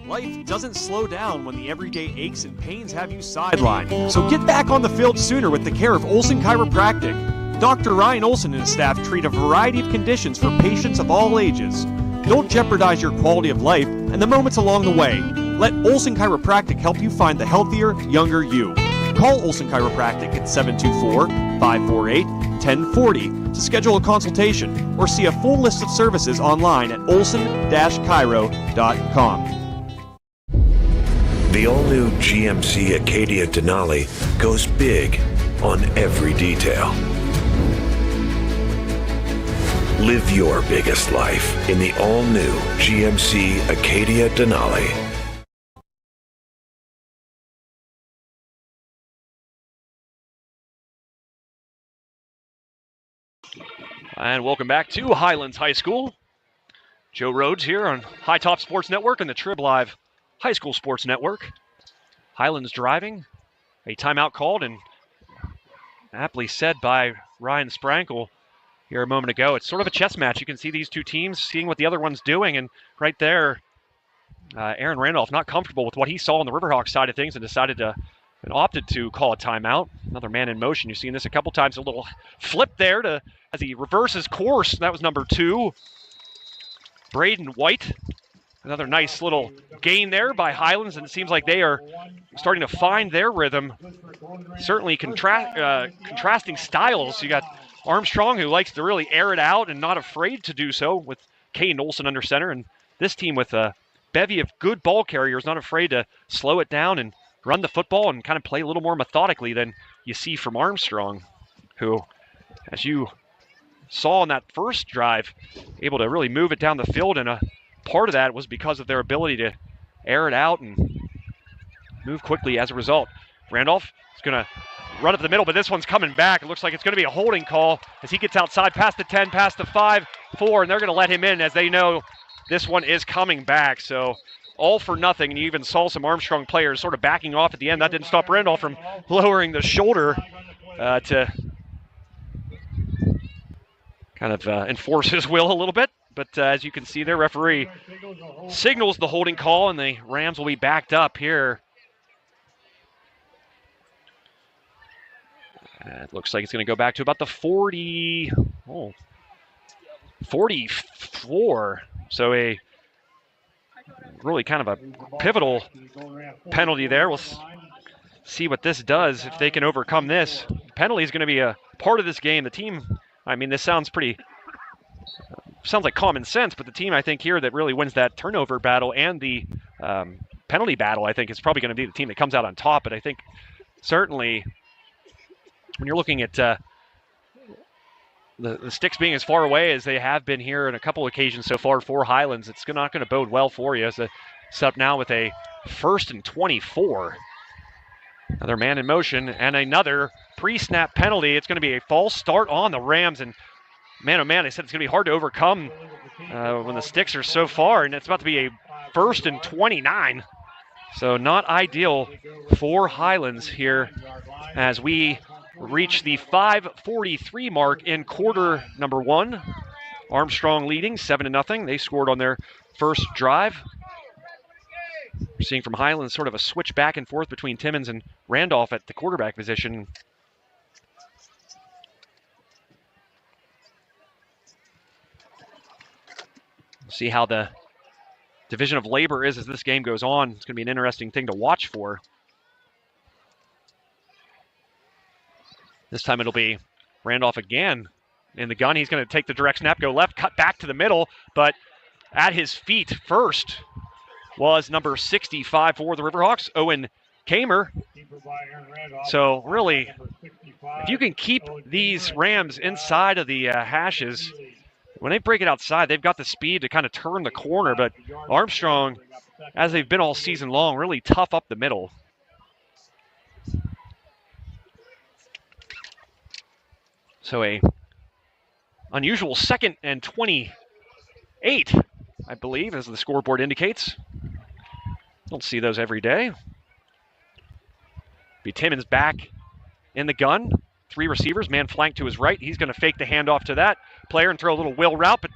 Life doesn't slow down when the everyday aches and pains have you sidelined. So get back on the field sooner with the care of Olson Chiropractic. Dr. Ryan Olson and his staff treat a variety of conditions for patients of all ages. Don't jeopardize your quality of life and the moments along the way. Let Olson Chiropractic help you find the healthier, younger you. Call Olson Chiropractic at 724-548-1040 to schedule a consultation or see a full list of services online at olson-chiro.com. The all-new GMC Acadia Denali goes big on every detail. Live your biggest life in the all-new GMC Acadia Denali. And welcome back to Highlands High School. Joe Rhodes here on High Top Sports Network and the Trib Live High School Sports Network. Highlands driving, a timeout called, and aptly said by Ryan Sprankle here a moment ago. It's sort of a chess match. You can see these two teams seeing what the other one's doing, and right there, Aaron Randolph not comfortable with what he saw on the Riverhawks side of things and decided to and opted to call a timeout. Another man in motion. You've seen this a couple times. A little flip there as he reverses course. That was number 2, Braden White. Another nice little gain there by Highlands, and it seems like they are starting to find their rhythm. Certainly contrasting styles. You got Armstrong, who likes to really air it out and not afraid to do so, with Kane Olson under center, and this team with a bevy of good ball carriers, not afraid to slow it down and run the football and kind of play a little more methodically than you see from Armstrong, who, as you saw on that first drive, able to really move it down the field, and a part of that was because of their ability to air it out and move quickly as a result. Randolph is going to run up the middle, but this one's coming back. It looks like it's going to be a holding call as he gets outside past the 10, past the 5, 4, and they're going to let him in as they know this one is coming back. So all for nothing, and you even saw some Armstrong players sort of backing off at the end. That didn't stop Randolph from lowering the shoulder to kind of enforce his will a little bit. But as you can see there, referee signals the holding call, and the Rams will be backed up here. It looks like it's going to go back to about the 44. So a really kind of a pivotal penalty there. We'll see what this does if they can overcome this. Penalty is going to be a part of this game. The team, I mean, this sounds like common sense, but the team I think here that really wins that turnover battle and the penalty battle, I think is probably going to be the team that comes out on top. But I think certainly when you're looking at the sticks being as far away as they have been here on a couple occasions so far for Highlands, it's not going to bode well for you. As it's up now with a 1st and 24. Another man in motion and another pre-snap penalty. It's going to be a false start on the Rams, and man, oh man, I said it's going to be hard to overcome when the sticks are so far, and it's about to be a 1st and 29. So not ideal for Highlands here as we reach the 5:43 mark in quarter number 1. Armstrong leading 7-0. They scored on their first drive. We're seeing from Highlands sort of a switch back and forth between Timmons and Randolph at the quarterback position. See how the division of labor is as this game goes on. It's going to be an interesting thing to watch for. This time it'll be Randolph again in the gun. He's going to take the direct snap, go left, cut back to the middle, but at his feet first was number 65 for the Riverhawks, Owen Kamer. So really, if you can keep these Rams inside of the hashes, when they break it outside, they've got the speed to kind of turn the corner, but Armstrong, as they've been all season long, really tough up the middle. So a unusual 2nd and 28, I believe, as the scoreboard indicates. Don't see those every day. Be Timmons back in the gun. 3 receivers, man flanked to his right. He's going to fake the handoff to that player and throw a little wheel route, but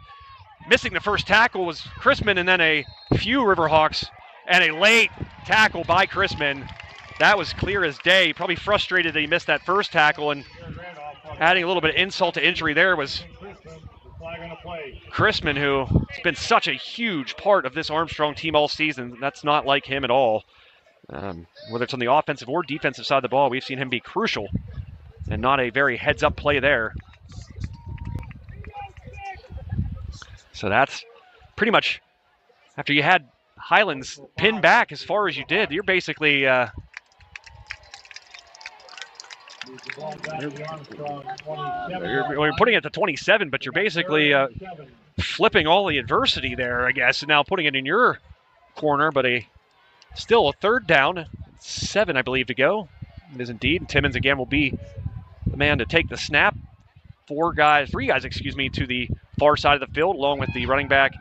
missing the first tackle was Chrisman, and then a few Riverhawks and a late tackle by Chrisman. That was clear as day. Probably frustrated that he missed that first tackle, and adding a little bit of insult to injury there was Chrisman, who has been such a huge part of this Armstrong team all season. That's not like him at all. Whether it's on the offensive or defensive side of the ball, we've seen him be crucial and not a very heads-up play there. So that's pretty much, after you had Highlands pinned back as far as you did, you're basically you're putting it to 27, but you're basically flipping all the adversity there, I guess, and now putting it in your corner, but still a 3rd down, 7, I believe, to go. It is indeed. And Timmons again will be the man to take the snap. 3 guys, to the far side of the field, along with the running back.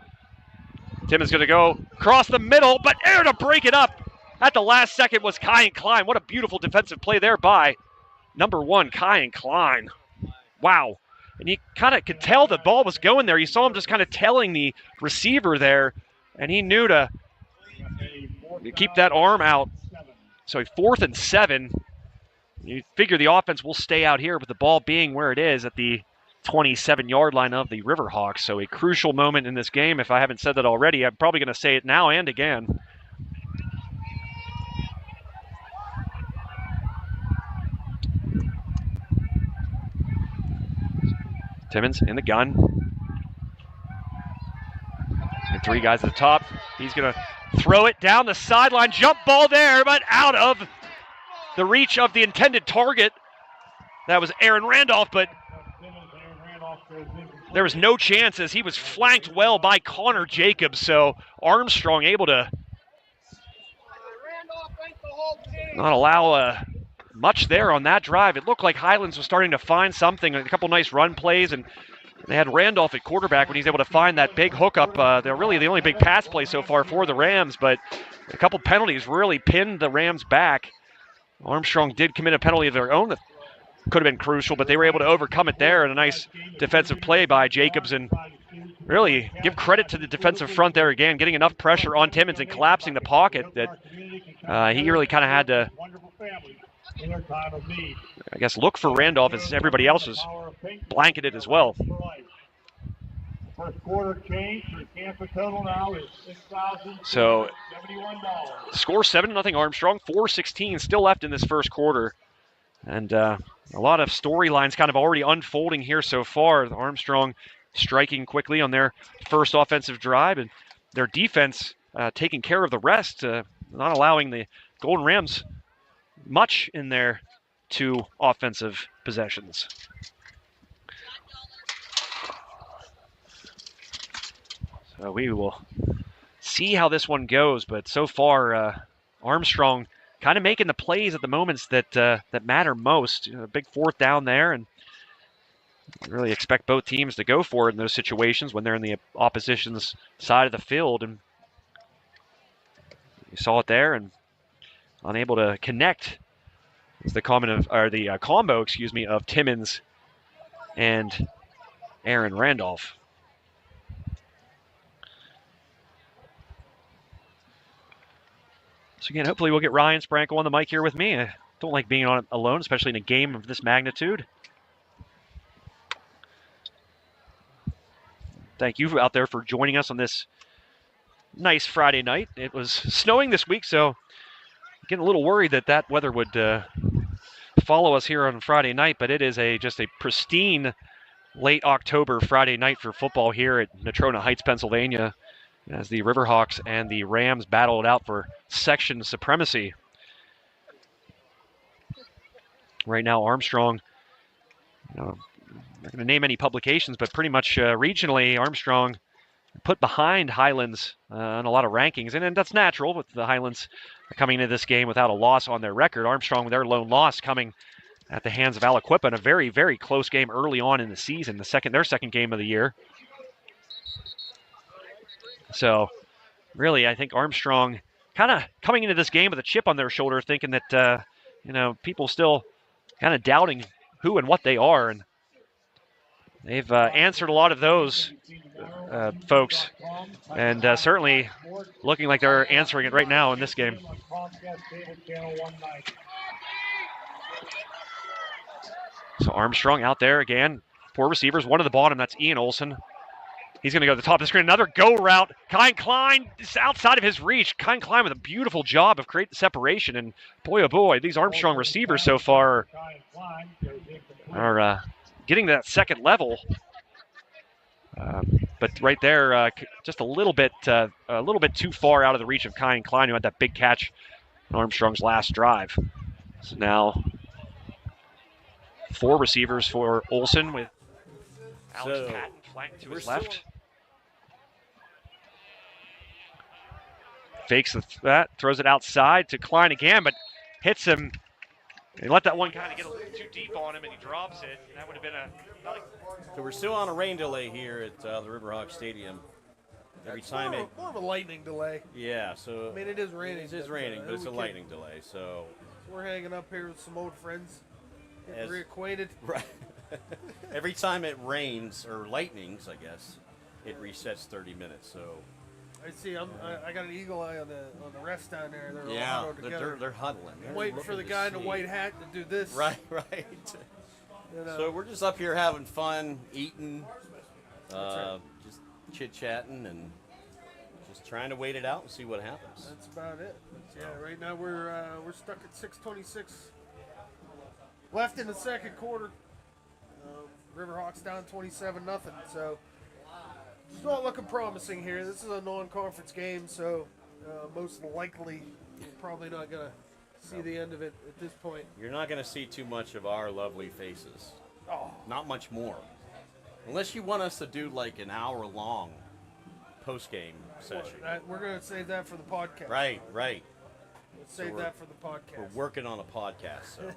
Timmons going to go across the middle, but there to break it up at the last second was Kyan Klein. What a beautiful defensive play there by number 1, Kyan Klein. Wow. And you kind of could tell the ball was going there. You saw him just kind of telling the receiver there, and he knew to keep that arm out. So 4th and 7. You figure the offense will stay out here with the ball being where it is at the 27-yard line of the Riverhawks. So a crucial moment in this game. If I haven't said that already, I'm probably going to say it now and again. Timmons in the gun. And 3 guys at the top. He's going to throw it down the sideline. Jump ball there, but out of the reach of the intended target. That was Aaron Randolph, but there was no chance as he was flanked well by Connor Jacobs. So Armstrong able to not allow much there on that drive. It looked like Highlands was starting to find something, a couple nice run plays, and they had Randolph at quarterback when he's able to find that big hookup. They're really the only big pass play so far for the Rams, but a couple penalties really pinned the Rams back. Armstrong did commit a penalty of their own, could have been crucial, but they were able to overcome it there, and a nice defensive play by Jacobs, and really give credit to the defensive front there again, getting enough pressure on Timmons and collapsing the pocket that he really kind of had to, I guess, look for Randolph as everybody else was blanketed as well. First quarter change for Tampa total now is $6,071. So, score 7-0 Armstrong, 4:16 still left in this first quarter. And a lot of storylines kind of already unfolding here so far. Armstrong striking quickly on their first offensive drive, and their defense taking care of the rest, not allowing the Golden Rams much in their 2 offensive possessions. So we will see how this one goes, but so far Armstrong kind of making the plays at the moments that that matter most. A big 4th down there, and really expect both teams to go for it in those situations when they're in the opposition's side of the field. And you saw it there, and unable to connect is the combo, of Timmons and Aaron Randolph. So again, hopefully we'll get Ryan Sprankle on the mic here with me. I don't like being on it alone, especially in a game of this magnitude. Thank you out there for joining us on this nice Friday night. It was snowing this week, so getting a little worried that weather would follow us here on Friday night, but it is just a pristine late October Friday night for football here at Natrona Heights, Pennsylvania, as the Riverhawks and the Rams battle it out for section supremacy. Right now, Armstrong, I'm not going to name any publications, but pretty much regionally, Armstrong put behind Highlands on a lot of rankings, and that's natural with the Highlands coming into this game without a loss on their record. Armstrong with their lone loss coming at the hands of Aliquippa in a very, very close game early on in the season, their second game of the year. So, really, I think Armstrong kind of coming into this game with a chip on their shoulder, thinking that, people still kind of doubting who and what they are. And they've answered a lot of those folks, and certainly looking like they're answering it right now in this game. So Armstrong out there again. 4 receivers, one at the bottom. That's Ian Olsen. He's going to go to the top of the screen. Another go route. Kyle Klein is outside of his reach. Kyle Klein with a beautiful job of creating separation. And boy, oh boy, these Armstrong receivers so far are getting to that second level. But right there, just a little bit too far out of the reach of Kyle Klein, who had that big catch on Armstrong's last drive. So now 4 receivers for Olsen with Alex Patton flanked to his left. Fakes that, throws it outside to Klein again, but hits him. He let that one kind of get a little too deep on him, and he drops it. And that would have been So we're still on a rain delay here at the Riverhawk Stadium. Every time more of a lightning delay. Yeah, so I mean, it is raining. It is raining, but it's a lightning delay. So we're hanging up here with some old friends, getting reacquainted. Right. Every time it rains or lightnings, I guess, it resets 30 minutes. So I see. I got an eagle eye on the refs down there. They're all huddled together. They're huddling. They're waiting for the guy in the white hat to do this. Right. So we're just up here having fun, eating, just chit-chatting, and just trying to wait it out and see what happens. That's about it. Yeah, right now we're stuck at 6:26 left in the second quarter. Riverhawks down 27-0. So it's not looking promising here. This is a non-conference game, so most likely we're probably not going to see the end of it at this point. You're not going to see too much of our lovely faces. Oh. Not much more. Unless you want us to do like an hour-long post-game session. We're going to save that for the podcast. Right. Let's save that for the podcast. We're working on a podcast, so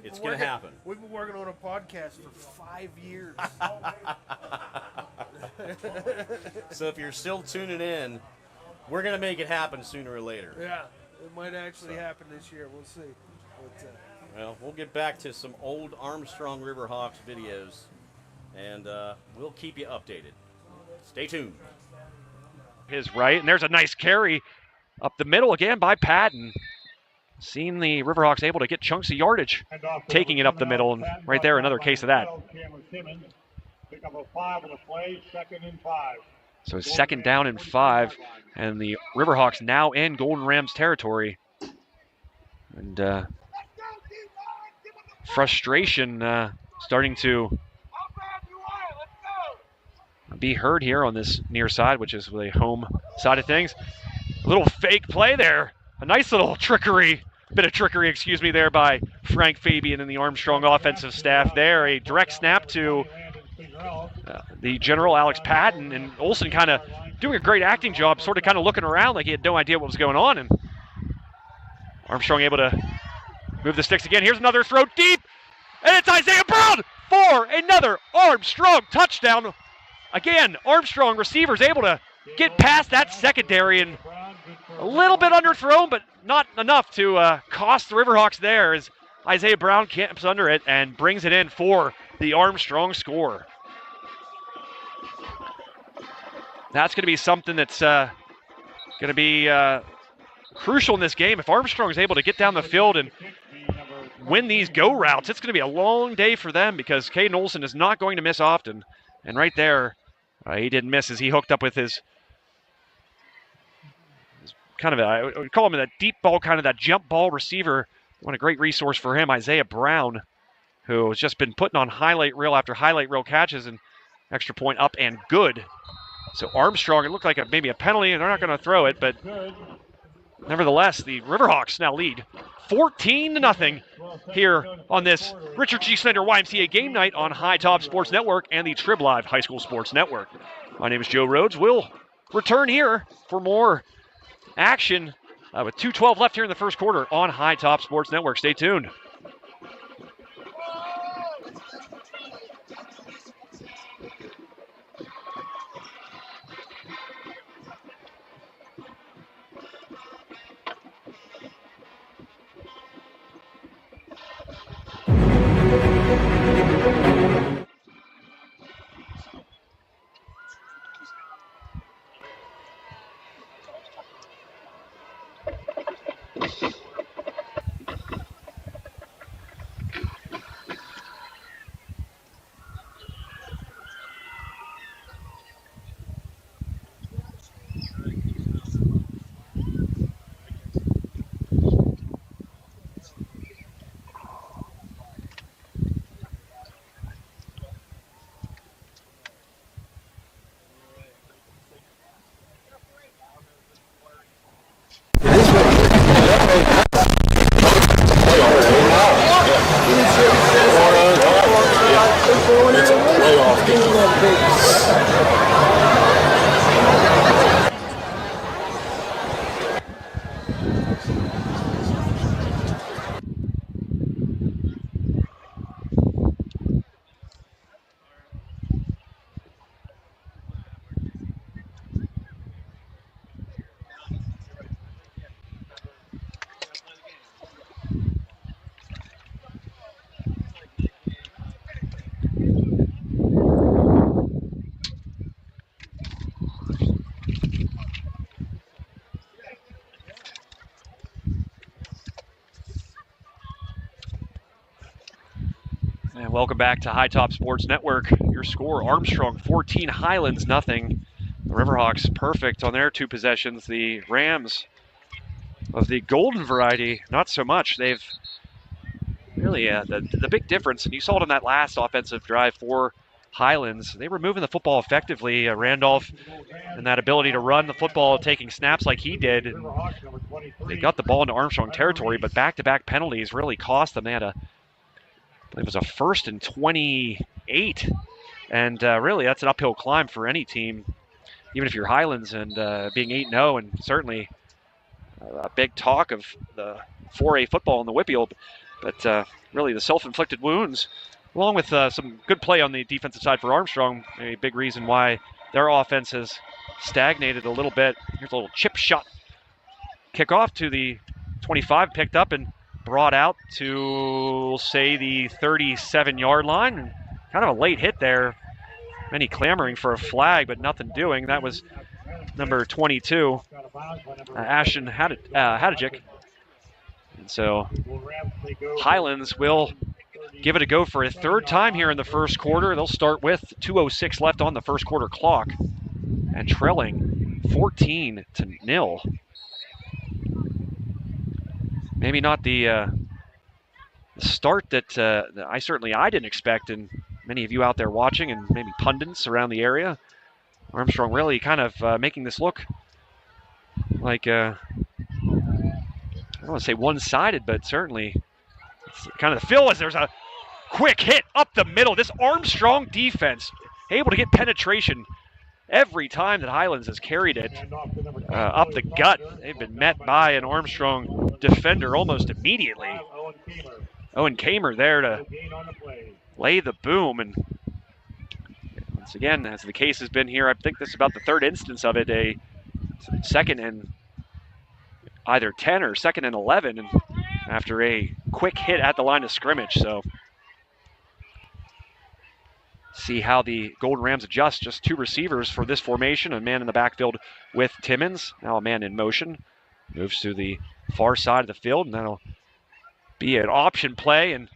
it's going to happen. We've been working on a podcast for 5 years. So if you're still tuning in, we're going to make it happen sooner or later. Yeah, it might actually happen this year. We'll see. Well, we'll get back to some old Armstrong Riverhawks videos, and we'll keep you updated. Stay tuned. His right, and there's a nice carry up the middle again by Patton. Seeing the Riverhawks able to get chunks of yardage, taking it up the middle, and right there, another case of that. Pick up a 5 on the play, 2nd and 5. So 2nd down and 5, and the Riverhawks now in Golden Rams territory. And frustration starting to be heard here on this near side, which is the home side of things. A little fake play there. A nice little bit of trickery, there by Frank Fabian and the Armstrong offensive staff there. A direct snap to the general, Alex Patton, and Olsen kind of doing a great acting job, sort of kind of looking around like he had no idea what was going on. And Armstrong able to move the sticks again. Here's another throw deep, and it's Isaiah Brown for another Armstrong touchdown. Again, Armstrong receivers able to get past that secondary, and a little bit underthrown, but not enough to cost the Riverhawks there, as Isaiah Brown camps under it and brings it in for the Armstrong score. That's going to be something that's going to be crucial in this game. If Armstrong is able to get down the field and win these go routes, it's going to be a long day for them, because Caden Olsen is not going to miss often. And right there, he didn't miss as he hooked up with his kind of I would call him that deep ball, kind of that jump ball receiver. What a great resource for him, Isaiah Brown, who has just been putting on highlight reel after highlight reel catches, and extra point up and good. So Armstrong, it looked like maybe a penalty, and they're not going to throw it, but nevertheless, the Riverhawks now lead 14-0 here on this Richard G. Snyder YMCA game night on High Top Sports Network and the Trib Live High School Sports Network. My name is Joe Rhodes. We'll return here for more action with 2:12 left here in the first quarter on High Top Sports Network. Stay tuned. And welcome back to High Top Sports Network. Your score, Armstrong 14, Highlands nothing. The Riverhawks perfect on their two possessions. The Rams of the golden variety, not so much. They've really, the big difference, and you saw it on that last offensive drive for Highlands, they were moving the football effectively. Randolph and that ability to run the football, taking snaps like he did. And they got the ball into Armstrong territory, but back-to-back penalties really cost them. They had I believe it was a 1st and 28. And really, that's an uphill climb for any team, even if you're Highlands, and being 8-0, and certainly a big talk of the 4A football in the WPIAL. But really, the self-inflicted wounds, along with some good play on the defensive side for Armstrong, a big reason why their offense has stagnated a little bit. Here's a little chip shot. Kickoff to the 25, picked up and brought out to, say, the 37-yard line. Kind of a late hit there. Many clamoring for a flag, but nothing doing. That was number 22, Ashton Hadjic. And so Highlands will give it a go for a third time here in the first quarter. They'll start with 2:06 left on the first quarter clock and trailing 14-0. Maybe not the start that I didn't expect, and many of you out there watching and maybe pundits around the area. Armstrong really kind of making this look like, I don't want to say one-sided, but certainly it's kind of the feel as there's a quick hit up the middle. This Armstrong defense able to get penetration every time that Highlands has carried it up the gut. They've been met by an Armstrong defender almost immediately. Owen Kamer there to lay the boom. And once again, as the case has been here, I think this is about the third instance of it, a second and either 10 or second and 11, and after a quick hit at the line of scrimmage. So see how the Golden Rams adjust. Just two receivers for this formation, a man in the backfield with Timmons, now a man in motion. Moves to the far side of the field, and that'll be an option play and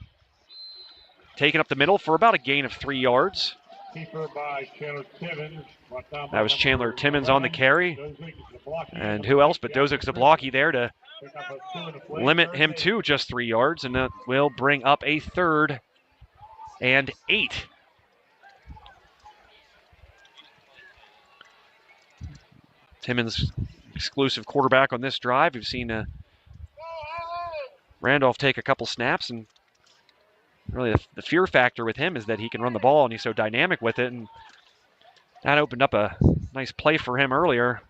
taken up the middle for about a gain of 3 yards. That was Chandler Timmons on the carry. And who else but Dozik Zablocki there to limit him to just 3 yards, and that will bring up a 3rd and 8. Timmons, exclusive quarterback on this drive. We've seen Randolph take a couple snaps, and really the fear factor with him is that he can run the ball and he's so dynamic with it, and that opened up a nice play for him earlier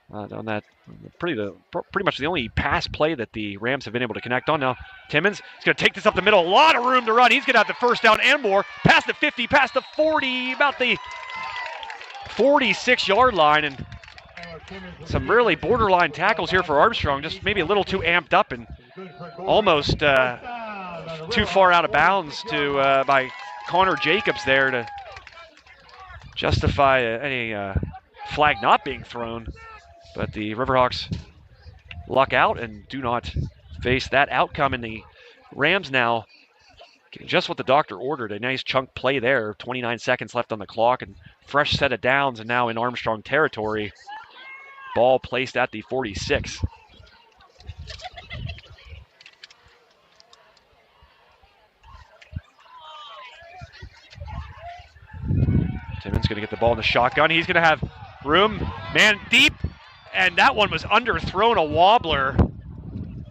on that pretty much the only pass play that the Rams have been able to connect on. Now Timmons is going to take this up the middle, a lot of room to run. He's going to have the first down and more, past the 50, past the 40, about the 46-yard line, and some really borderline tackles here for Armstrong, just maybe a little too amped up and almost too far out of bounds by Connor Jacobs there to justify any flag not being thrown. But the Riverhawks luck out and do not face that outcome, and the Rams now just what the doctor ordered. A nice chunk play there, 29 seconds left on the clock, and fresh set of downs, and now in Armstrong territory. Ball placed at the 46. Timmons going to get the ball in the shotgun. He's going to have room, man deep, and that one was underthrown, a wobbler.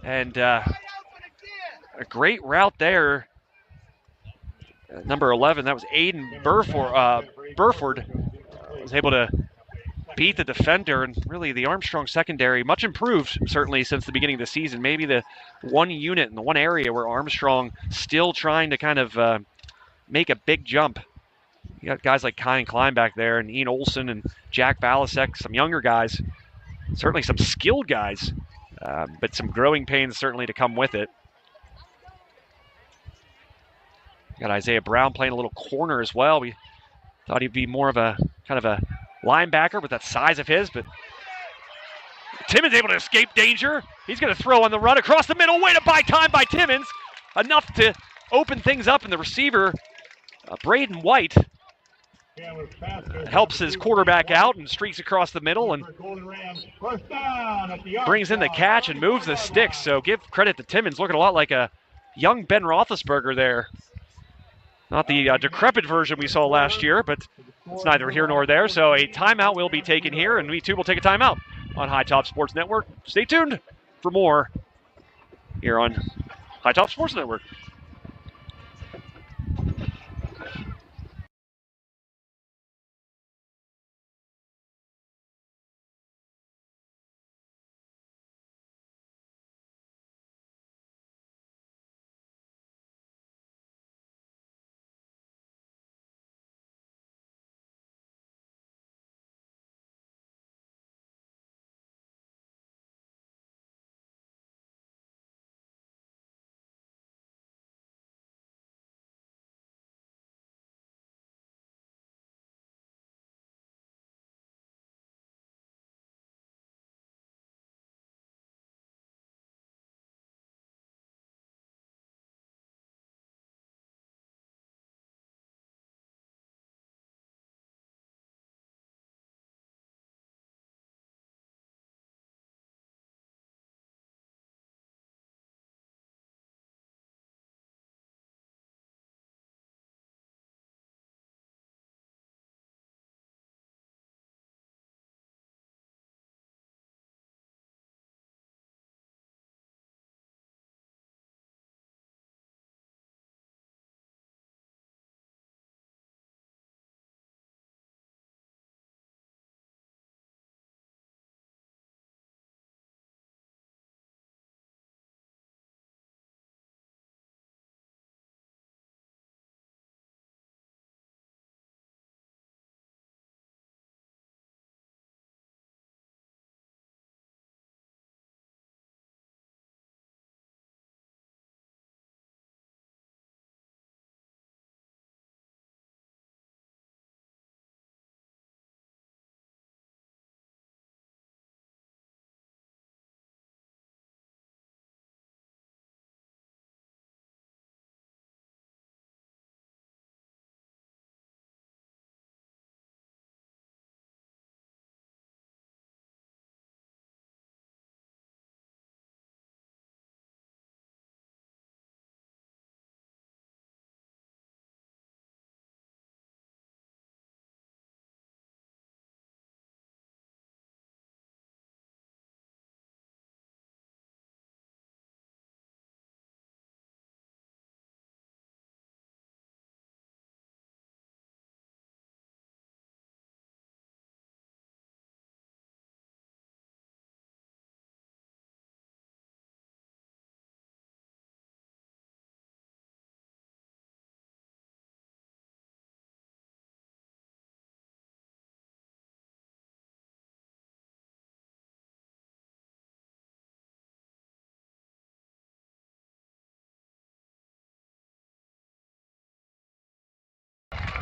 And a great route there. Number 11, that was Aiden Burford, was able to beat the defender, and really the Armstrong secondary much improved certainly since the beginning of the season. Maybe the one unit in the one area where Armstrong still trying to kind of make a big jump. You got guys like Kyan Klein back there, and Ian Olson and Jack Balasek, some younger guys, certainly some skilled guys, but some growing pains certainly to come with it. Got Isaiah Brown playing a little corner as well. We thought he'd be more of a kind of a linebacker with that size of his, but Timmons able to escape danger. He's going to throw on the run across the middle. Way to buy time by Timmons. Enough to open things up, and the receiver, Braden White, helps his quarterback out and streaks across the middle and brings in the catch and moves the sticks. So give credit to Timmons, looking a lot like a young Ben Roethlisberger there. Not the decrepit version we saw last year, but it's neither here nor there. So a timeout will be taken here, and we too will take a timeout on High Top Sports Network. Stay tuned for more here on High Top Sports Network.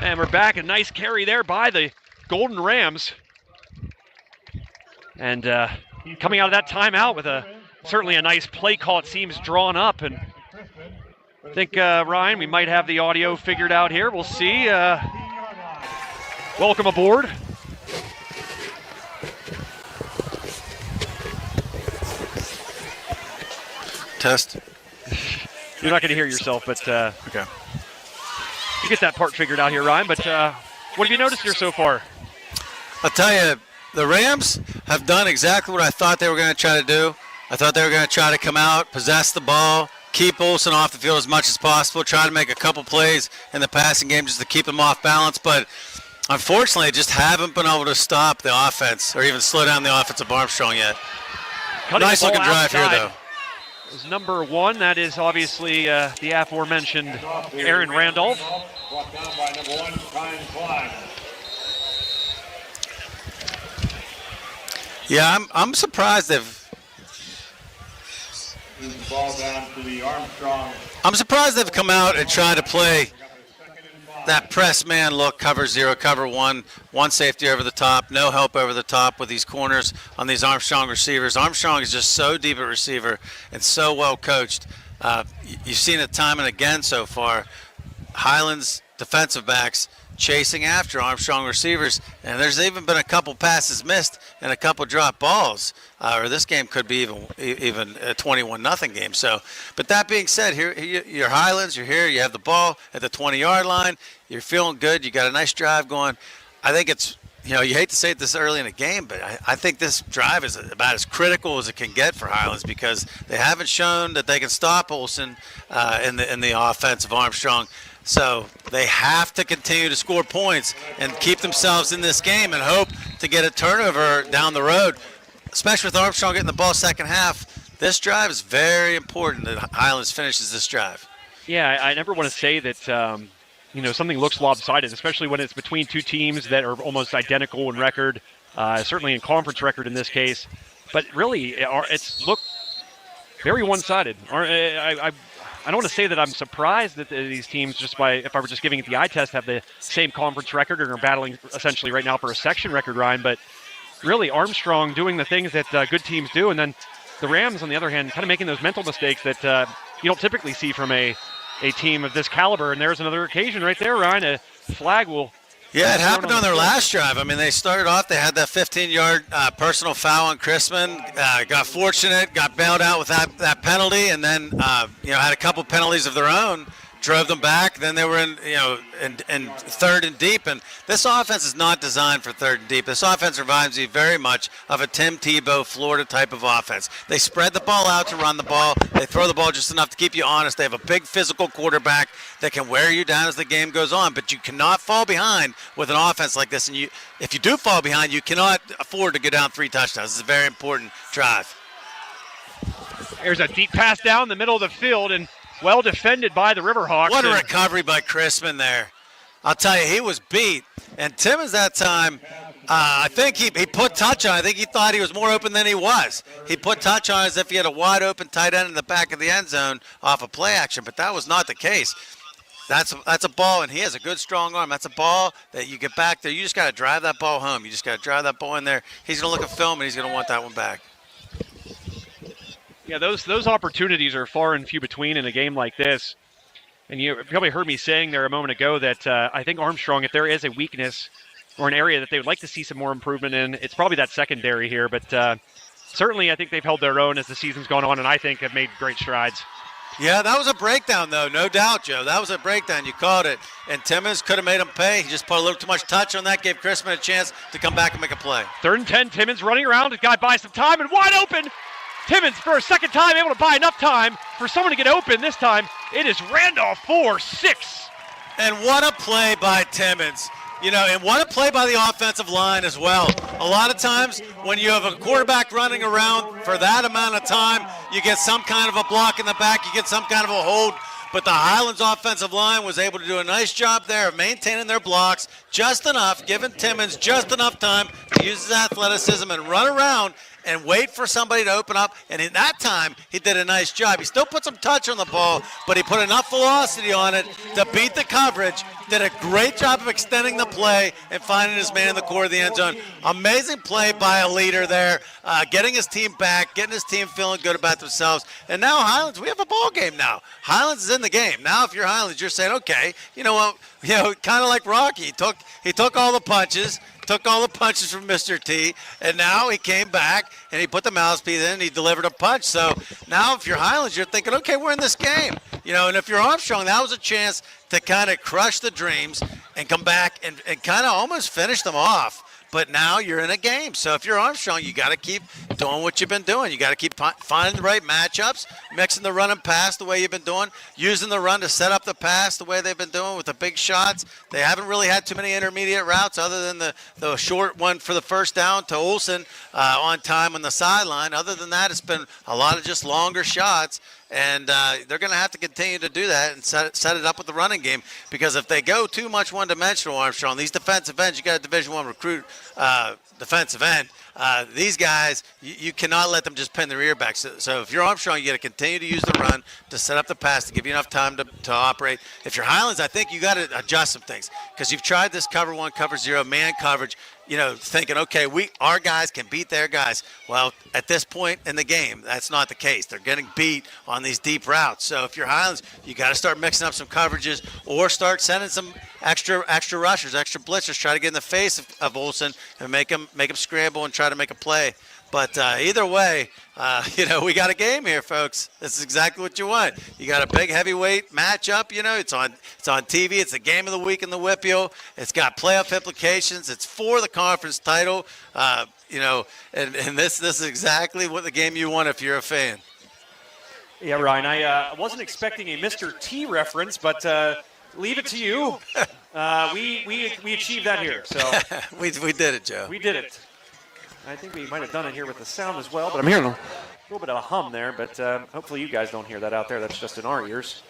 And we're back. A nice carry there by the Golden Rams. And coming out of that timeout with certainly a nice play call, it seems, drawn up. And I think, Ryan, we might have the audio figured out here. We'll see. Welcome aboard. Test. You're not going to hear yourself, but okay. You get that part figured out here, Ryan. But what have you noticed here so far? I'll tell you, the Rams have done exactly what I thought they were going to try to do. I thought they were going to try to come out, possess the ball, keep Olsen off the field as much as possible, try to make a couple plays in the passing game just to keep him off balance. But unfortunately, just haven't been able to stop the offense or even slow down the offense of Armstrong yet. Nice looking drive here, though. Is number 1. That is obviously the aforementioned Aaron Randolph. Brought down by number 1, Ryan Klein. Yeah, I'm surprised Ball down to the Armstrong. I'm surprised they've come out and tried to play that press man look, cover 0, cover 1, one safety over the top, no help over the top with these corners on these Armstrong receivers. Armstrong is just so deep at receiver and so well coached. You've seen it time and again so far. Highlands defensive backs chasing after Armstrong receivers, and there's even been a couple passes missed and a couple dropped balls, or this game could be even a 21-0 game. So, but that being said, here you're Highlands, you're here, you have the ball at the 20-yard line, you're feeling good, you got a nice drive going. I think it's, you hate to say it this early in a game, but I think this drive is about as critical as it can get for Highlands because they haven't shown that they can stop Olsen in the offense of Armstrong. So they have to continue to score points and keep themselves in this game and hope to get a turnover down the road, especially with Armstrong getting the ball second half. This drive is very important that Highlands finishes this drive. Yeah, I never want to say that, something looks lopsided, especially when it's between two teams that are almost identical in record, certainly in conference record in this case. But really, it's looked very one-sided. I don't want to say that I'm surprised that these teams, if I were just giving it the eye test, have the same conference record and are battling essentially right now for a section record, Ryan. But really, Armstrong doing the things that good teams do, and then the Rams, on the other hand, kind of making those mental mistakes that you don't typically see from a team of this caliber. And there's another occasion right there, Ryan. A flag will. Yeah, it happened on their last drive. I mean, they started off, they had that 15-yard personal foul on Chrisman, got fortunate, got bailed out with that penalty, and then, had a couple penalties of their own, drove them back. Then they were in third and deep, and this offense is not designed for third and deep. This offense reminds me very much of a Tim Tebow, Florida type of offense. They spread the ball out to run the ball. They throw the ball just enough to keep you honest. They have a big physical quarterback that can wear you down as the game goes on, but you cannot fall behind with an offense like this. And if you do fall behind, you cannot afford to go down 3 touchdowns. This is a very important drive. There's a deep pass down the middle of the field, and well defended by the Riverhawks. What a recovery by Chrisman there. I'll tell you, he was beat. And Timmons that time, I think he put touch on it. I think he thought he was more open than he was. He put touch on it as if he had a wide open tight end in the back of the end zone off a play action, but that was not the case. That's a ball, and he has a good, strong arm. That's a ball that you get back there. You just got to drive that ball home. You just got to drive that ball in there. He's going to look at film, and he's going to want that one back. Yeah, those opportunities are far and few between in a game like this. And you probably heard me saying there a moment ago that I think Armstrong, if there is a weakness or an area that they would like to see some more improvement in, it's probably that secondary here. But certainly I think they've held their own as the season's gone on, and I think have made great strides. Yeah, that was a breakdown, though, no doubt, Joe. That was a breakdown. You called it. And Timmons could have made him pay. He just put a little too much touch on that, gave Chrisman a chance to come back and make a play. 3rd and 10, Timmons running around. This guy buys some time and wide open. Timmons, for a second time, able to buy enough time for someone to get open. This time, it is Randolph 4-6. And what a play by Timmons. And what a play by the offensive line as well. A lot of times when you have a quarterback running around for that amount of time, you get some kind of a block in the back, you get some kind of a hold. But the Highlands offensive line was able to do a nice job there of maintaining their blocks just enough, giving Timmons just enough time to use his athleticism and run around and wait for somebody to open up. And in that time, he did a nice job. He still put some touch on the ball, but he put enough velocity on it to beat the coverage. Did a great job of extending the play and finding his man in the core of the end zone. Amazing play by a leader there, getting his team back, getting his team feeling good about themselves. And now Highlands, we have a ball game now. Highlands is in the game. Now if you're Highlands, you're saying, okay, you know what, kind of like Rocky. He took all the punches. Took all the punches from Mr. T, and now he came back and he put the mouthpiece in and he delivered a punch. So now if you're Highlands, you're thinking, okay, we're in this game. And if you're Armstrong, that was a chance to kind of crush the dreams and come back and kind of almost finish them off. But now you're in a game. So if you're Armstrong, you got to keep doing what you've been doing. You got to keep finding the right matchups, mixing the run and pass the way you've been doing, using the run to set up the pass the way they've been doing with the big shots. They haven't really had too many intermediate routes other than the short one for the first down to Olsen on time on the sideline. Other than that, it's been a lot of just longer shots. And they're going to have to continue to do that and set it up with the running game, because if they go too much one-dimensional, Armstrong, these defensive ends, you got a Division I recruit defensive end. These guys, you cannot let them just pin their ear back. So if you're Armstrong, you got to continue to use the run to set up the pass to give you enough time to operate. If you're Highlands, I think you got to adjust some things, because you've tried this cover 1, cover 0, man coverage, thinking, okay, our guys can beat their guys. Well, at this point in the game, that's not the case. They're getting beat on these deep routes. So if you're Highlands, you got to start mixing up some coverages or start sending some extra rushers, extra blitzers, try to get in the face of Olsen and make him scramble and try to make a play. But either way, we got a game here, folks. This is exactly what you want. You got a big heavyweight matchup. It's on TV. It's the game of the week in the WPIAL. It's got playoff implications. It's for the conference title. And this is exactly what the game you want if you're a fan. Yeah, Ryan, I wasn't expecting a Mr. T reference, but leave it to you. We achieved that here. So we did it, Joe. We did it. I think we might have done it here with the sound as well, but I'm hearing a little bit of a hum there, but hopefully you guys don't hear that out there. That's just in our ears.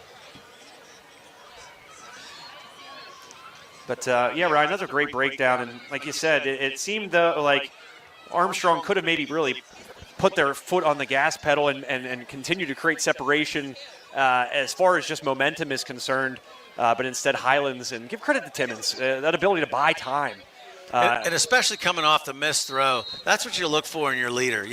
But, yeah, Ryan, that's a great breakdown. And like you said, it seemed like Armstrong could have maybe really put their foot on the gas pedal and continue to create separation as far as just momentum is concerned. But instead, Highlands, and give credit to Timmons, that ability to buy time. And especially coming off the missed throw, that's what you look for in your leader.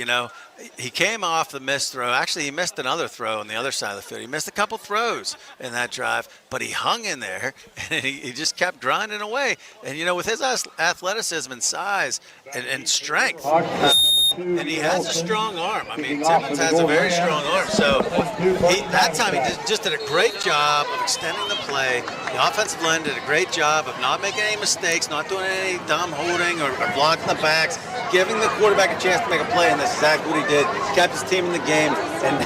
He came off the missed throw. Actually, he missed another throw on the other side of the field. He missed a couple throws in that drive, but he hung in there, and he just kept grinding away. And, with his athleticism and size and strength, and he has a strong arm. I mean, Timmons has a very strong arm. So that time he just did a great job of extending the play. The offensive line did a great job of not making any mistakes, not doing any dumb holding or blocking the backs, giving the quarterback a chance to make a play, and that's exactly what he did. Kept his team in the game. And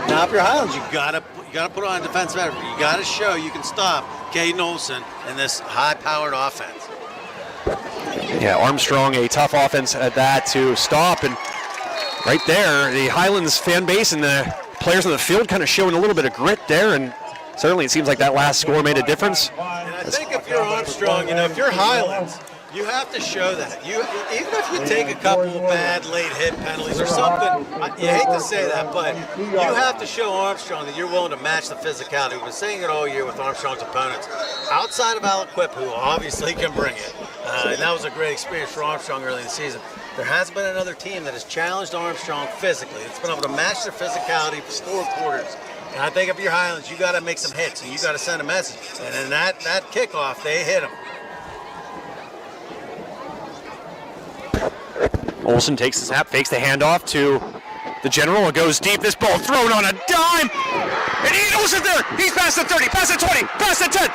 now if you're Highlands, you gotta put on a defensive effort. You gotta show you can stop Caden Olsen in this high-powered offense. Yeah, Armstrong, a tough offense at that to stop. And right there, the Highlands fan base and the players on the field kind of showing a little bit of grit there. And certainly it seems like that last score made a difference. And I think if you're Armstrong, if you're Highlands, you have to show that. Even if you take a couple bad late hit penalties or something, you hate to say that, but you have to show Armstrong that you're willing to match the physicality. We've been saying it all year with Armstrong's opponents. Outside of Aliquip, who obviously can bring it, and that was a great experience for Armstrong early in the season, there hasn't been another team that has challenged Armstrong physically. It's been able to match their physicality for 4 quarters. And I think if you're Highlands, you got to make some hits, and you got to send a message. And in that kickoff, they hit him. Olsen takes the snap, fakes the handoff to the general. It goes deep. This ball thrown on a dime. And Olsen there. He's past the 30, past the 20, past the 10.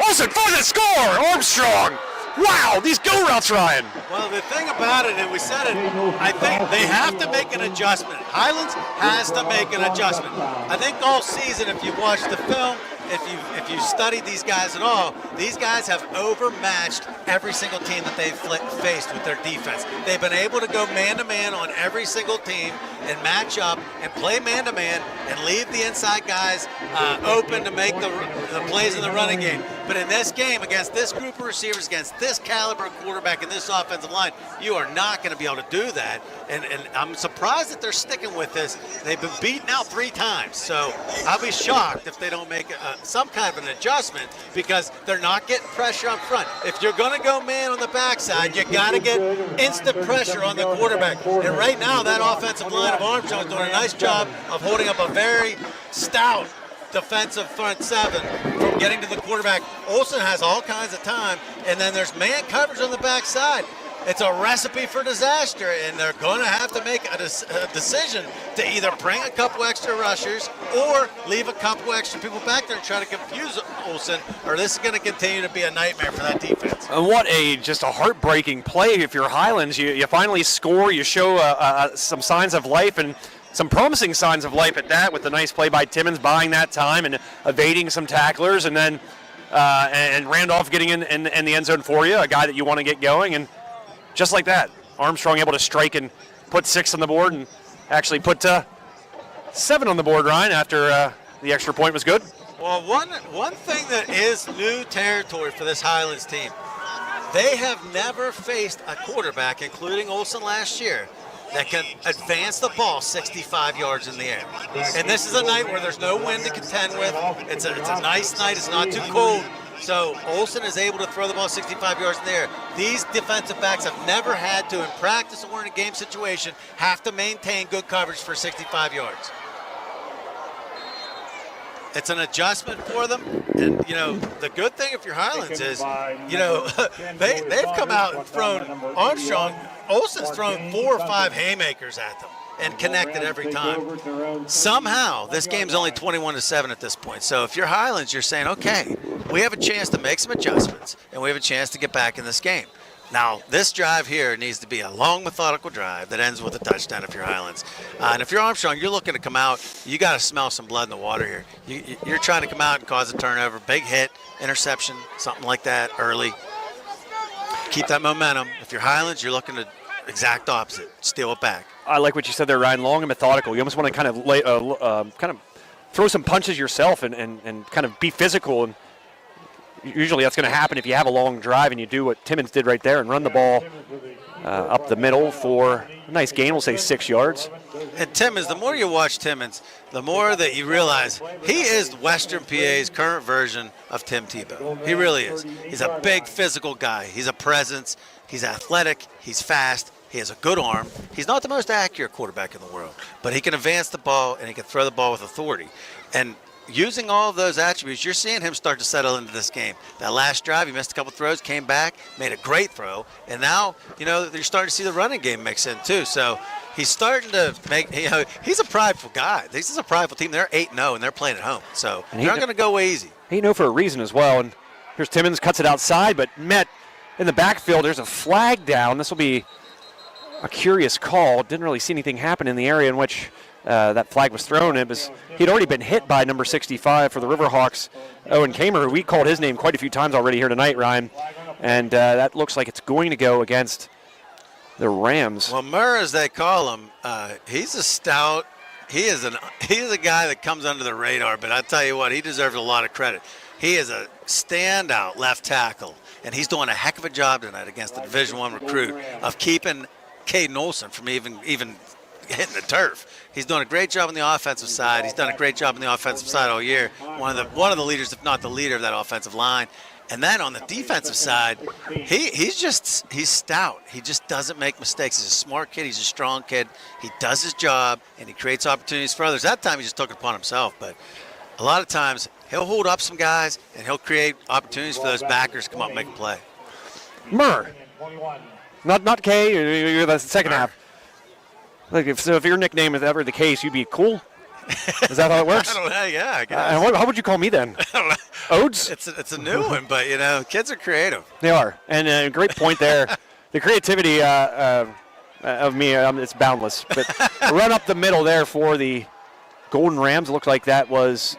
Olsen for the score. Armstrong. Wow, these go routes, Ryan. Well, the thing about it, and we said it, I think they have to make an adjustment. Highlands has to make an adjustment. I think all season, if you've watched the film, if you studied these guys at all, these guys have overmatched every single team that they've faced with their defense. They've been able to go man-to-man on every single team and match up and play man-to-man and leave the inside guys open to make the plays in the running game. But in this game, against this group of receivers, against this caliber of quarterback and this offensive line, you are not going to be able to do that. And I'm surprised that they're sticking with this. They've been beaten out 3 times. So I'll be shocked if they don't make some kind of an adjustment, because they're not getting pressure up front. If you're going to go man on the backside, you got to get instant pressure on the quarterback. And right now, that offensive line of Armstrong is doing a nice job of holding up a very stout defensive front 7 from getting to the quarterback. Olsen has all kinds of time, and then there's man coverage on the backside. It's a recipe for disaster, and they're going to have to make a decision to either bring a couple extra rushers or leave a couple extra people back there and try to confuse Olsen, or this is going to continue to be a nightmare for that defense. And what just a heartbreaking play if you're Highlands. You finally score, you show some signs of life, and some promising signs of life at that, with the nice play by Timmons buying that time and evading some tacklers, and then and Randolph getting in the end zone for you, a guy that you want to get going. And just like that, Armstrong able to strike and put 6 on the board, and actually put 7 on the board, Ryan, after the extra point was good. Well, one thing that is new territory for this Highlands team, they have never faced a quarterback, including Olsen last year, that can advance the ball 65 yards in the air. And this is a night where there's no wind to contend with. It's a nice night. It's not too cold. So Olsen is able to throw the ball 65 yards in the air. These defensive backs have never had to, in practice or in a game situation, have to maintain good coverage for 65 yards. It's an adjustment for them. And, you know, the good thing if you're Highlands is, you know, they've come out and thrown Armstrong. Olsen's thrown 4 or 5 haymakers at them and connected every time. Somehow, this game's only 21-7 at this point. So if you're Highlands, you're saying, okay, we have a chance to make some adjustments, and we have a chance to get back in this game. Now, this drive here needs to be a long, methodical drive that ends with a touchdown if you're Highlands. And if you're Armstrong, you're looking to come out, you got to smell some blood in the water here. You're trying to come out and cause a turnover, big hit, interception, something like that early. Keep that momentum. If you're Highlands, you're looking to exact opposite, steal it back. I like what you said there, Ryan, long and methodical. You almost want to kind of throw some punches yourself and kind of be physical, and usually that's going to happen if you have a long drive and you do what Timmons did right there and run the ball up the middle for a nice gain, we'll say 6 yards. And Timmons, the more you watch Timmons, the more that you realize he is Western PA's current version of Tim Tebow. He really is. He's a big physical guy. He's a presence. He's athletic. He's fast. He has a good arm. He's not the most accurate quarterback in the world, but he can advance the ball and he can throw the ball with authority. And using all of those attributes, you're seeing him start to settle into this game. That last drive, he missed a couple throws, came back, made a great throw, and now, you know, you're starting to see the running game mix in too. So he's starting to make, you know, he's a prideful guy. This is a prideful team. They're 8-0, and they're playing at home. So they're not going to go away easy. He knew for a reason as well. And here's Timmons, cuts it outside, but met in the backfield. There's a flag down. This will be a curious call. Didn't really see anything happen in the area in which that flag was thrown. He'd already been hit by number 65 for the Riverhawks, Owen Kamer, who we called his name quite a few times already here tonight, Ryan. And that looks like it's going to go against the Rams. Well, Murr, as they call him, he's a stout. He is a guy that comes under the radar, but I tell you what, he deserves a lot of credit. He is a standout left tackle, and he's doing a heck of a job tonight against the Division I recruit of keeping Caden Olsen from even hitting the turf. He's doing a great job on the offensive side. He's done a great job on the offensive side all year. One of the leaders, if not the leader of that offensive line. And then on the defensive side, he's stout. He just doesn't make mistakes. He's a smart kid. He's a strong kid. He does his job, and he creates opportunities for others. That time he just took it upon himself. But a lot of times he'll hold up some guys, and he'll create opportunities for those backers to come up and make a play. Murr. Not K, you're the second half. Like if your nickname is ever the case, you'd be cool? Is that how it works? I don't know, yeah, I guess. How would you call me then? I don't know. Odes? It's a new one, but, you know, kids are creative. They are. And a great point there. The creativity of me, it's boundless. But run up the middle there for the Golden Rams. It looked like that was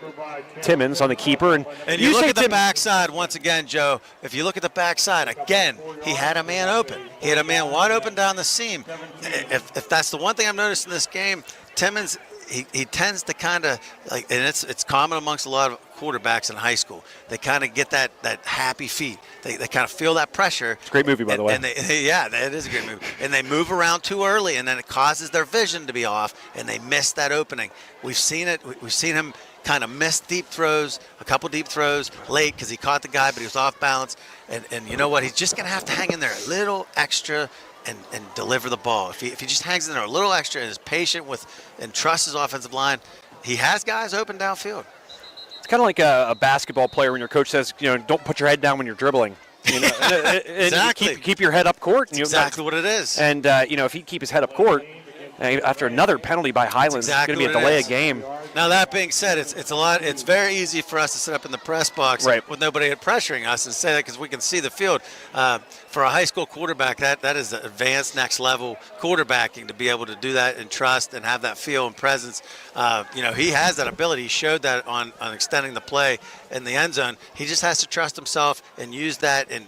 Timmons on the keeper. And you look at the backside once again, Joe. If you look at the backside, again, he had a man open. He had a man wide open down the seam. If that's the one thing I've noticed in this game, Timmons, he tends to kind of like, and it's common amongst a lot of quarterbacks in high school. They kind of get that happy feet. They kind of feel that pressure. It's a great movie, by the way. And yeah, it is a great movie. And they move around too early, and then it causes their vision to be off, and they miss that opening. We've seen it. We've seen him kind of miss deep throws, a couple deep throws late because he caught the guy, but he was off balance. And you know what? He's just going to have to hang in there a little extra and deliver the ball. If he just hangs in there a little extra and is patient with and trusts his offensive line, he has guys open downfield. It's kind of like a basketball player when your coach says, don't put your head down when you're dribbling. Exactly. Keep your head up court. That's exactly what it is. And, if he keep his head up court, after another penalty by Highlands, it's going to be a delay of game. Now, that being said, it's very easy for us to sit up in the press box with nobody pressuring us and say that because we can see the field. For a high school quarterback, that is advanced next level quarterbacking to be able to do that and trust and have that feel and presence. He has that ability. He showed that on extending the play in the end zone. He just has to trust himself and use that and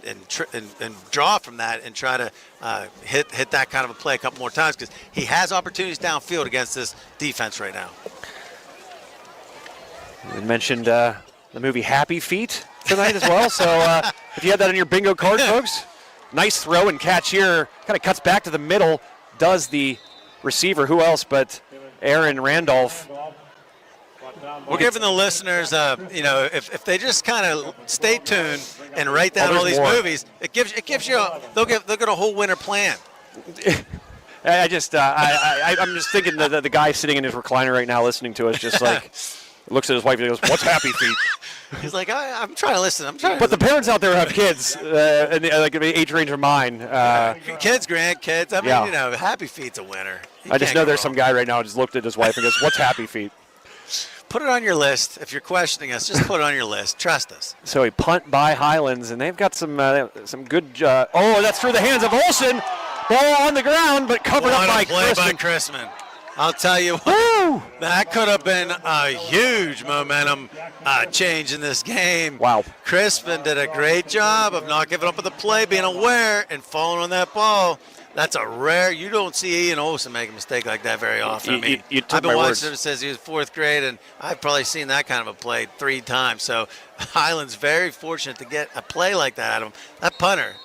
draw from that and try to hit that kind of a play a couple more times because he has opportunities downfield against this defense right now. You mentioned the movie Happy Feet tonight as well. So if you had that on your bingo card, folks, nice throw and catch here. Kind of cuts back to the middle. Does the receiver, who else but Aaron Randolph. We're giving the listeners, if they just kind of stay tuned and write down all these movies, it gives you they'll get a whole winter plan. I'm just thinking that the guy sitting in his recliner right now listening to us just like looks at his wife and goes, "What's Happy Feet?" He's like, I'm trying to listen. But the parents out there have kids, like an age range of mine. Kids, grandkids. I mean, Happy Feet's a winner. I just know there's some guy right now who just looked at his wife and goes, "What's Happy Feet?" Put it on your list. If you're questioning us, just put it on your list. Trust us. So a punt by Highlands, and they've got some good. That's through the hands of Olsen. Ball on the ground, but covered up by Chrisman. I'll tell you what, that could have been a huge momentum change in this game. Wow. Crispin did a great job of not giving up on the play, being aware, and falling on that ball. That's a rare. You don't see Ian Olsen make a mistake like that very often. I've been watching him since he was fourth grade, and I've probably seen that kind of a play 3 times. So Highland's very fortunate to get a play like that out of him. That punter,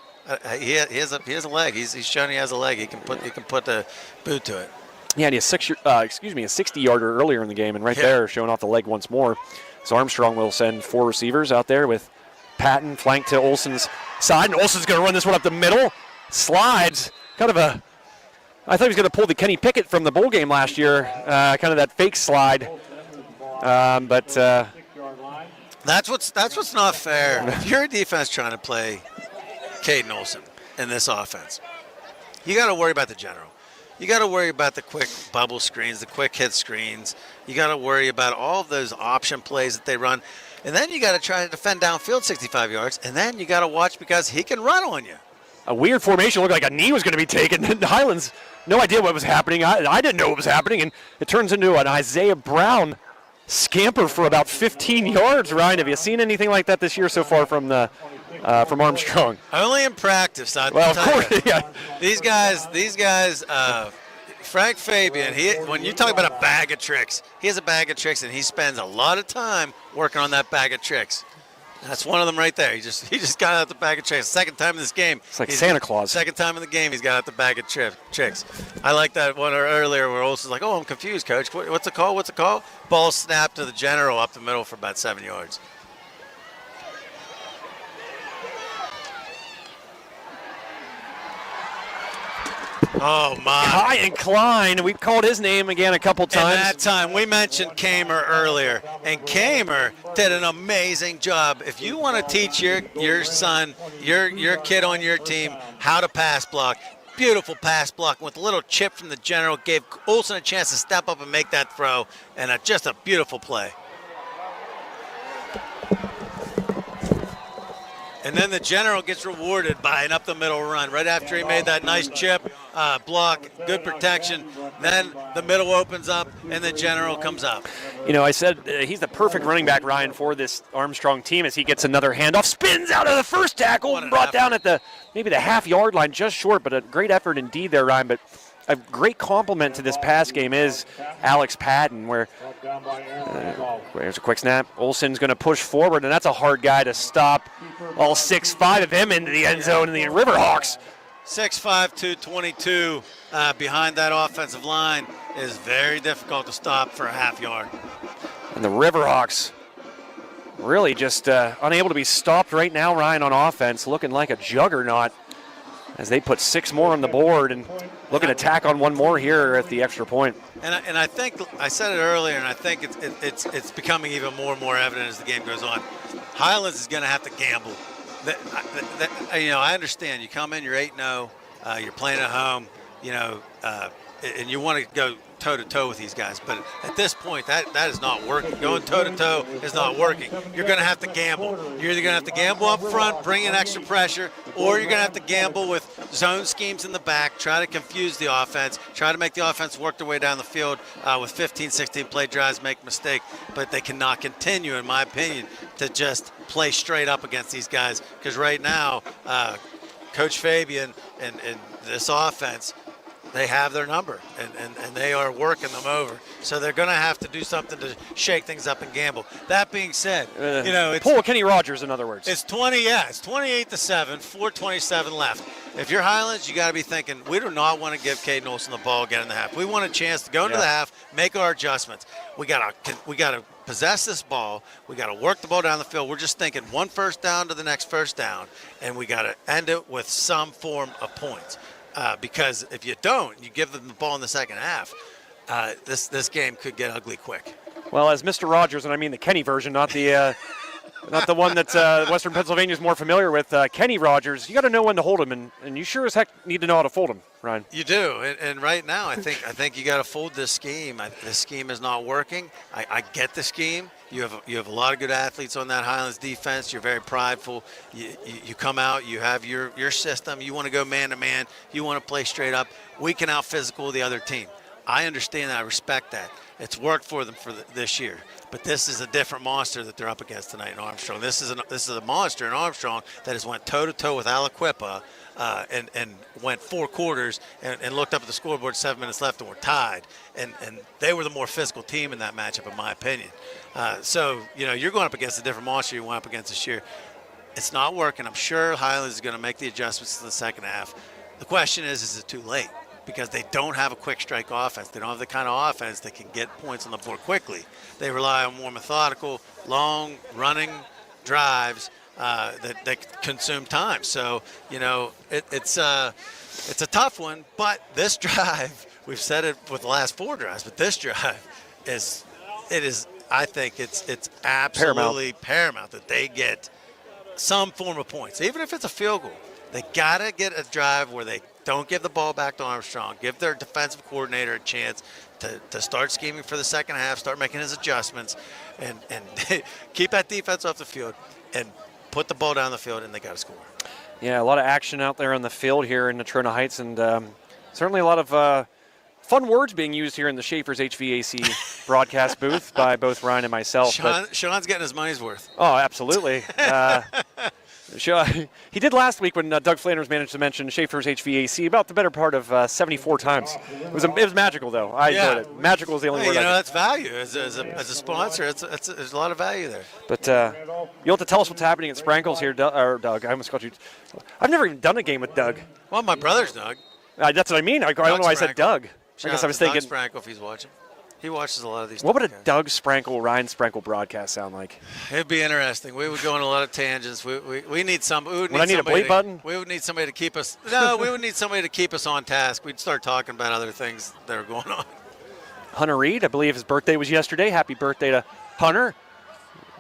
he has a leg. He's shown he has a leg. He can put the boot to it. Yeah, and he has a 60-yarder earlier in the game, and there showing off the leg once more. So Armstrong will send 4 receivers out there with Patton flanked to Olsen's side, and Olsen's going to run this one up the middle. Slides. I thought he was going to pull the Kenny Pickett from the bowl game last year, kind of that fake slide. But that's what's not fair. If you're a defense trying to play Caden Olsen in this offense, you got to worry about the general. You got to worry about the quick bubble screens, the quick hit screens. You got to worry about all of those option plays that they run. And then you got to try to defend downfield 65 yards. And then you got to watch because he can run on you. A weird formation, looked like a knee was going to be taken. Highlands, no idea what was happening. I didn't know what was happening, and it turns into an Isaiah Brown scamper for about 15 yards. Ryan, have you seen anything like that this year so far from Armstrong? Only in practice. Of course, yeah. These guys. Frank Fabian. When you talk about a bag of tricks, he has a bag of tricks, and he spends a lot of time working on that bag of tricks. That's one of them right there. He just got out the bag of tricks. Second time in this game. It's like Santa Claus. Second time in the game, he's got out the bag of tricks. I like that one earlier where Olsen's like, "Oh, I'm confused, coach. What's the call? What's the call?" Ball snapped to the general up the middle for about 7 yards. Oh, my. Kai Klein. We've called his name again a couple times. And that time, we mentioned Kamer earlier, and Kamer did an amazing job. If you want to teach your son, your kid on your team how to pass block, beautiful pass block with a little chip from the general, gave Olsen a chance to step up and make that throw, and just a beautiful play. And then the general gets rewarded by an up-the-middle run right after he made that nice chip block, good protection. Then the middle opens up, and the general comes up. I said he's the perfect running back, Ryan, for this Armstrong team as he gets another handoff, spins out of the first tackle, and brought down at maybe the half-yard line, just short, but a great effort indeed there, Ryan. But a great complement to this pass game is Alex Patton, where there's a quick snap. Olsen's going to push forward, and that's a hard guy to stop all 6'5" of him into the end zone in the Riverhawks. 6'5", 222 behind that offensive line is very difficult to stop for a half yard. And the Riverhawks really just unable to be stopped right now, Ryan, on offense, looking like a juggernaut as they put 6 more on the board and looking to tack on 1 more here at the extra point. And I think I said it earlier, and I think it's becoming even more and more evident as the game goes on. Highlands is going to have to gamble. I understand. You come in, you're 8-0, you're playing at home, and you want to go toe-to-toe with these guys. But at this point, that is not working. Going toe-to-toe is not working. You're going to have to gamble. You're either going to have to gamble up front, bring in extra pressure, or you're going to have to gamble with zone schemes in the back, try to confuse the offense, try to make the offense work their way down the field with 15, 16-play drives, make a mistake. But they cannot continue, in my opinion, to just play straight up against these guys. Because right now, Coach Fabian and this offense, they have their number, and they are working them over. So they're going to have to do something to shake things up and gamble. That being said, it's pull Kenny Rogers, in other words. It's 28-7, 4:27 left. If you're Highlands, you got to be thinking, we do not want to give Caden Olsen the ball again in the half. We want a chance to go into the half, make our adjustments. We got to possess this ball. We got to work the ball down the field. We're just thinking 1 first down to the next first down, and we got to end it with some form of points. Because if you don't, you give them the ball in the second half, this game could get ugly quick. Well, as Mr. Rogers, and I mean the Kenny version, not the one that Western Pennsylvania is more familiar with, Kenny Rogers, you got to know when to hold him, and you sure as heck need to know how to fold him, Ryan. You do, and right now I think you got to fold this scheme. This scheme is not working. I get the scheme. You have a lot of good athletes on that Highlands defense. You're very prideful. You come out. You have your system. You want to go man to man. You want to play straight up. We can out physical the other team. I understand that. I respect that. It's worked for them for this year. But this is a different monster that they're up against tonight in Armstrong. This is a monster in Armstrong that has went toe-to-toe with Aliquippa and went 4 quarters and looked up at the scoreboard, 7 minutes left, and were tied. And they were the more physical team in that matchup, in my opinion. So, you're going up against a different monster you went up against this year. It's not working. I'm sure Highlands is going to make the adjustments to the second half. The question is it too late? Because they don't have a quick strike offense. They don't have the kind of offense that can get points on the board quickly. They rely on more methodical, long, running drives that consume time. So, it's a tough one. But this drive, we've said it with the last 4 drives, but this drive is I think it's absolutely paramount that they get some form of points, even if it's a field goal. They got to get a drive where they don't give the ball back to Armstrong. Give their defensive coordinator a chance to start scheming for the second half, start making his adjustments, and keep that defense off the field and put the ball down the field, and they got to score. Yeah, a lot of action out there on the field here in Natrona Heights, and certainly a lot of fun words being used here in the Schaefer's HVAC broadcast booth by both Ryan and myself. Sean's getting his money's worth. Oh, absolutely. He did last week when Doug Flanders managed to mention Schaefer's HVAC about the better part of 74 times. It was magical, though. I enjoyed it. Magical is the only word. That's value. As a sponsor, there's a lot of value there. But you'll have to tell us what's happening at Sprankles here, Doug. I almost called you. I've never even done a game with Doug. Well, my brother's Doug. That's what I mean. I don't know why I said Doug. I guess I was thinking. Doug Sprankle, if he's watching. He watches a lot of these. What would a Doug Sprankle, Ryan Sprankle broadcast sound like? It'd be interesting. We would go on a lot of tangents. We need some. Would I need a bleep button? We would need somebody to keep us. No, we would need somebody to keep us on task. We'd start talking about other things that are going on. Hunter Reed, I believe his birthday was yesterday. Happy birthday to Hunter.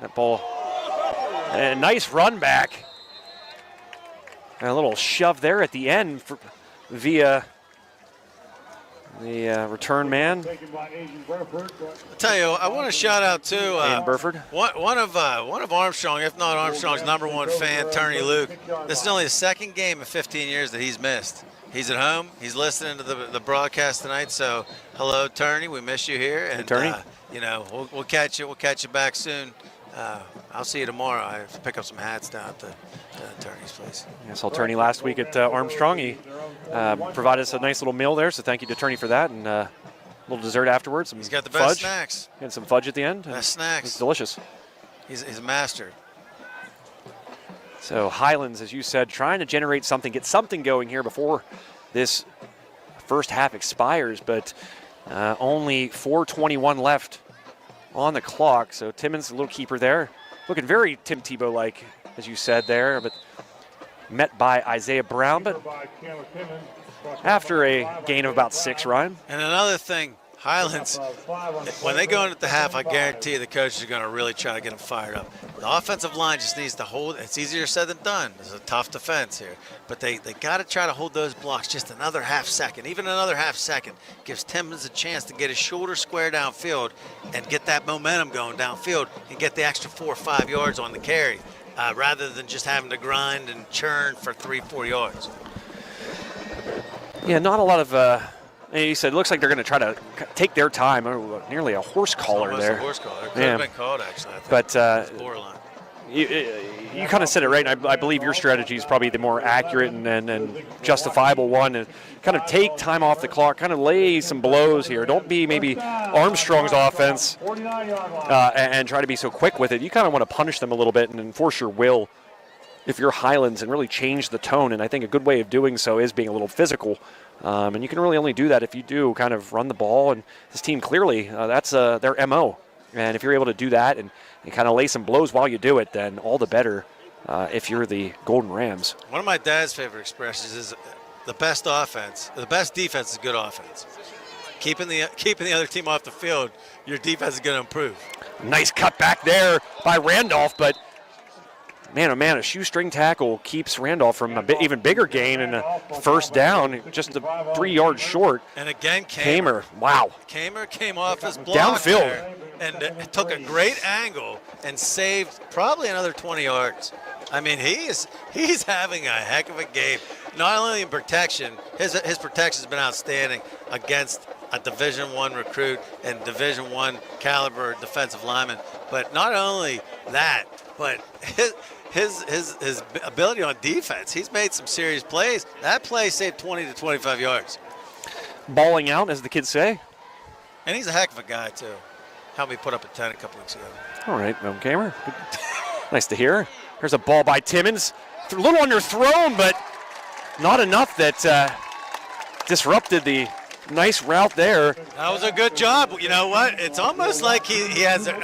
That ball. And a nice run back. And a little shove there at the end via the return man. I'll tell you, I want to shout out to Burford. One of Armstrong, if not Armstrong's #1 fan, Turney Luke. This is only the second game in 15 years that he's missed. He's at home. He's listening to the broadcast tonight. So, hello, Turney. We miss you here, and we'll catch you. We'll catch you back soon. I'll see you tomorrow. I have to pick up some hats down at the Turney's place. I saw Turney last week at Armstrong. He provided us a nice little meal there, so thank you to Turney for that. And a little dessert afterwards. He's got the best fudge. snacks. And some fudge at the end. Best snacks. It's delicious. He's a master. So Highlands, as you said, trying to generate something, get something going here before this first half expires, but only 4:21 left on the clock. So Timmons, a little keeper there, looking very Tim Tebow-like, as you said there, but met by Isaiah Brown, but after a gain of about 6, Ryan. And another thing, Highlands, when they go in at the half, I guarantee you the coaches are going to really try to get them fired up. The offensive line just needs to hold. It's easier said than done. It's a tough defense here. But they got to try to hold those blocks just another half second. Even another half second gives Timmons a chance to get his shoulder square downfield and get that momentum going downfield and get the extra 4 or 5 yards on the carry rather than just having to grind and churn for 3-4 yards. Yeah, not a lot of... he said, it looks like they're going to try to take their time. Nearly a horse collar there. A horse collar. It could have been called, actually. I think. But borderline. You kind of said it right, and I believe your strategy is probably the more accurate and justifiable one. And kind of take time off the clock, kind of lay some blows here. Don't be maybe Armstrong's offense and try to be so quick with it. You kind of want to punish them a little bit and enforce your will if you're Highlands and really change the tone. And I think a good way of doing so is being a little physical. And you can really only do that if you do kind of run the ball. And this team clearly, that's their MO. And if you're able to do that and kind of lay some blows while you do it, then all the better if you're the Golden Rams. One of my dad's favorite expressions is the best defense is good offense. Keeping the other team off the field, your defense is going to improve. Nice cut back there by Randolph, but man, oh man, a shoestring tackle keeps Randolph from an even bigger gain and a first down, just 3 yards short. And again, Kamer, wow. Kamer came off his block downfield there and took a great angle and saved probably another 20 yards. I mean, he's having a heck of a game. Not only in protection, his protection has been outstanding against a Division I recruit and Division I caliber defensive lineman. But not only that, but his ability on defense. He's made some serious plays. That play saved 20 to 25 yards. Balling out, as the kids say. And he's a heck of a guy, too. Helped me put up a 10 a couple weeks ago. All right, Kamer. Nice to hear. Here's a ball by Timmons. A little underthrown, but not enough that disrupted the nice route there. That was a good job. You know what? It's almost like he has a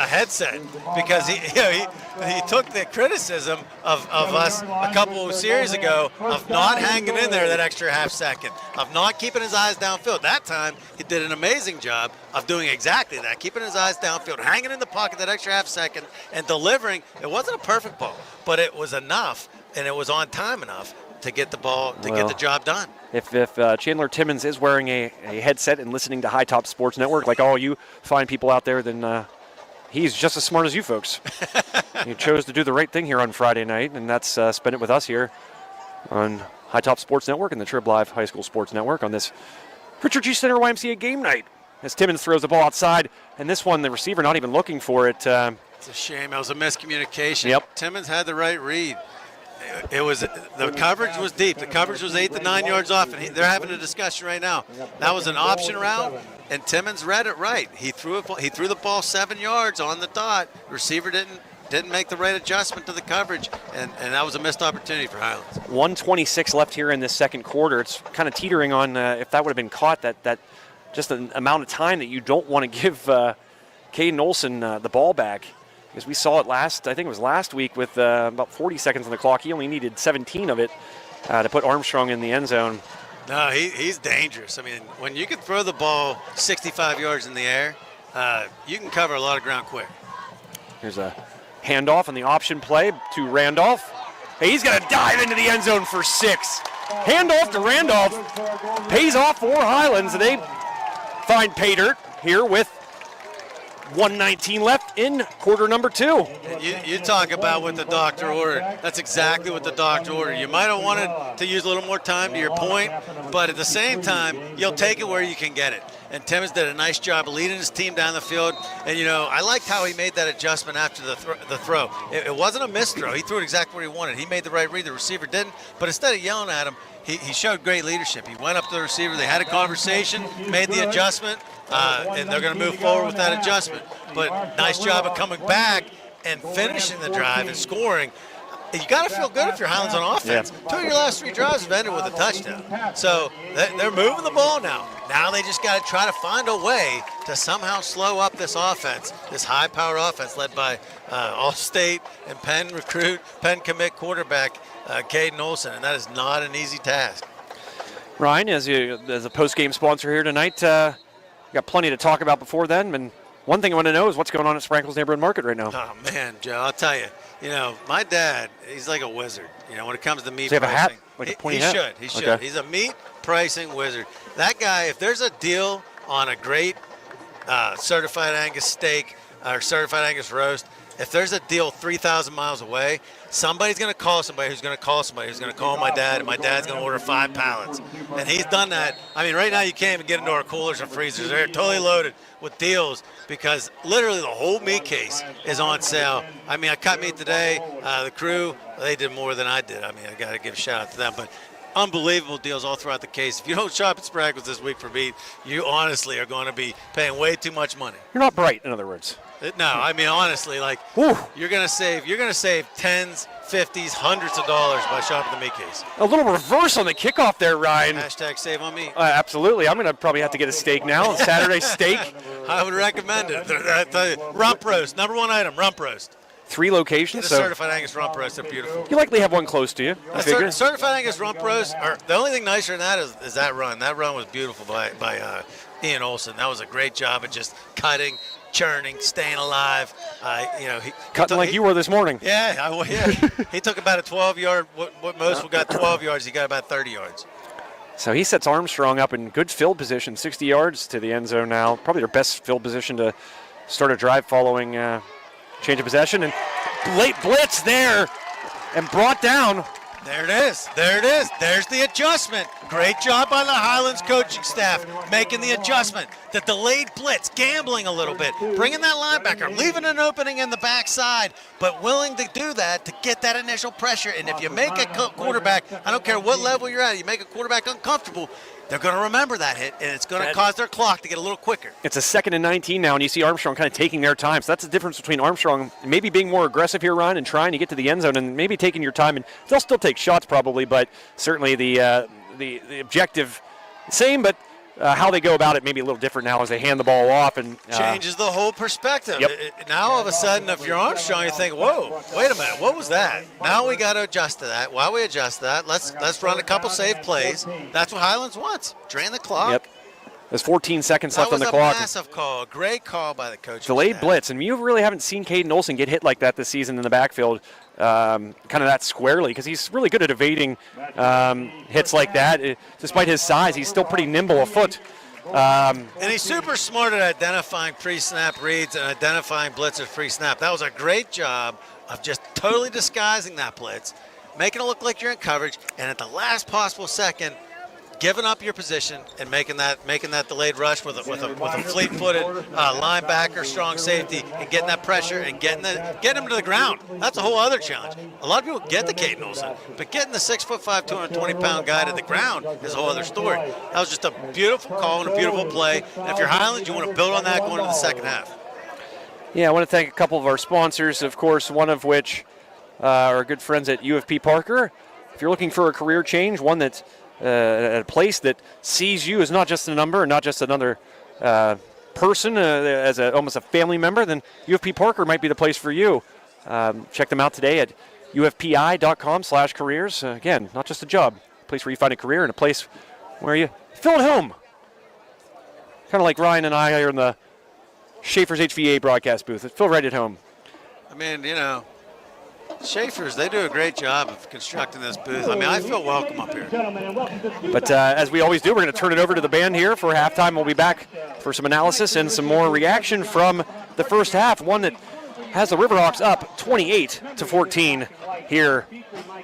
headset because he took the criticism of us a couple of series ago of not hanging in there that extra half second, of not keeping his eyes downfield. That time, he did an amazing job of doing exactly that, keeping his eyes downfield, hanging in the pocket that extra half second, and delivering. It wasn't a perfect ball, but it was enough, and it was on time enough to get the ball, to get the job done. If Chandler Timmons is wearing a headset and listening to High Top Sports Network, like all you fine people out there, then he's just as smart as you folks. He chose to do the right thing here on Friday night, and that's spend it with us here on High Top Sports Network and the Trib Live High School Sports Network on this Richard G. Center YMCA game night. As Timmons throws the ball outside, and this one, the receiver not even looking for it. It's a shame. It was a miscommunication. Yep. Timmons had the right read. The coverage was deep. The coverage was 8 to 9 yards off, and they're having a discussion right now. That was an option route, and Timmons read it right. He threw the ball 7 yards on the dot. The receiver didn't make the right adjustment to the coverage, and that was a missed opportunity for Highlands. 1:26 left here in this second quarter. It's kind of teetering on if that would have been caught, that just an amount of time that you don't want to give Caden Olson the ball back. Because we saw it last week with about 40 seconds on the clock. He only needed 17 of it to put Armstrong in the end zone. No, he's dangerous. I mean, when you can throw the ball 65 yards in the air, you can cover a lot of ground quick. Here's a handoff on the option play to Randolph. Hey, he's going to dive into the end zone for 6. Handoff to Randolph. Pays off for Highlands. They find pay dirt here with 1:19 left in quarter number 2. You talk about what the doctor ordered. That's exactly what the doctor ordered. You might have wanted to use a little more time, to your point, but at the same time, you'll take it where you can get it. And Timmons did a nice job of leading his team down the field. And, I liked how he made that adjustment after the throw. It wasn't a missed throw. He threw it exactly where he wanted. He made the right read. The receiver didn't. But instead of yelling at him, he showed great leadership. He went up to the receiver. They had a conversation, made the adjustment, and they're going to move forward with that adjustment. But nice job of coming back and finishing the drive and scoring. You got to feel good if you're Highlands on offense. Yeah. 2 of your last 3 drives have ended with a touchdown. So they're moving the ball now. Now they just got to try to find a way to somehow slow up this offense, this high-powered offense led by All-State and Penn commit quarterback Caden Olson, and that is not an easy task. Ryan, as a post-game sponsor here tonight, got plenty to talk about before then. And one thing I want to know is what's going on at Sprankle's Neighborhood Market right now. Oh, man, Joe, I'll tell you. My dad, he's like a wizard, when it comes to meat pricing. Does he have a hat? Like a pointy hat? He should. Okay. He's a meat pricing wizard. That guy, if there's a deal on a great certified Angus steak or certified Angus roast, if there's a deal 3,000 miles away, somebody's going to call somebody who's going to call somebody who's going to call my dad, and my dad's going to order 5 pallets. And he's done that. I mean, right now you can't even get into our coolers and freezers. They're totally loaded with deals because literally the whole meat case is on sale. I mean, I cut meat today. The crew, they did more than I did. I mean, I got to give a shout out to them. But unbelievable deals all throughout the case. If you don't shop at Spraggles this week for meat, you honestly are going to be paying way too much money. You're not bright, in other words. No, I mean, honestly, you're going to save tens, 50s, hundreds of dollars by shopping the meat case. A little reverse on the kickoff there, Ryan. Hashtag save on meat. Absolutely. I'm going to probably have to get a steak now, Saturday steak. I would recommend it. The rump roast, number 1 item, rump roast. 3 locations. Get a certified Angus rump roast. They're beautiful. You likely have one close to you. Certified Angus rump roast. The only thing nicer than that is that run. That run was beautiful by Ian Olson. That was a great job of just cutting, churning, staying alive. Cutting like you were this morning. Yeah. He took about a 12-yard. What most got 12 yards. He got about 30 yards. So he sets Armstrong up in good field position, 60 yards to the end zone now. Probably their best field position to start a drive following change of possession. And late blitz there and brought down. There it is. There's the adjustment. Great job by the Highlands coaching staff making the adjustment. The delayed blitz, gambling a little bit, bringing that linebacker, leaving an opening in the backside, but willing to do that to get that initial pressure. And if you make a quarterback, I don't care what level you're at, you make a quarterback uncomfortable, they're going to remember that hit, and it's going to cause their clock to get a little quicker. It's a 2nd and 19 now, and you see Armstrong kind of taking their time. So that's the difference between Armstrong maybe being more aggressive here, Ryan, and trying to get to the end zone, and maybe taking your time. And they'll still take shots probably, but certainly the objective same, but how they go about it maybe a little different now as they hand the ball off. And changes the whole perspective. Yep. Now all of a sudden, if you're Armstrong, you think, whoa, wait a minute, what was that? Now we got to adjust to that. While we adjust that, let's run a couple safe plays. That's what Highlands wants. Drain the clock. Yep. There's 14 seconds left on the clock. That was a massive call. A great call by the coach. Delayed blitz, and you really haven't seen Caden Olson get hit like that this season in the backfield, kind of that squarely, because he's really good at evading hits like that. Despite his size, he's still pretty nimble of foot. And he's super smart at identifying pre-snap reads and identifying blitzers pre-snap. That was a great job of just totally disguising that blitz, making it look like you're in coverage, and at the last possible second, giving up your position and making that delayed rush with a fleet-footed linebacker, strong safety, and getting that pressure and getting him to the ground. That's a whole other challenge. A lot of people get the Caden Olson, but getting the 6'5", 220-pound guy to the ground is a whole other story. That was just a beautiful call and a beautiful play. And if you're Highlands, you want to build on that going into the second half. Yeah, I want to thank a couple of our sponsors, of course, one of which are our good friends at UFP Parker. If you're looking for a career change, one that's at a place that sees you as not just a number and not just another person, as almost a family member, then UFP Parker might be the place for you. Check them out today at ufpi.com/careers. Again, not just a job, a place where you find a career and a place where you feel at home. Kind of like Ryan and I are in the Schaefer's HVA broadcast booth. Feel right at home. I mean, Schaefer's, they do a great job of constructing this booth. I mean, I feel welcome up here. But as we always do, we're going to turn it over to the band here for halftime. We'll be back for some analysis and some more reaction from the first half, one that has the Riverhawks up 28-14 here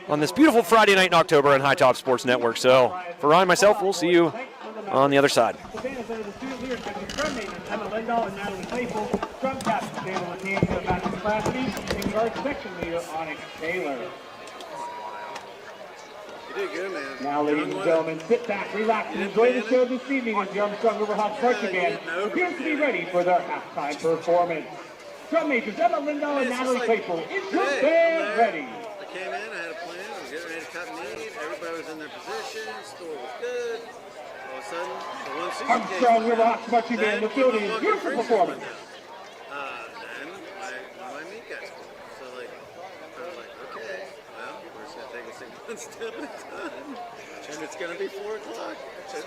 on this beautiful Friday night in October on High Top Sports Network. So for Ryan and myself, we'll see you on the other side. You did good, man. Now, ladies and gentlemen, sit back, relax, and enjoy the show this evening as the Armstrong Riverhawks Pregame appears to be ready for their halftime performance. Drum majors Emma Lindahl and Natalie Claypool is your band ready. I came in, I had a plan, I was getting ready to cut meat, everybody was in their positions, store was good. All of a sudden, the one season Armstrong Riverhawks marching band, the field is beautiful performance. Then my meat got spoiled. So I was like, okay, well, we're just gonna take this thing one step at a time. And it's gonna be 4 o'clock. Did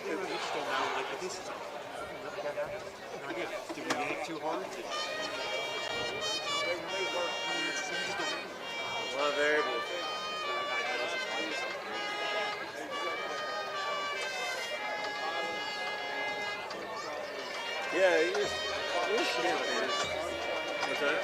we yank too hard? A lot of variables. Yeah, you just can't finish. What's that?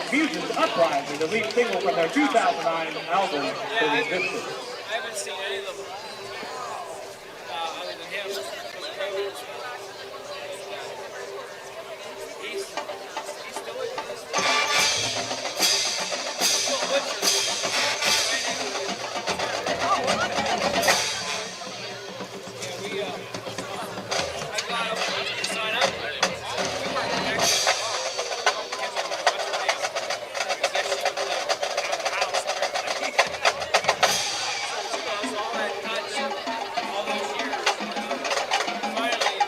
Fusion's Uprising, the lead single from their 2009 album, The Resistance. I haven't seen any of them other than him. He's still in this. Finally,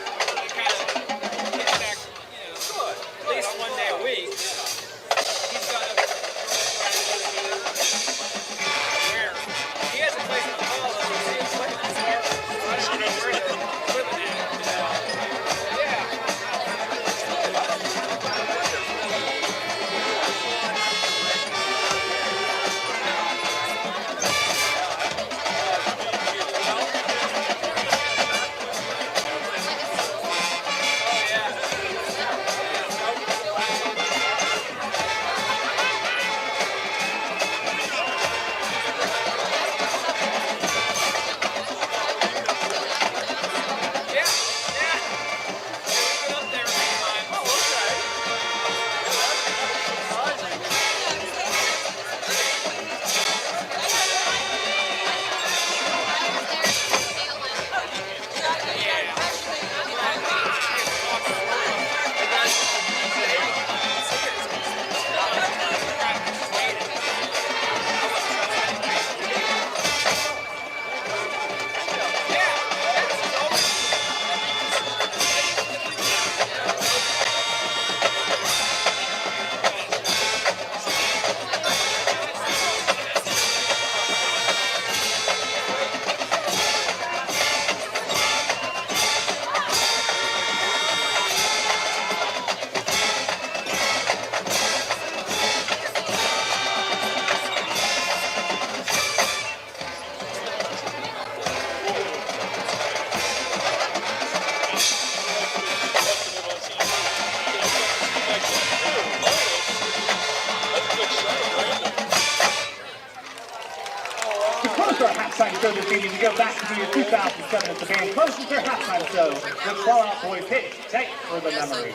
is our halftime show this evening. We go back to the year 2007 as the band closes their halftime show with Fall Out Boy's hit, Thanks for the Memory.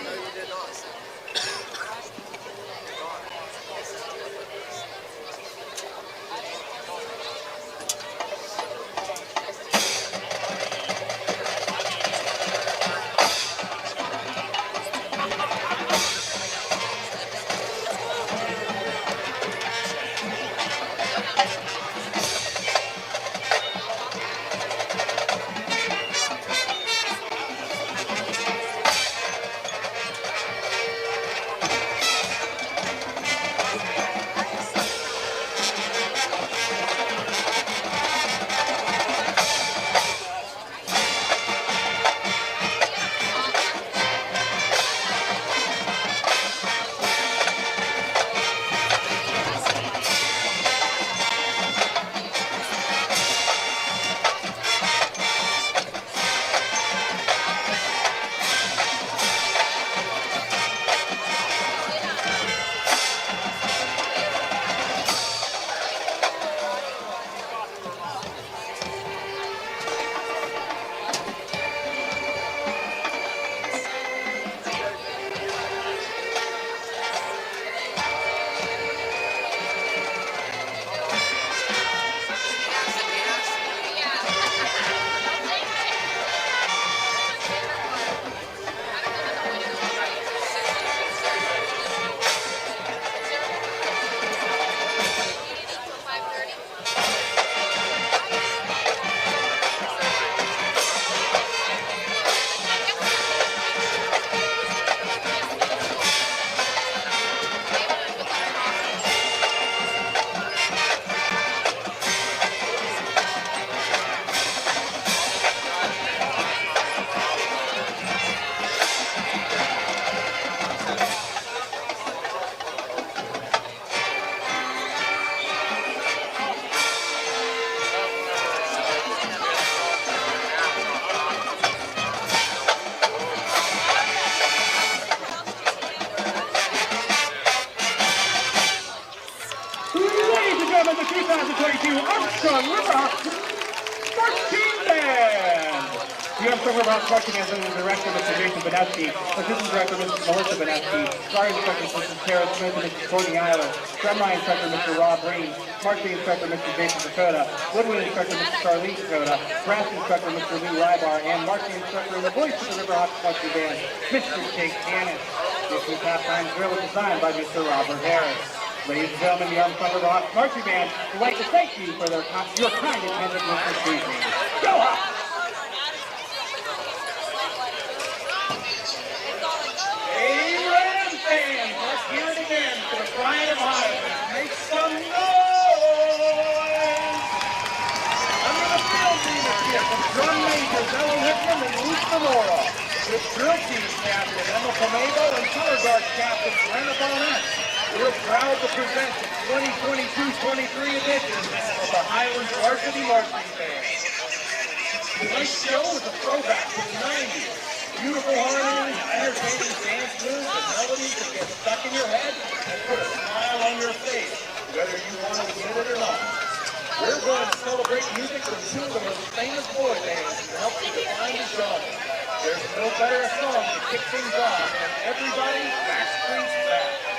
Gentlemen, the 2022 Armstrong Riverhawks Marching Band. The Armstrong Riverhawks Marching Band is under the director, Mr. Jason Benesky, assistant director, Mrs. Melissa Benesky, sorry instructor, Mrs. Tara Smith and Mrs. Courtney Eiler, drumline instructor, Mr. Rob Green, marching instructor, Mr. Jason Dakota, woodwind instructor, Mr. Charlene Dakota, brass instructor, Mr. Lou Rybar, and marching instructor and the voice of the Riverhawks Marching Band, Mr. Jake Hannon. This week's halftime drill is designed by Mr. Robert Harris. Ladies and gentlemen, the Armstrong Riverhawks Marching Band would like to thank you for your kind attendance this evening. Go Hawks! Hey, Rams fans, let's hear it again for the pride of Iowa. Make some noise! Under the field leadership of drum majors Ella Hickman and Luke Zamora, with drill team captain Emma Pomego and color guard captain Brenna Bonnet. We're proud to present the 2022-23 edition of the Highlands Varsity Marching Band. Tonight's show is a throwback to the 90s. Beautiful harmonies, entertaining dance moves, and melodies that get stuck in your head and put a smile on your face, whether you want to admit it or not. We're going to celebrate music from two of the most famous boy bands to help you define the genre. There's no better song to kick things off than Everybody Backstreet's Back.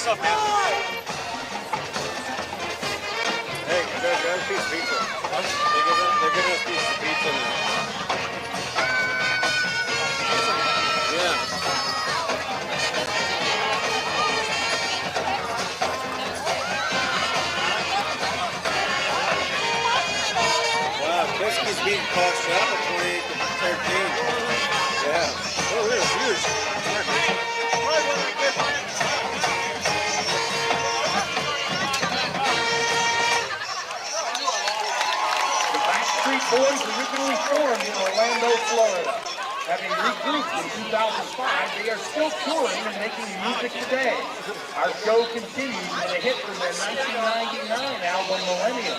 Up, man. Hey, grab a piece of pizza. Huh? They're giving us a piece of pizza now. Yeah. Wow, Kesky's beating Paul Schaffel 28-13. Yeah. Oh, they're huge. Probably one of the good Having regrouped in 2005, they are still touring and making music today. Our show continues with a hit from their 1999 album Millennium.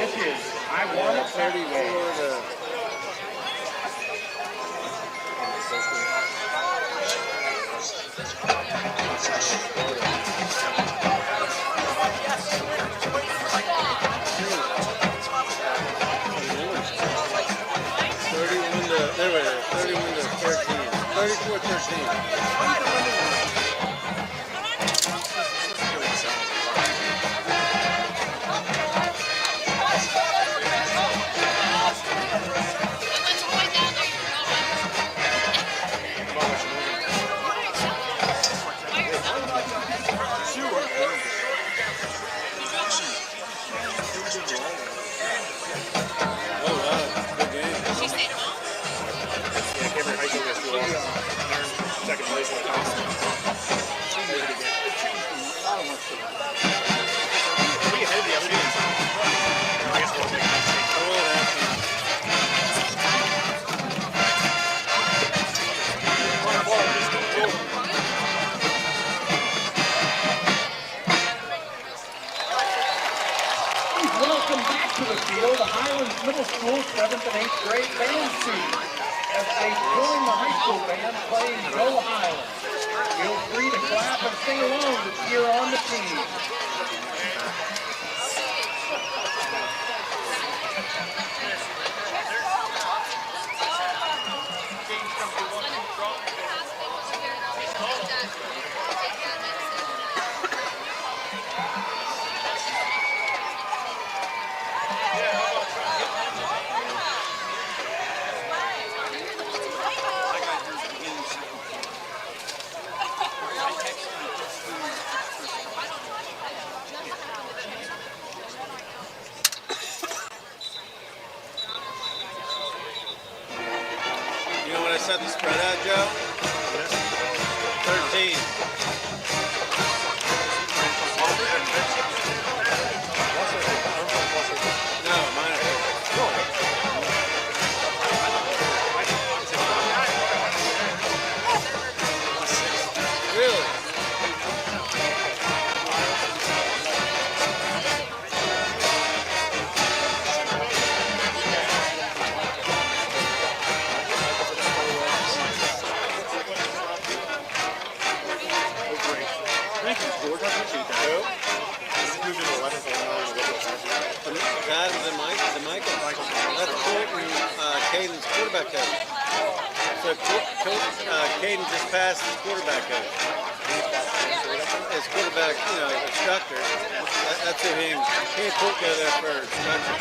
This is I Want It That Way. There we go. 31 to 13. 34-13. Second place in the toss. Are we ahead of the other teams? I guess we'll make Welcome back to the field, the Highlands Middle School 7th and 8th grade band team, as they join the high school band playing Go Highlands. Feel free to clap and sing along to cheer on the team. Set the spread out, Joe. 13. No, minus. Really? Caden's quarterback coach. So Caden just passed his quarterback coach. His quarterback, instructor. That's who he and Colt go there for instruction.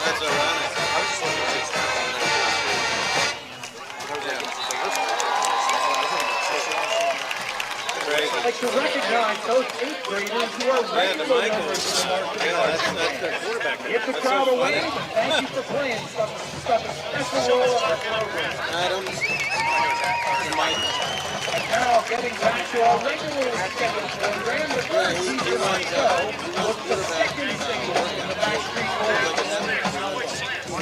That's ironic. I'd like to recognize those 8th graders who are regular members of the marching that's their quarterback. Give the crowd a wave and thank you for playing such a special role in our program. Adams, Mike. And now getting back to our regularly scheduled program, the third season of the show was the second single in the Backstreet Boys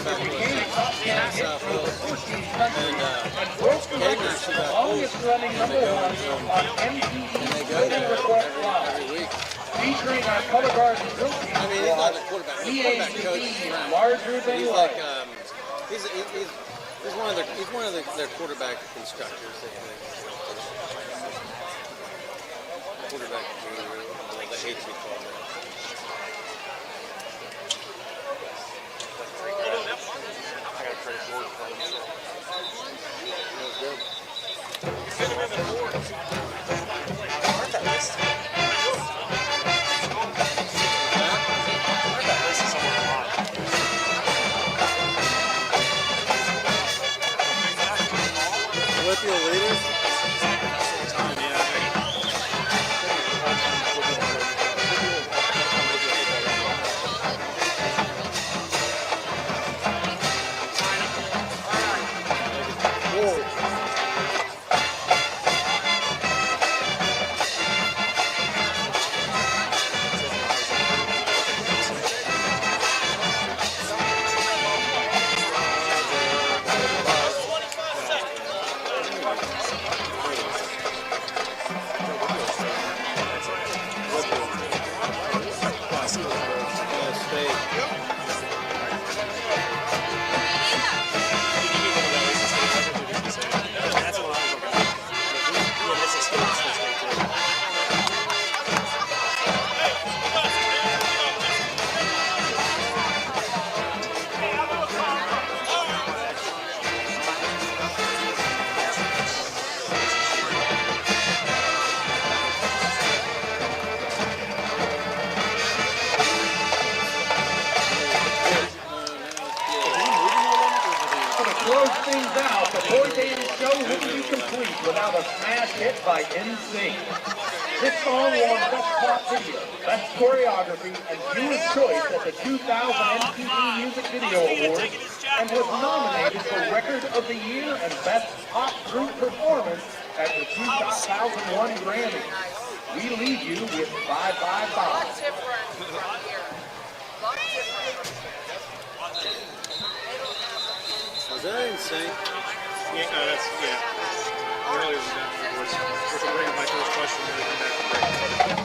that became a top 10 hit for the 14th country and broke the record for the longest running #1 on MTV's Women Report Live. Featuring our color guard drill team squad, EACB larger than life. He's one of their quarterback instructors. Quarterback guru, the HC call that. I got a credit board for them. That was good. Aren't that list? Olympian leaders? Your dance show wouldn't be complete without a smash hit by NSYNC. This song won Best Pop Video, Best Choreography, and Viewer's Choice at the 2000 MTV Music Video Awards, and was nominated for Record of the Year and Best Pop Group Performance at the 2001 Grammys. We leave you with Bye Bye Bye. Was that insane? Yeah, that's, yeah. Earlier was to bring up my first question and then come back to break.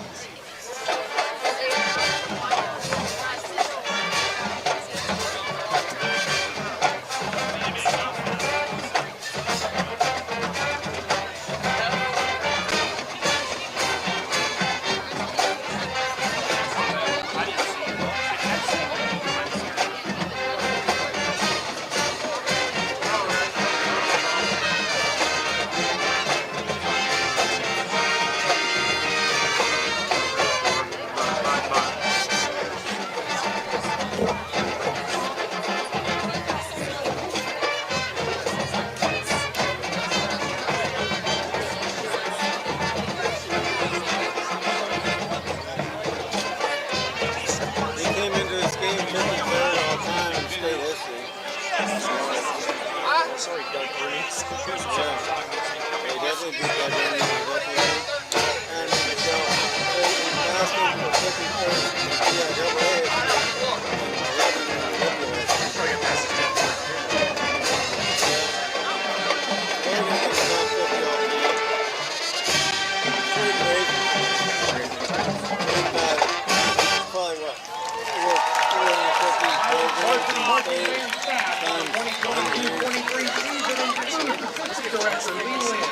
Sorry, Doug Breeze. He definitely beat that game. And so, asking for 53rd, yeah, double A. Probably got past his 10. Probably what? Director Lee Lynn,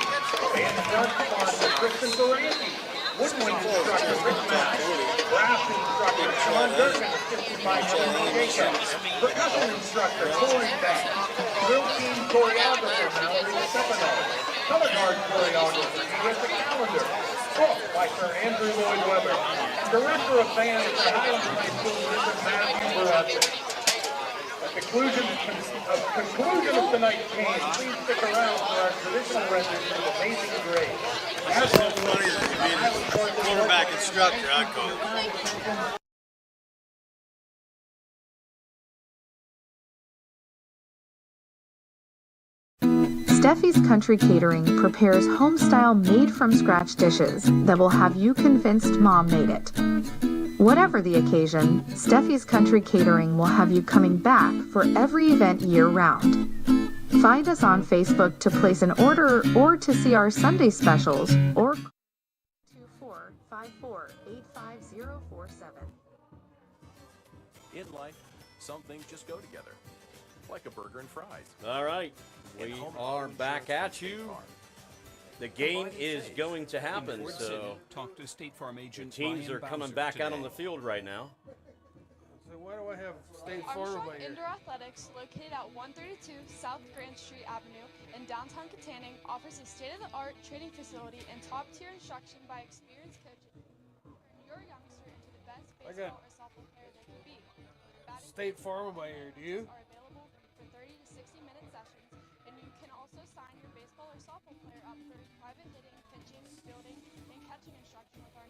band judge sponsor Kristen Durante, woodwind instructor Rick Mack, brass instructor Sean Durkin, assisted by Helen Jacob, percussion instructor Corey Beck, drill team choreographer Mallory Stefano, color guard choreographer Melissa Calendar, booked by Sir Andrew Lloyd Webber, director of band at the Highland High School Mr. Matthew Barrett. Conclusion of tonight's game, please stick around for our traditional rendition of Amazing Grace. That's so funny that you being a quarterback instructor, I'd call it. Steffi's Country Catering prepares home-style made-from-scratch dishes that will have you convinced Mom made it. Whatever the occasion, Steffi's Country Catering will have you coming back for every event year-round. Find us on Facebook to place an order or to see our Sunday specials, or 2454-85047. In life, some things just go together, like a burger and fries. All right, we are back at you. The game is going to happen, so talk to State Farm agent. The teams are coming back out on the field right now. So why do I have State Farm Armstrong right here? Indoor Athletics, located at 132 South Grand Street Avenue in downtown Katanning, offers a state-of-the-art training facility and top-tier instruction by experienced coaches. Turn your youngster into the best baseball or softball player they can be. State Farm right here, do you? Are available for 30 to 60-minute sessions, and you can also sign your baseball or softball player up for private hitting, pitching, fielding, and catching instruction with our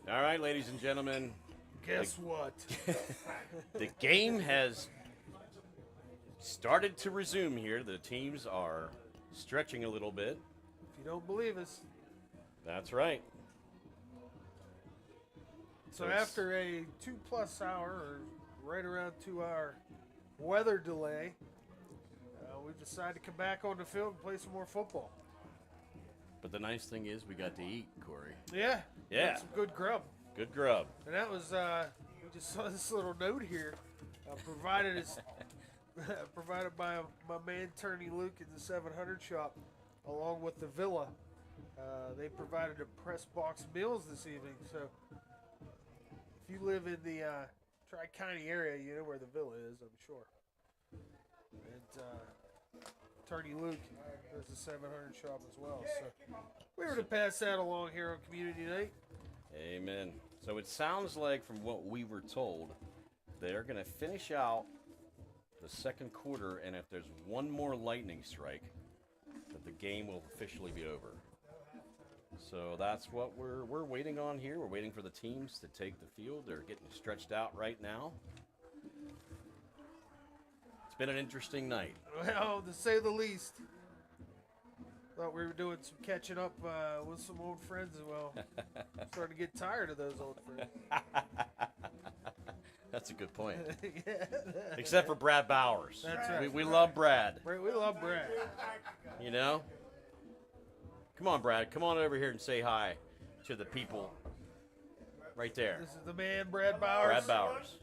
All right, ladies and gentlemen. Guess what? The game has started to resume here. The teams are stretching a little bit. If you don't believe us. That's right. So after a 2+ hour, or right around 2 hour weather delay, we decided to come back on the field and play some more football. But the nice thing is we got to eat, Corey. Yeah. Yeah. Got some good grub. Good grub. And that was, we just saw this little note here, provided by my man Turney Luke in the 700 shop, along with the Villa. They provided a press box meals this evening. So if you live in the Tri-County area, you know where the Villa is, I'm sure. And Turney Luke does the 700 shop as well. So we were to pass that along here on Community Night. Amen. So it sounds like, from what we were told, they're going to finish out the second quarter, and if there's one more lightning strike, that the game will officially be over. So that's what we're waiting on here. We're waiting for the teams to take the field. They're getting stretched out right now. It's been an interesting night. Well, to say the least. Thought we were doing some catching up with some old friends as well. Starting to get tired of those old friends. That's a good point. Yeah. Except for Brad Bowers. That's right. We love Brad. We love Brad. You know? Come on, Brad. Come on over here and say hi to the people right there. This is the man, Brad Bowers. Brad Bowers.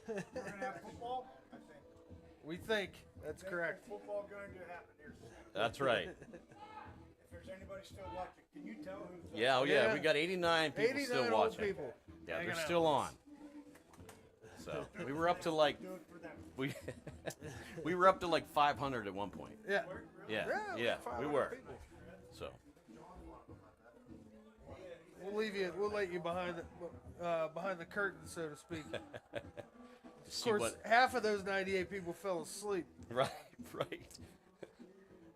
We're going to have football, I think. We think. That's correct. Football going to happen here soon. That's right. If there's anybody still watching, can you tell who's Yeah, oh yeah. We got 89 people 89 still old watching. people. Yeah, Hanging they're out. still on. So we were up to like we were up to like 500 at one point. Yeah. Yeah. Yeah, We 500 were. people. So We'll let you behind the curtain, so to speak. Of see course, what- half of those 98 people fell asleep. right.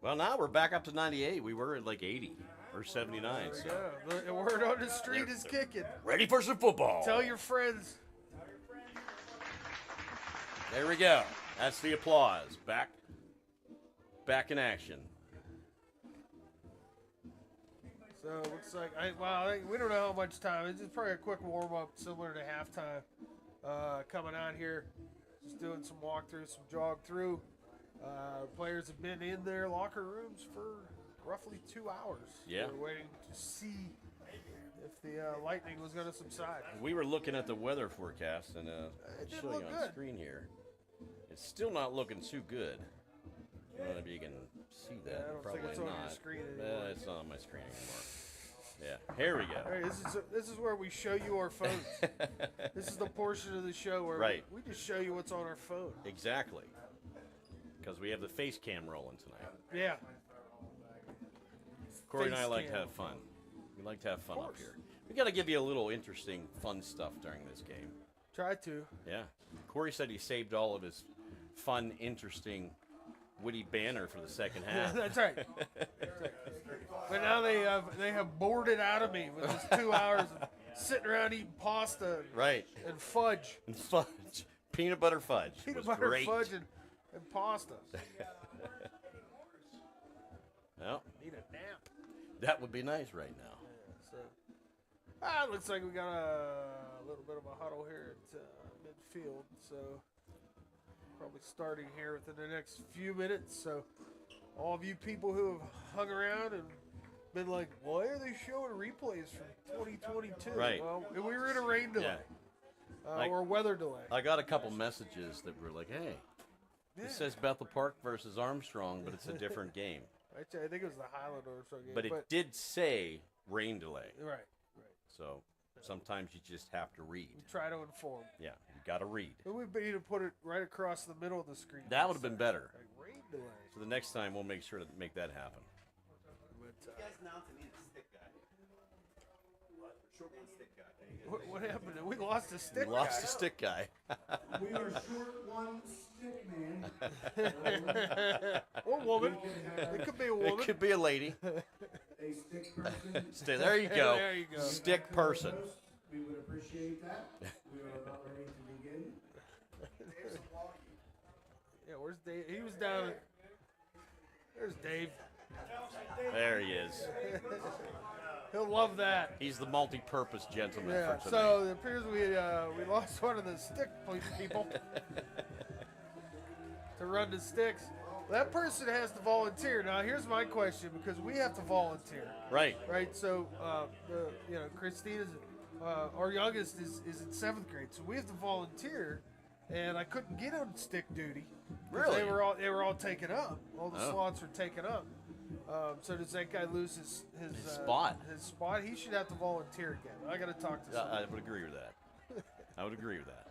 Well, now we're back up to 98. We were at like 80 or 79. So. Yeah, the word on the street is kicking. Ready for some football. Tell your friends. There we go. That's the applause. Back in action. So it looks like we don't know how much time. It's just probably a quick warm up, similar to halftime. Coming out here, just doing some walkthrough, some jog through. Players have been in their locker rooms for roughly 2 hours. Yeah. We're waiting to see if the lightning was going to subside. We were looking at the weather forecast, and I'll did show you look on good. screen here. It's still not looking too good. I don't know if you can see that. Yeah, I don't Probably think it's on not. your screen anymore. It's not on my screen anymore. Yeah, here we go. All right, this is where we show you our phones. This is the portion of the show where Right. we just show you what's on our phone. Exactly. Because we have the face cam rolling tonight. Yeah. Corey and I Face like to cam. have fun. We like to have fun up course. here. We got to give you a little interesting, fun stuff during this game. Try to. Yeah. Corey said he saved all of his fun, interesting, witty banner for the second half. That's right. That's right. But now they have bored it out of me with this 2 hours of sitting around eating pasta Right. and fudge. And fudge. Peanut butter fudge. Peanut was butter great. fudge and pasta. Well, Need a nap. that would be nice right now. So, it looks like we got a little bit of a huddle here at midfield. So, probably starting here within the next few minutes. So, all of you people who have hung around and been like, why are they showing replays from 2022? Right. Well, we were in a rain delay. Or a weather delay. I got a couple messages that were like, hey, it says Bethel Park versus Armstrong, but it's a different game. Actually, I think it was the Highland or so game. But it did say rain delay. Right. So sometimes you just have to read. Try to inform. Yeah, you got to read. But we need to put it right across the middle of the screen. That would have been better. Like rain delay. So the next time we'll make sure to make that happen. What happened? We lost a stick. We lost guy. a stick guy. We are short one stick man. Or woman. It could be a woman. It could be a lady. A stick person. There you go. There you go. Stick person. We would appreciate that. We are about ready to begin. Yeah, where's Dave? He was down. There's Dave. There he is. He'll love that. He's the multi-purpose gentleman Yeah. for tonight. So it appears we lost one of the stick people to run the sticks. That person has to volunteer. Now, here's my question, because we have to volunteer. Right. Right. So, Christine is, our youngest is in 7th grade, so we have to volunteer, and I couldn't get on stick duty. Really? They were all taken up. All the slots were taken up. So does that guy lose his spot? His spot. He should have to volunteer again. I got to talk to somebody. I would agree with that. I would agree with that.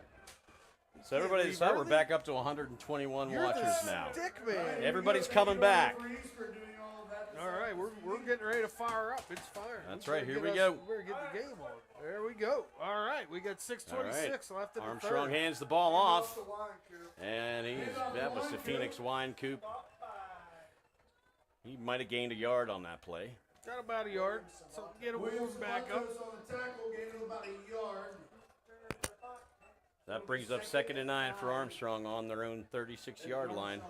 So everybody decided we're back up to 121 watchers now. Stick man. Everybody's coming back. All right, we're getting ready to fire up. It's fire. That's right. Here we go. We're getting the game on. There we go. All right, we got 6:26 left in the Armstrong third. hands the ball off, and that was the Phoenix Wine Coop. He might have gained a yard on that play. Got about a yard. So get him back up. That brings up 2nd and 9 for Armstrong on their own 36-yard line.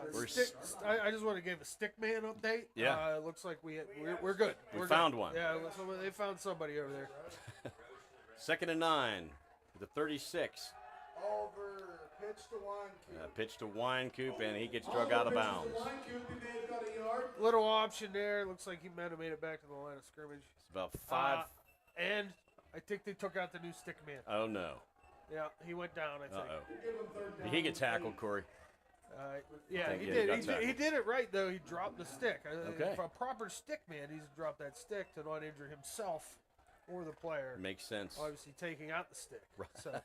I just want to give a stick man update. Yeah. It looks like we're good. We found one. Yeah, they found somebody over there. 2nd and 9, the 36. Over, pitch to Wine Coop. Pitch to Wine Coop, and he gets drug out of bounds. Little option there. Looks like he might have made it back to the line of scrimmage. It's about 5. And I think they took out the new stick man. Oh, no. Yeah, he went down, I think. Did he get tackled, Corey? Yeah, he did. He did it right, though. He dropped the stick. Okay. For a proper stick man, he's dropped that stick to not injure himself or the player. Makes sense. Obviously taking out the stick. Right. So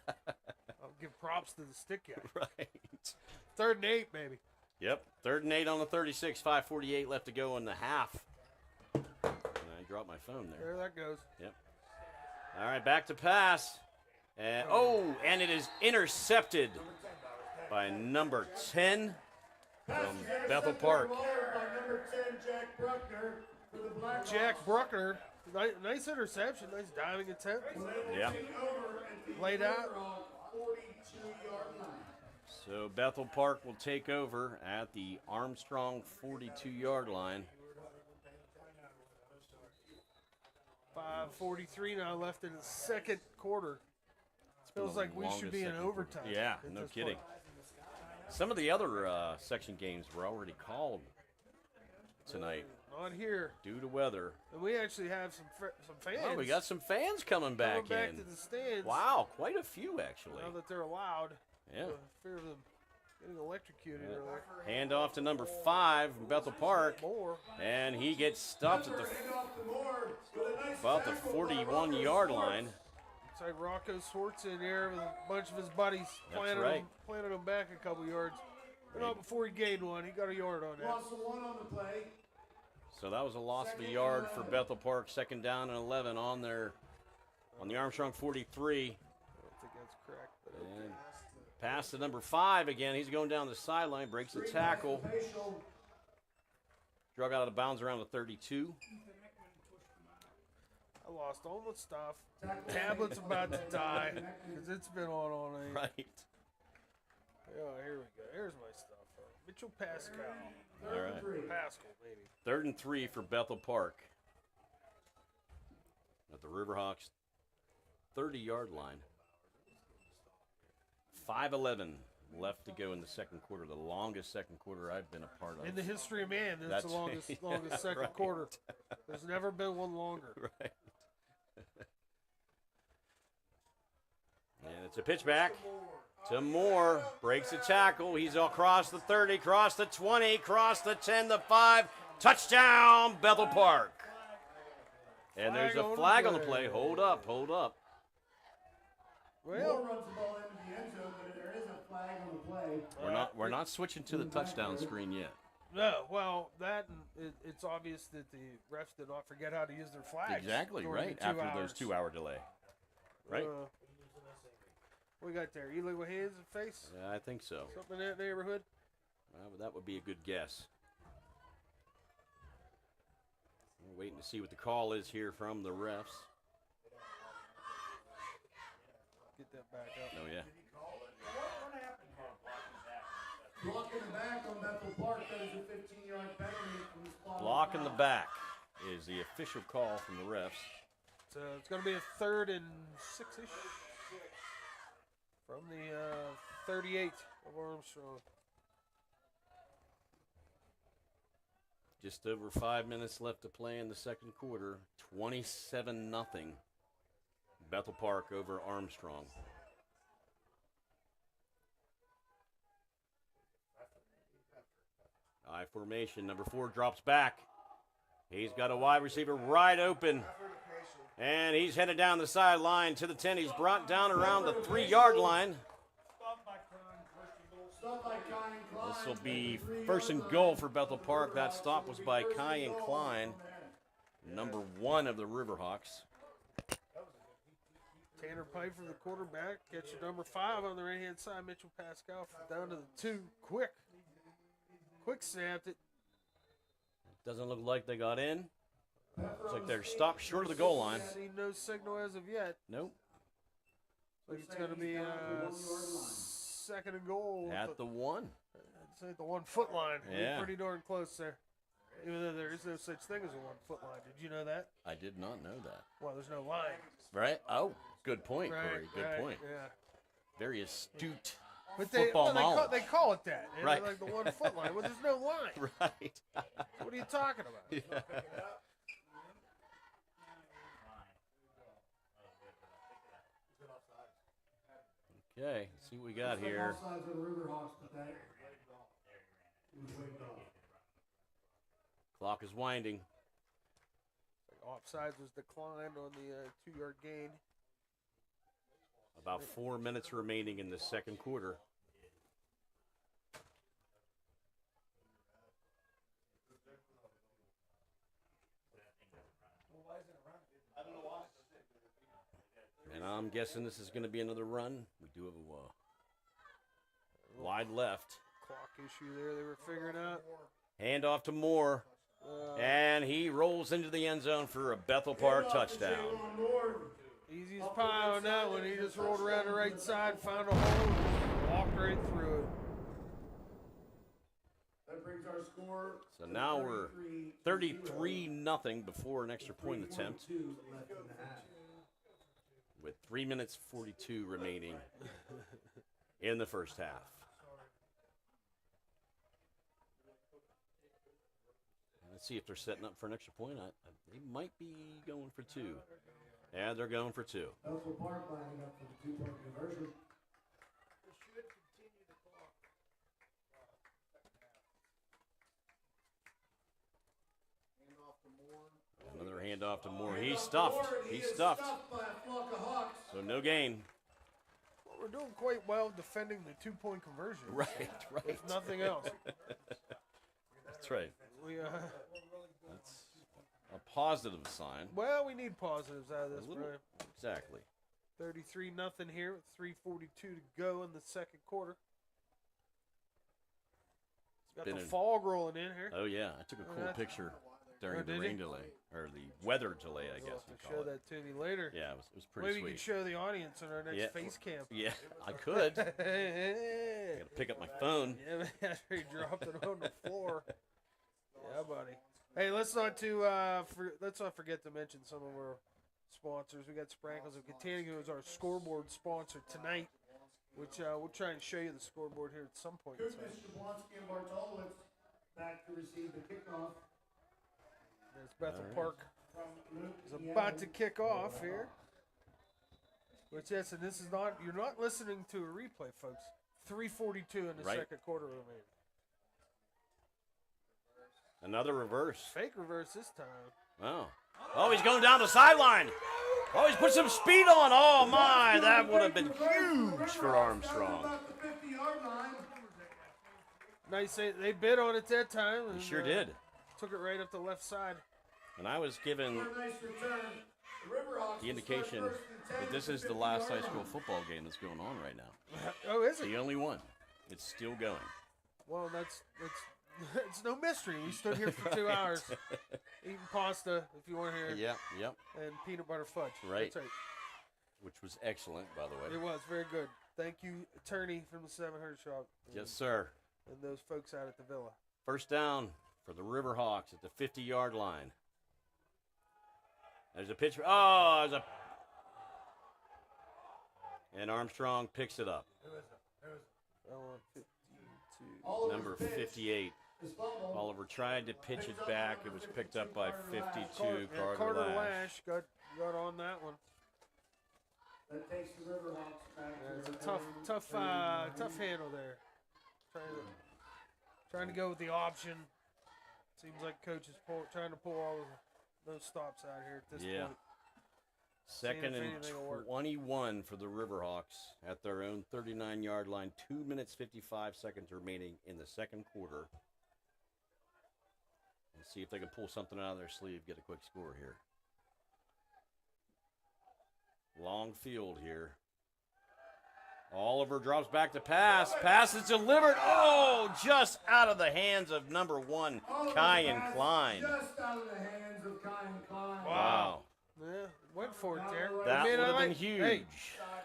I'll give props to the stick guy. Right. 3rd and 8, baby. Yep. 3rd and 8 on the 36. 5:48 left to go in the half. And I dropped my phone there. There that goes. Yep. All right, back to pass. And it is intercepted by number 10 from Bethel Park. Jack Bruckner. Nice interception. Nice diving attempt. Yeah. Laid out. So Bethel Park will take over at the Armstrong 42-yard line. 5:43 now left in the second quarter. Feels like we should be in overtime. Yeah, no kidding. Some of the other section games were already called tonight. Not here. Due to weather. And we actually have some fans. Oh, we got some fans coming back to the stands. Wow, quite a few actually. Now that they're allowed. Yeah. Fear of them getting electrocuted earlier. Hand off to number 5 from Bethel Park. And he gets stopped at about the 41-yard line. Looks like Rocco Swartz in there with a bunch of his buddies planted him back a couple yards. But not before he gained one. He got a yard on that. So that was a loss of a yard for Bethel Park. 2nd down and 11 on the Armstrong 43. I don't think that's correct. And pass to number 5 again. He's going down the sideline, breaks the tackle. Drug out of bounds around the 32. I lost all the stuff. Tablet's about to die because it's been on all night. Right. Yeah, here we go. Here's my stuff. Mitchell Pascal. All right. Pascal, maybe. 3rd and 3 for Bethel Park. At the Riverhawks 30-yard line. 5:11 left to go in the second quarter. The longest second quarter I've been a part of. In the history of man, that's the longest second right. quarter. There's never been one longer. Right. And it's a pitch back to Moore. Breaks the tackle. He's across the 30, across the 20, across the 10, the 5. Touchdown, Bethel Park. And there's a flag on the play. Hold up, hold up. Well, we're not switching to the touchdown screen yet. No, well, it's obvious that the refs did not forget how to use their flags. Exactly, right, after those 2-hour delay. Right. What we got there? Eli with hands and face? Yeah, I think so. Something in that neighborhood? Well, that would be a good guess. We're waiting to see what the call is here from the refs. Get that back up. Oh, yeah. Block in the back on Bethel Park. That is a 15-yard penalty from the spot. Block in the back is the official call from the refs. So it's going to be a 3rd and 6-ish from the 38 of Armstrong. Just over 5 minutes left to play in the second quarter. 27-0. Bethel Park over Armstrong. I formation. Number 4 drops back. He's got a wide receiver right open. And he's headed down the sideline to the 10. He's brought down around the 3-yard line. This will be first and goal for Bethel Park. That stop was by Kyan Klein, number 1 of the Riverhawks. Tanner Pfeiffer, the quarterback, gets your number 5 on the right-hand side. Mitchell Pascal down to the 2. Quick snapped it. Doesn't look like they got in. Looks like they're stopped short of the goal line. Seen no signal as of yet. Nope. Looks like it's going to be second and goal. At the 1. I'd say the 1 foot line. Yeah. Pretty darn close there. Even though there is no such thing as a 1 foot line. Did you know that? I did not know that. Well, there's no line. Right? Oh, good point, Right, Corey. Good right, point. Yeah. Very astute But football knowledge. they call it that. You know, Right. like the 1 foot line. Well, there's no line. Right. What are you talking about? Yeah. Okay, let's see what we got here. Clock is winding. Offsides was declined on the 2-yard gain. About 4 minutes remaining in the second quarter. And I'm guessing this is going to be another run. We do have a wide left. Clock issue there they were figuring out. Hand off to Moore. And he rolls into the end zone for a Bethel Park touchdown. Easy as pie on that one. He just rolled around the right side, found a hole, walked right through it. That brings our score. So now we're 33-0 before an extra point attempt. With 3 minutes 42 remaining in the first half. Let's see if they're setting up for an extra point. They might be going for 2. Yeah, they're going for 2. Bethel Park lining up for the 2-point conversion. Another handoff to Moore. He's stuffed. He's stuffed. So no gain. Well, we're doing quite well defending the 2-point conversion. Right, right. If nothing else. That's right. That's a positive sign. Well, we need positives out of this, Brian. Exactly. 33-0 here with 3:42 to go in the second quarter. It's got the fog rolling in here. Oh, yeah. I took a cool picture during the rain delay, or the weather delay, I guess you call it. Show that to me later. Yeah, it was pretty Maybe sweet. you can show the audience in our next face cam. Yeah, I could. I got to pick up my phone. Yeah, after he dropped it on the floor. Yeah, buddy. Hey, let's not forget to mention some of our sponsors. We got Sprankles of Katanning, who is our scoreboard sponsor tonight, which we'll try and show you the scoreboard here at some point in time. Jablonski and Bartolowicz back to receive the kickoff. There's Bethel Park is about to kick off here. Which, yes, and this is not, you're not listening to a replay, folks. 3:42 in the second quarter remaining. Another reverse. Fake reverse this time. Oh. Oh, he's going down the sideline. Oh, he's put some speed on. Oh, my. That would have been huge for Armstrong. Nice. They bid on it that time. They sure did. Took it right up the left side. And I was given the indication that this is the last high school football game that's going on right now. Oh, is it? The only one. It's still going. Well, it's no mystery. We stood here for 2 hours eating pasta, if you want to hear. Yep. And peanut butter fudge. Right. That's right. Which was excellent, by the way. It was very good. Thank you, attorney from the 700 shop. Yes, sir. And those folks out at the Villa. First down for the Riverhawks at the 50-yard line. There's a pitch. Oh, there's a. And Armstrong picks it up. Who is it? 52. Number 58. Oliver tried to pitch it back. It was picked up by 52. Carter Lash. Lash got on that one. That takes the Riverhawks back. It's a tough handle there. Trying to go with the option. Seems like coach is trying to pull all of those stops out here at this point. Second and 21 for the Riverhawks at their own 39-yard line. 2 minutes, 55 seconds remaining in the second quarter. Let's see if they can pull something out of their sleeve, get a quick score here. Long field here. Oliver drops back to pass. Pass is delivered. Oh, just out of the hands of number 1, Kyan Klein. Just out of the hands of Kyan Klein. Wow. Yeah, went for it there. That would have been huge.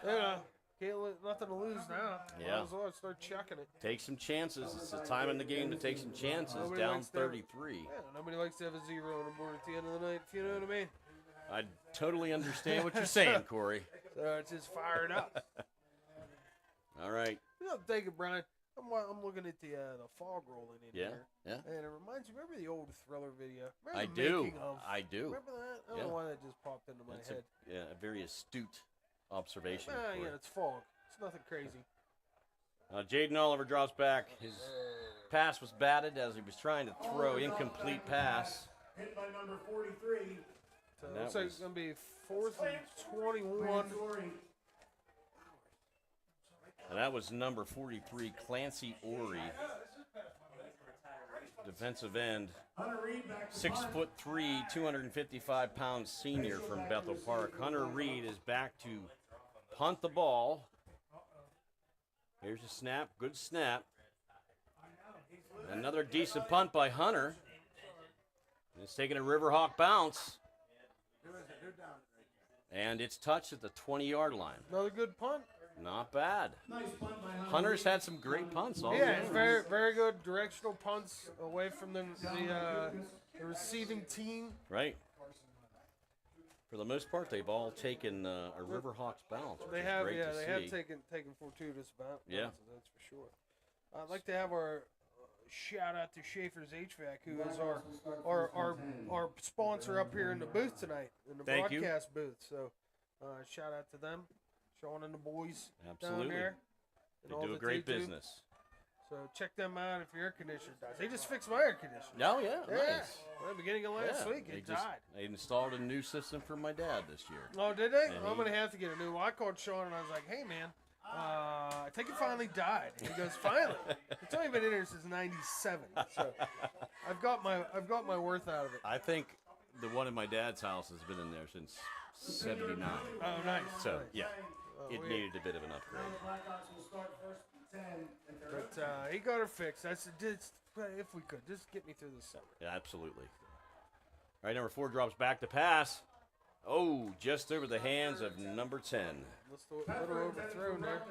Hey, nothing to lose now. Yeah. Might as well start chucking it. Take some chances. It's the time in the game to take some chances. Nobody Down likes to have- 33. Yeah, nobody likes to have a 0 on the board at the end of the night, if you know what I mean. I totally understand what you're saying, Corey. So it's just fired up. All right. You know, take it, Brian. I'm looking at the fog rolling in here. Yeah. And it reminds me, remember the old Thriller video? Remember I the do. making of? I do. Remember that? I don't know why that just popped into my That's head. a very astute observation. Yeah, it's fog. It's nothing crazy. Jaden Oliver drops back. His pass was batted as he was trying to throw incomplete pass. Hit by number 43. So it looks like it's going to be 4th and 21. And that was number 43, Clancy Orey. Defensive end. 6'3", 255-pound senior from Bethel Park. Hunter Reed is back to punt the ball. Here's a snap. Good snap. Another decent punt by Hunter. And it's taking a Riverhawk bounce. And it's touched at the 20-yard line. Another good punt. Not bad. Hunter's had some great punts all Yeah, game. it's very, very good directional punts away from the receiving team. Right. For the most part, they've all taken a Riverhawks bounce. Which They is have, great to they see. have taken fortuitous bounces. Yeah. That's for sure. I'd like to have our shout out to Schaefer's HVAC, who is our sponsor up here in the booth tonight, in the Thank you. broadcast booth. So, shout out to them, Sean and the boys Absolutely. down there. and all They do a that great they do. business. So check them out if your air conditioner dies. They just fixed my air conditioner. Oh, yeah, Yeah. nice. Well, the beginning of last week, it died. They installed a new system for my dad this year. Oh, did they? And I'm going to have to get a new one. I called Sean and I was like, hey, man, I think it finally died. And he goes, finally. It's only been in here since 97. So I've got my worth out of it. I think the one in my dad's house has been in there since 79. Oh, nice. So, nice. yeah, it needed a bit of an upgrade. But he got her fixed. That's just, if we could, just get me through this summer. Yeah, absolutely. All right, number 4 drops back to pass. Oh, just over the hands of number 10. Little overthrown there.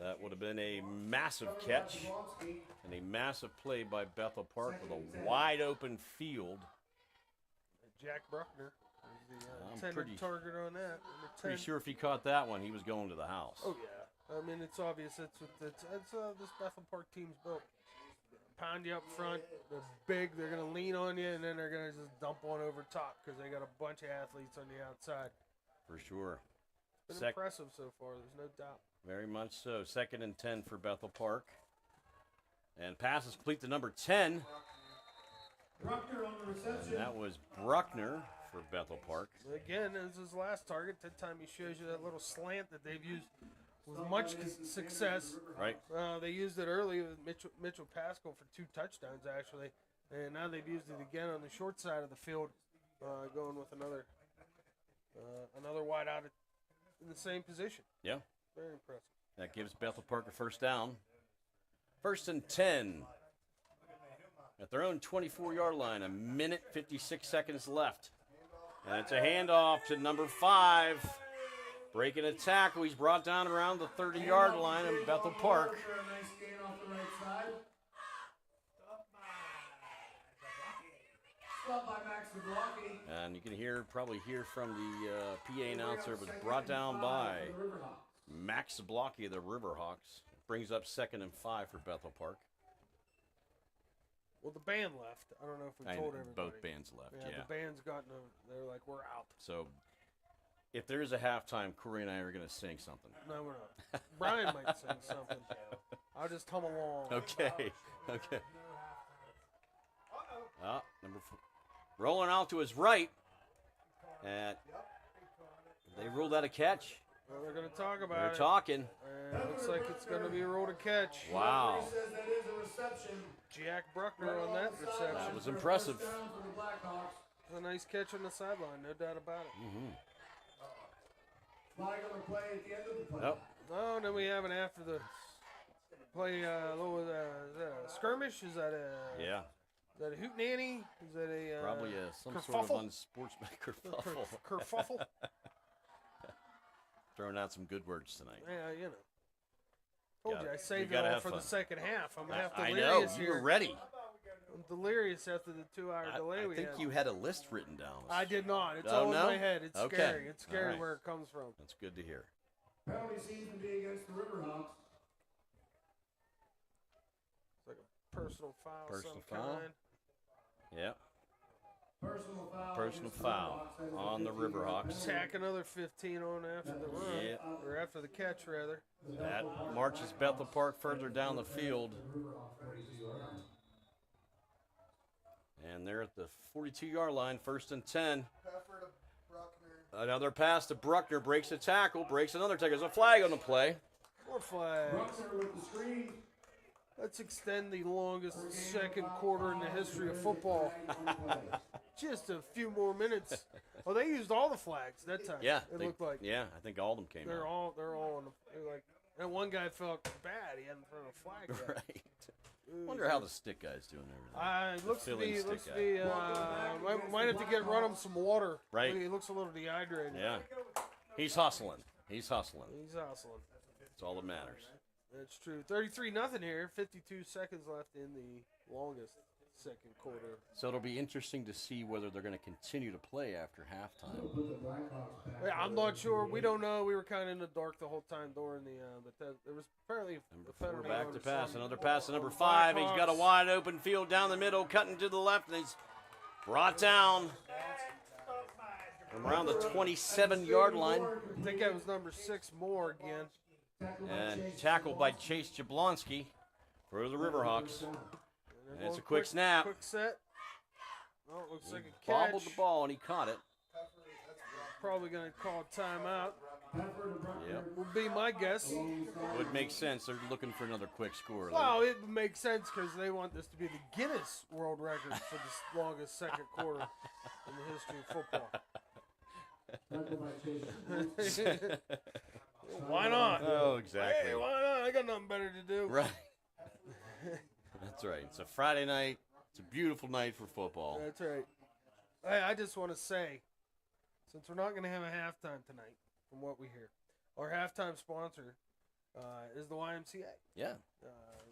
That would have been a massive catch and a massive play by Bethel Park with a wide open field. Jack Bruckner is the I'm intended pretty- target on that. Pretty sure if he caught that one, he was going to the house. Oh, yeah. I mean, it's obvious that's what this Bethel Park team's built. Pound you up front. They're big. They're going to lean on you, and then they're going to just dump one over top because they got a bunch of athletes on the outside. For sure. It's been impressive so far. There's no doubt. Very much so. 2nd and 10 for Bethel Park. And pass is complete to number 10. Bruckner on the reception. And that was Bruckner for Bethel Park. Again, this is his last target. That time he shows you that little slant that they've used with much success. Right. They used it early with Mitchell Pascal for 2 touchdowns, actually. And now they've used it again on the short side of the field, going with another wide out in the same position. Yeah. Very impressive. That gives Bethel Park a first down. 1st and 10. At their own 24-yard line, 1:56 seconds left. And it's a handoff to number 5. Breaking a tackle. He's brought down around the 30-yard line of Bethel Park. And you can probably hear from the PA announcer, it was brought down by Max Zablocki of the Riverhawks. Brings up 2nd and 5 for Bethel Park. Well, the band left. I don't know if we told everybody. Both bands left, yeah. The band's they're like, we're out. So if there is a halftime, Corey and I are going to sing something. No, we're not. Brian might sing something. I'll just hum along. Okay. Number 4. Rolling out to his right. They ruled that a catch. Well, they're going to talk about it. They're talking. Looks like it's going to be a roll to catch. Wow. Jack Bruckner on that reception. That was impressive. A nice catch on the sideline, no doubt about it. Flag on the play at the end of the play. Nope. No, then we have an after the play, a little skirmish. Is that a Yeah. Is that a hootenanny? Is that a Probably some kerfuffle? sort of unsportsmanlike kerfuffle. Kerfuffle. Throwing out some good words tonight. Yeah, you know. Told you I saved you it gotta all have for fun. the second half. I'm half I delirious know, you here. were ready. I'm delirious after the 2-hour delay I we think had. you had a list written down. I did not. It's Oh, all no? in my head. It's Okay. scary. It's scary All right. where it comes from. That's good to hear. Penalty season be against the Riverhawks. It's like a personal foul of Personal some foul? kind. Yep. Personal foul. Personal foul on the Riverhawks. Tack another 15 on after the run. Yeah. Or after the catch, rather. That marches Bethel Park further down the field. And they're at the 42-yard line, 1st and 10. Another pass to Bruckner, breaks a tackle, breaks another tackle. There's a flag on the play. More flags. Bruckner with the screen. Let's extend the longest second quarter in the history of football. Just a few more minutes. Oh, they used all the flags that time. Yeah. It looked like. Yeah, I think all of them came They're out. all on the, they're like, and one guy felt bad. He hadn't thrown a flag yet. Right. Wonder how the stick guy's doing everything. Looks to be, might have to run him some water. Right. He looks a little dehydrated. Yeah. He's hustling. He's hustling. That's all that matters. That's true. 33-0 here. 52 seconds left in the longest second quarter. So it'll be interesting to see whether they're going to continue to play after halftime. Yeah, I'm not sure. We don't know. We were kind of in the dark the whole time during but there was apparently Number 4 back to pass. Another pass to number 5. He's got a wide open field down the middle, cutting to the left, and he's brought down from around the 27-yard line. I think that was number 6 Moore again. And tackled by Chase Jablonski for the Riverhawks. And it's a quick snap. Quick set. Oh, it looks like a catch. Bobbled the ball, and he caught it. Probably going to call a timeout. Yep. Would be my guess. Would make sense. They're looking for another quick score. Well, it would make sense because they want this to be the Guinness World Record for the longest second quarter in the history of football. Why not? Oh, exactly. Hey, why not? I got nothing better to do. Right. That's right. It's a Friday night. It's a beautiful night for football. That's right. Hey, I just want to say, since we're not going to have a halftime tonight, from what we hear, our halftime sponsor is the YMCA. Yeah.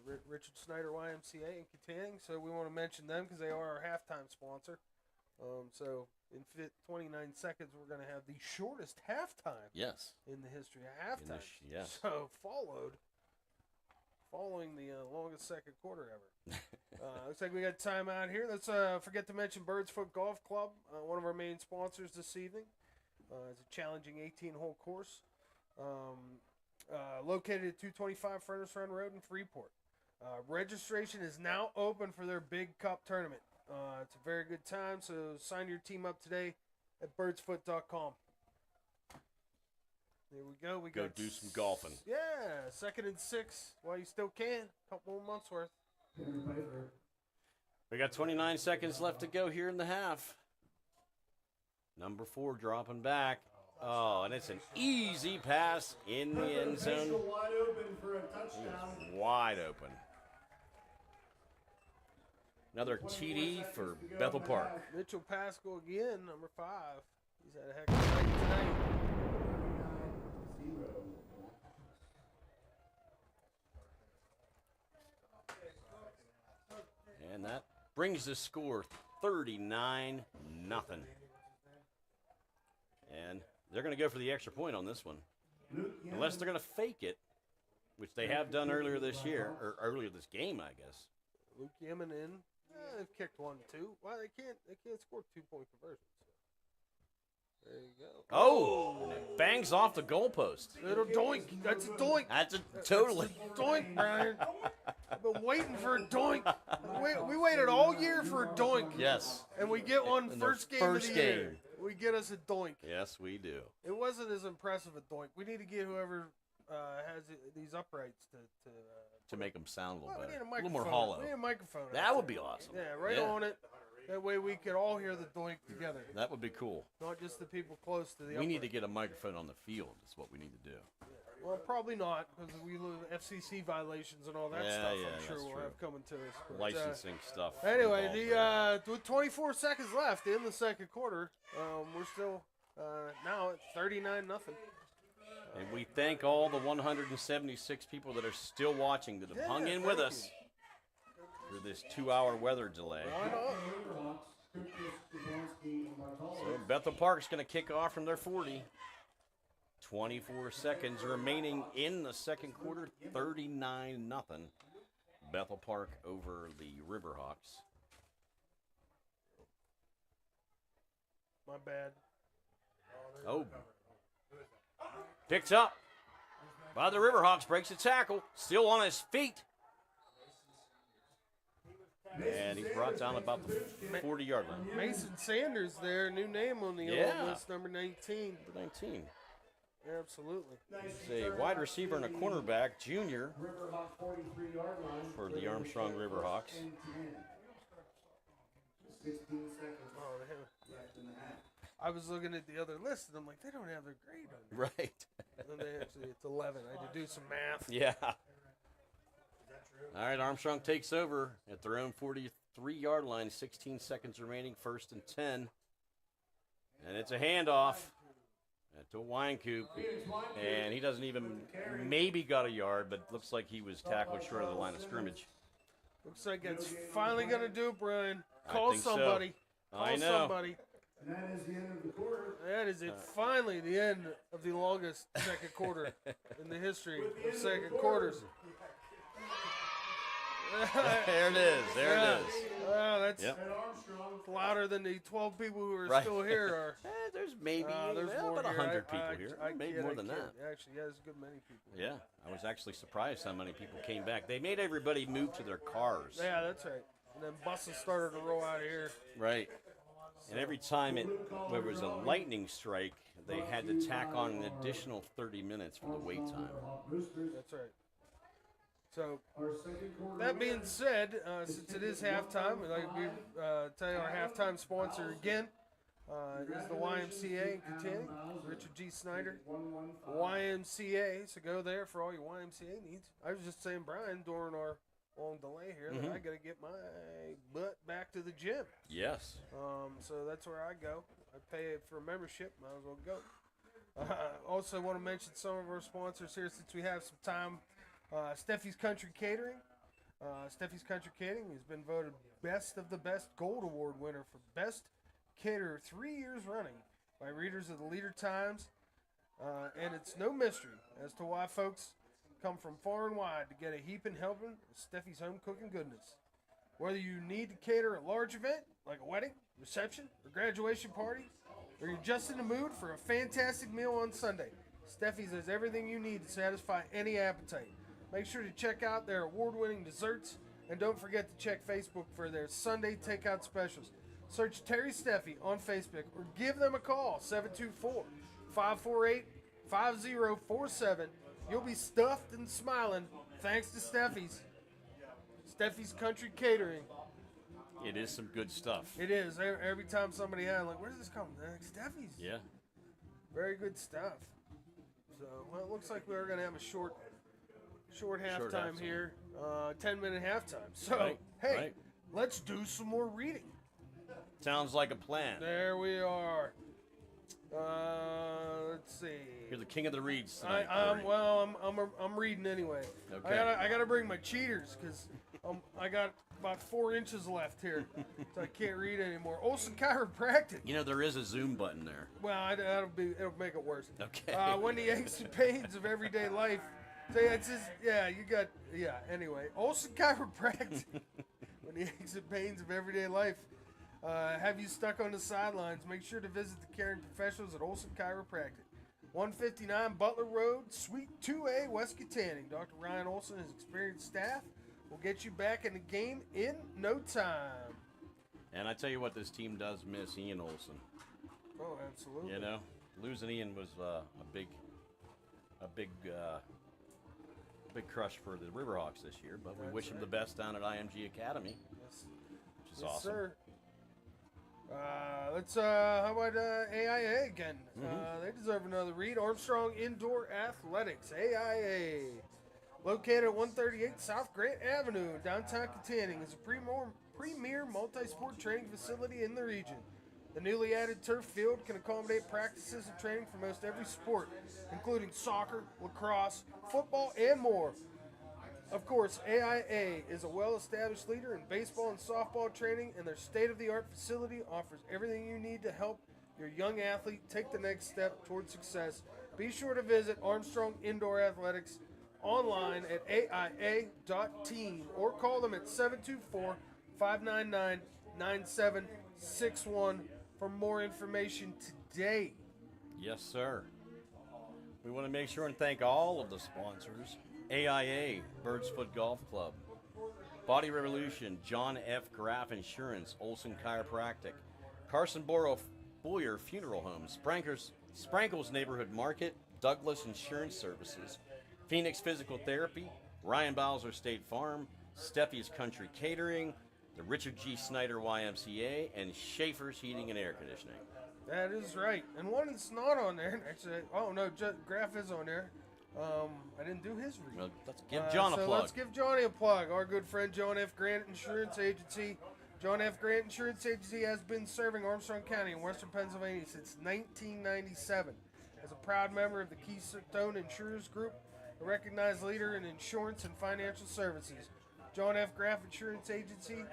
Richard Snyder YMCA in Katanning. So we want to mention them because they are our halftime sponsor. So in 29 seconds, we're going to have the shortest halftime. Yes. In the history of halftime. Yes. So following the longest second quarter ever. Looks like we got time out here. Let's forget to mention Bird's Foot Golf Club, one of our main sponsors this evening. It's a challenging 18-hole course located at 225 Furnace Run Road in Freeport. Registration is now open for their Big Cup tournament. It's a very good time, so sign your team up today at birdsfoot.com. There we go. Go do some golfing. Yeah, 2nd and 6 while you still can. Couple more months worth. We got 29 seconds left to go here in the half. Number 4 dropping back. Oh, and it's an easy pass in the end zone. Wide open for a touchdown. Wide open. Another TD for Bethel Park. Mitchell Pascal again, number 5. He's had a heck of a night tonight. And that brings the score 39-0. And they're going to go for the extra point on this one. Unless they're going to fake it, which they have done earlier this year, or earlier this game, I guess. Luke Yemen in. They've kicked 1-2. Well, they can't score 2-point conversions. There you go. Oh, and it bangs off the goalpost. Little doink. That's a doink. That's a totally doink, Brian. I've been waiting for a doink. We waited all year for a doink. Yes. And we get one In the first game first of the year. game. We get us a doink. Yes, we do. It wasn't as impressive a doink. We need to get whoever has these uprights To make them sound a little we better. need a A little microphone. more hollow. We need a microphone. That would be awesome. Yeah, right on it. That way we could all hear the doink together. That would be cool. Not just the people close to the We need to upright. get a microphone on the field. Is what we need to do. Well, probably not, because we lose FCC violations and all that Yeah, stuff. yeah, I'm sure that's we'll true. have coming to us. But, Licensing stuff. Anyway, involved with 24 seconds left in the second quarter, we're still now at 39-0. And we thank all the 176 people that are still watching that have hung in with us through this 2-hour weather delay. Why not? So Bethel Park's going to kick off from their 40. 24 seconds remaining in the second quarter. 39-0. Bethel Park over the Riverhawks. My bad. Oh. Picked up by the Riverhawks. Breaks a tackle. Still on his feet. And he's brought down about the 40-yard line. Mason Sanders there, new name on the old list, number 19. Number 19. Absolutely. It's a wide receiver and a cornerback, junior, for the Armstrong Riverhawks. I was looking at the other list, and I'm like, they don't have their grade on there. Right. And they actually, it's 11. I had to do some math. Yeah. All right, Armstrong takes over at their own 43-yard line. 16 seconds remaining, 1st and 10. And it's a handoff to Wynkoop. And he doesn't even maybe got a yard, but looks like he was tackled short of the line of scrimmage. Looks like it's finally going to do it, Brian. I Call think so. somebody. Call I know. somebody. And that is the end of the quarter. That is it. Finally, the end of the longest second quarter in the history of second quarters. There it is. There it is. Wow, that's Yep. louder than the 12 people who are Right. still here are. There's maybe there's well, more about here. 100 I people here. Maybe kid, more I than kid. that. Actually, yeah, there's a good many people. Yeah, I was actually surprised how many people came back. They made everybody move to their cars. Yeah, that's right. And then buses started to roll out of here. Right. And every time there was a lightning strike, they had to tack on an additional 30 minutes for the wait time. That's right. So, that being said, since it is halftime, we'd like to tell you our halftime sponsor again is the YMCA in Katanning, Richard G. Snyder. YMCA, so go there for all your YMCA needs. I was just saying, Brian, during our long delay here, that I got to get my butt back to the gym. Yes. So that's where I go. I pay for a membership, might as well go. Also want to mention some of our sponsors here since we have some time. Steffi's Country Catering. Steffi's Country Catering has been voted Best of the Best Gold Award winner for Best Caterer 3 years running by readers of the Leader Times. And it's no mystery as to why folks come from far and wide to get a heaping helping of Steffi's home cooking goodness. Whether you need to cater a large event like a wedding, reception, or graduation party, or you're just in the mood for a fantastic meal on Sunday, Steffi's has everything you need to satisfy any appetite. Make sure to check out their award-winning desserts, and don't forget to check Facebook for their Sunday takeout specials. Search Terry Steffi on Facebook or give them a call, 724-548-5047. You'll be stuffed and smiling thanks to Steffi's. Steffi's Country Catering. It is some good stuff. It is. Every time somebody had, like, where does this come from? Like, Steffi's. Yeah. Very good stuff. So, well, it looks like we're going to have a short halftime here. 10-minute halftime. So, hey, let's do some more reading. Sounds like a plan. There we are. Let's see. You're the king of the reads tonight. I'm reading anyway. Okay. I gotta bring my cheaters because I got about 4 inches left here, so I can't read anymore. Olson Chiropractic. You know, there is a zoom button there. Well, it'll make it worse. Okay. When the aches and pains of everyday life. So it's just, anyway, Olson Chiropractic. when the aches and pains of everyday life have you stuck on the sidelines, make sure to visit the caring professionals at Olson Chiropractic. 159 Butler Road, Suite 2A, West Katanning. Dr. Ryan Olson and his experienced staff will get you back in the game in no time. And I tell you what, this team does miss Ian Olson. Oh, absolutely. You know, losing Ian was a big crush for the Riverhawks this year, but we wish him the best down at IMG Academy, which is awesome. Sir. How about AIA again? They deserve another read. Armstrong Indoor Athletics, AIA. Located at 138 South Grant Avenue, downtown Katanning, is a premier multi-sport training facility in the region. The newly added turf field can accommodate practices and training for most every sport, including soccer, lacrosse, football, and more. Of course, AIA is a well-established leader in baseball and softball training, and their state-of-the-art facility offers everything you need to help your young athlete take the next step toward success. Be sure to visit Armstrong Indoor Athletics online at AIA.team or call them at 724-599-9761 for more information today. Yes, sir. We want to make sure and thank all of the sponsors. AIA, Bird's Foot Golf Club, Body Revolution, John F. Graff Insurance, Olson Chiropractic, Carson Boyer Funeral Home, Sprankles Neighborhood Market, Douglas Insurance Services, Phoenix Physical Therapy, Ryan Bowser State Farm, Steffi's Country Catering, the Richard G. Snyder YMCA, and Schaefer's Heating and Air Conditioning. That is right. And one that's not on there, actually, Graff is on there. I didn't do his read. Well, let's give John a plug. Let's give Johnny a plug. Our good friend John F. Grant Insurance Agency. John F. Grant Insurance Agency has been serving Armstrong County in western Pennsylvania since 1997. As a proud member of the Keystone Insurers Group, a recognized leader in insurance and financial services. John F. Graff Insurance Agency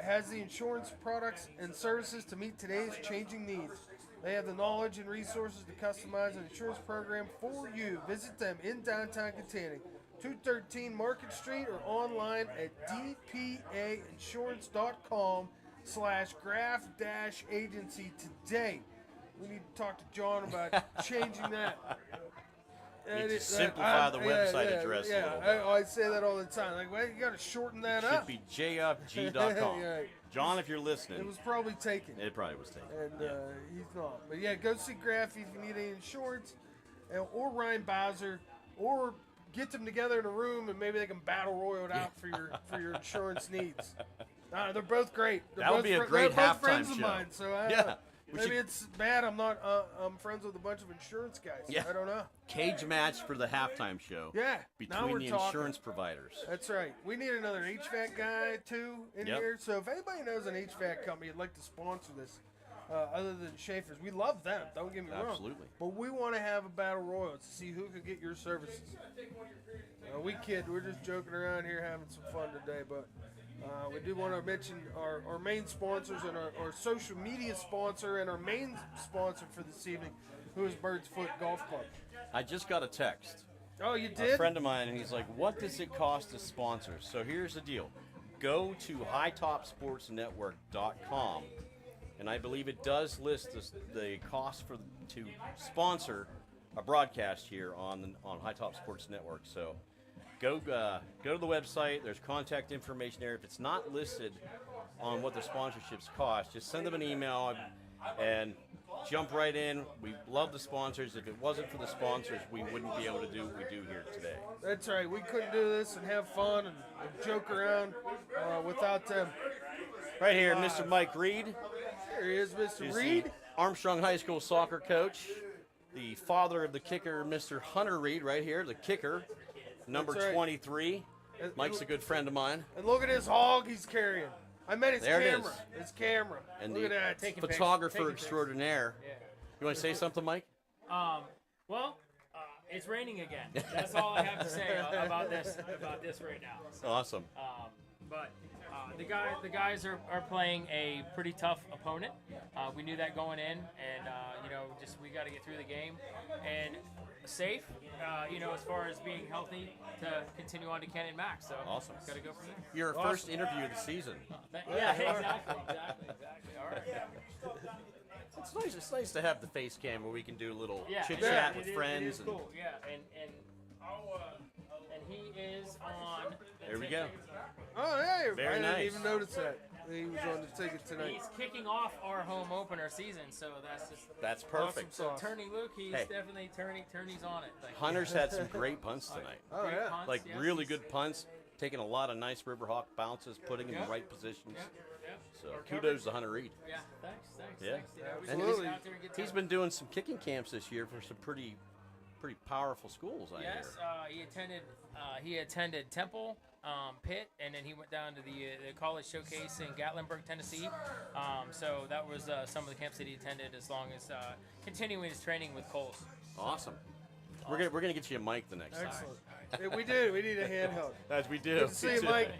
has the insurance products and services to meet today's changing needs. They have the knowledge and resources to customize an insurance program for you. Visit them in downtown Katanning, 213 Market Street, or online at dpainsurance.com/Graff-agency today. We need to talk to John about changing that. Need to simplify the website address a little bit. I say that all the time. Like, well, you got to shorten that up. Should be jfg.com. Right. John, if you're listening. It was probably taken. It probably was taken. And he's not. But yeah, go see Graff if you need any insurance, or Ryan Bowser, or get them together in a room and maybe they can battle royal it out for your insurance needs. They're both great. That would be a great halftime friends show. Of mine, so maybe it's bad. I'm not. I'm friends with a bunch of insurance guys. Yeah. I don't know. Cage match for the halftime show. Yeah. Between the insurance providers. That's right. We need another HVAC guy too in here. So if anybody knows an HVAC company that'd like to sponsor this, other than Schaefer's, we love them. Don't get me wrong. Absolutely. But we want to have a battle royal to see who could get your services. We kid. We're just joking around here, having some fun today, but. We do want to mention our main sponsors and our social media sponsor and our main sponsor for this evening, who is Bird's Foot Golf Club. I just got a text. Oh, you did? A friend of mine, and he's like, what does it cost to sponsor? So here's the deal. Go to hightopsportsnetwork.com, and I believe it does list the cost to sponsor a broadcast here on High Top Sports Network. So go to the website. There's contact information there. If it's not listed on what the sponsorships cost, just send them an email and jump right in. We love the sponsors. If it wasn't for the sponsors, we wouldn't be able to do what we do here today. That's right. We couldn't do this and have fun and joke around without them. Right here, Mr. Mike Reed. There he is, Mr. He's Reed. the Armstrong High School soccer coach. The father of the kicker, Mr. Hunter Reed, right here, the kicker. Number 23. Mike's a good friend of mine. And look at his hog he's carrying. I meant his camera. His camera. And look at the that. photographer extraordinaire. Yeah. You want to say something, Mike? It's raining again. That's all I have to say about this right now. Awesome. But The guys are playing a pretty tough opponent. We knew that going in, and just we got to get through the game and safe. As far as being healthy to continue on to Cannon Max. So awesome. Got to go from there. Your first interview of the season. Yeah, exactly. All right. It's nice to have the face cam where we can do a little chit Yeah, chat with friends. It is cool. Yeah, and he is on. There we go. Oh, hey, Very I nice. didn't even notice that. He was on the ticket tonight. He's kicking off our home opener season, so that's perfect. Awesome. So Turney Luke, he's Hey. definitely Turney's on it. Like, Hunter's had some great punts tonight. Oh, yeah. Punts, Like yes. really good punts, taking a lot of nice Riverhawk bounces, putting in Yep. the right positions. Yep. So Or kudos to Hunter Reed. Yeah, thanks. Yeah. Thanks. We And just get out there and get he's to- been doing some kicking camps this year for some pretty powerful schools, I Yes, he attended Temple, Pitt, and then he went down to the college showcase in Gatlinburg, Tennessee. So that was some of the camps that he attended, as long as continuing his training with Coles. Awesome. We're gonna get you a mic the next Excellent. time. Yeah, we do. We need a handheld. As we do. Good to see you, Mike.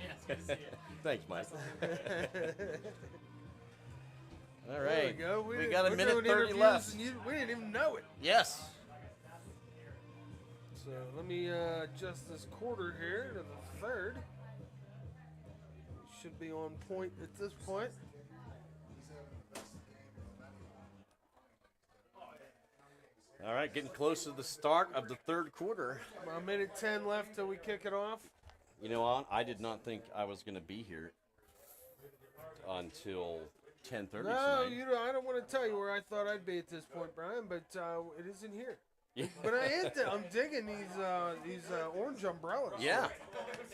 Thanks, Mike. All There right. we go. We got a we're minute doing 30 interviews left. And we didn't even know it. Yes. So let me adjust this quarter here to the third. Should be on point at this point. All right, getting close to the start of the third quarter. About a minute 10 left till we kick it off. You know, I did not think I was going to be here until 10:30 No, tonight. I don't want to tell you where I thought I'd be at this point, Brian, but it isn't here. Yeah. But I'm digging these orange umbrellas. Yeah.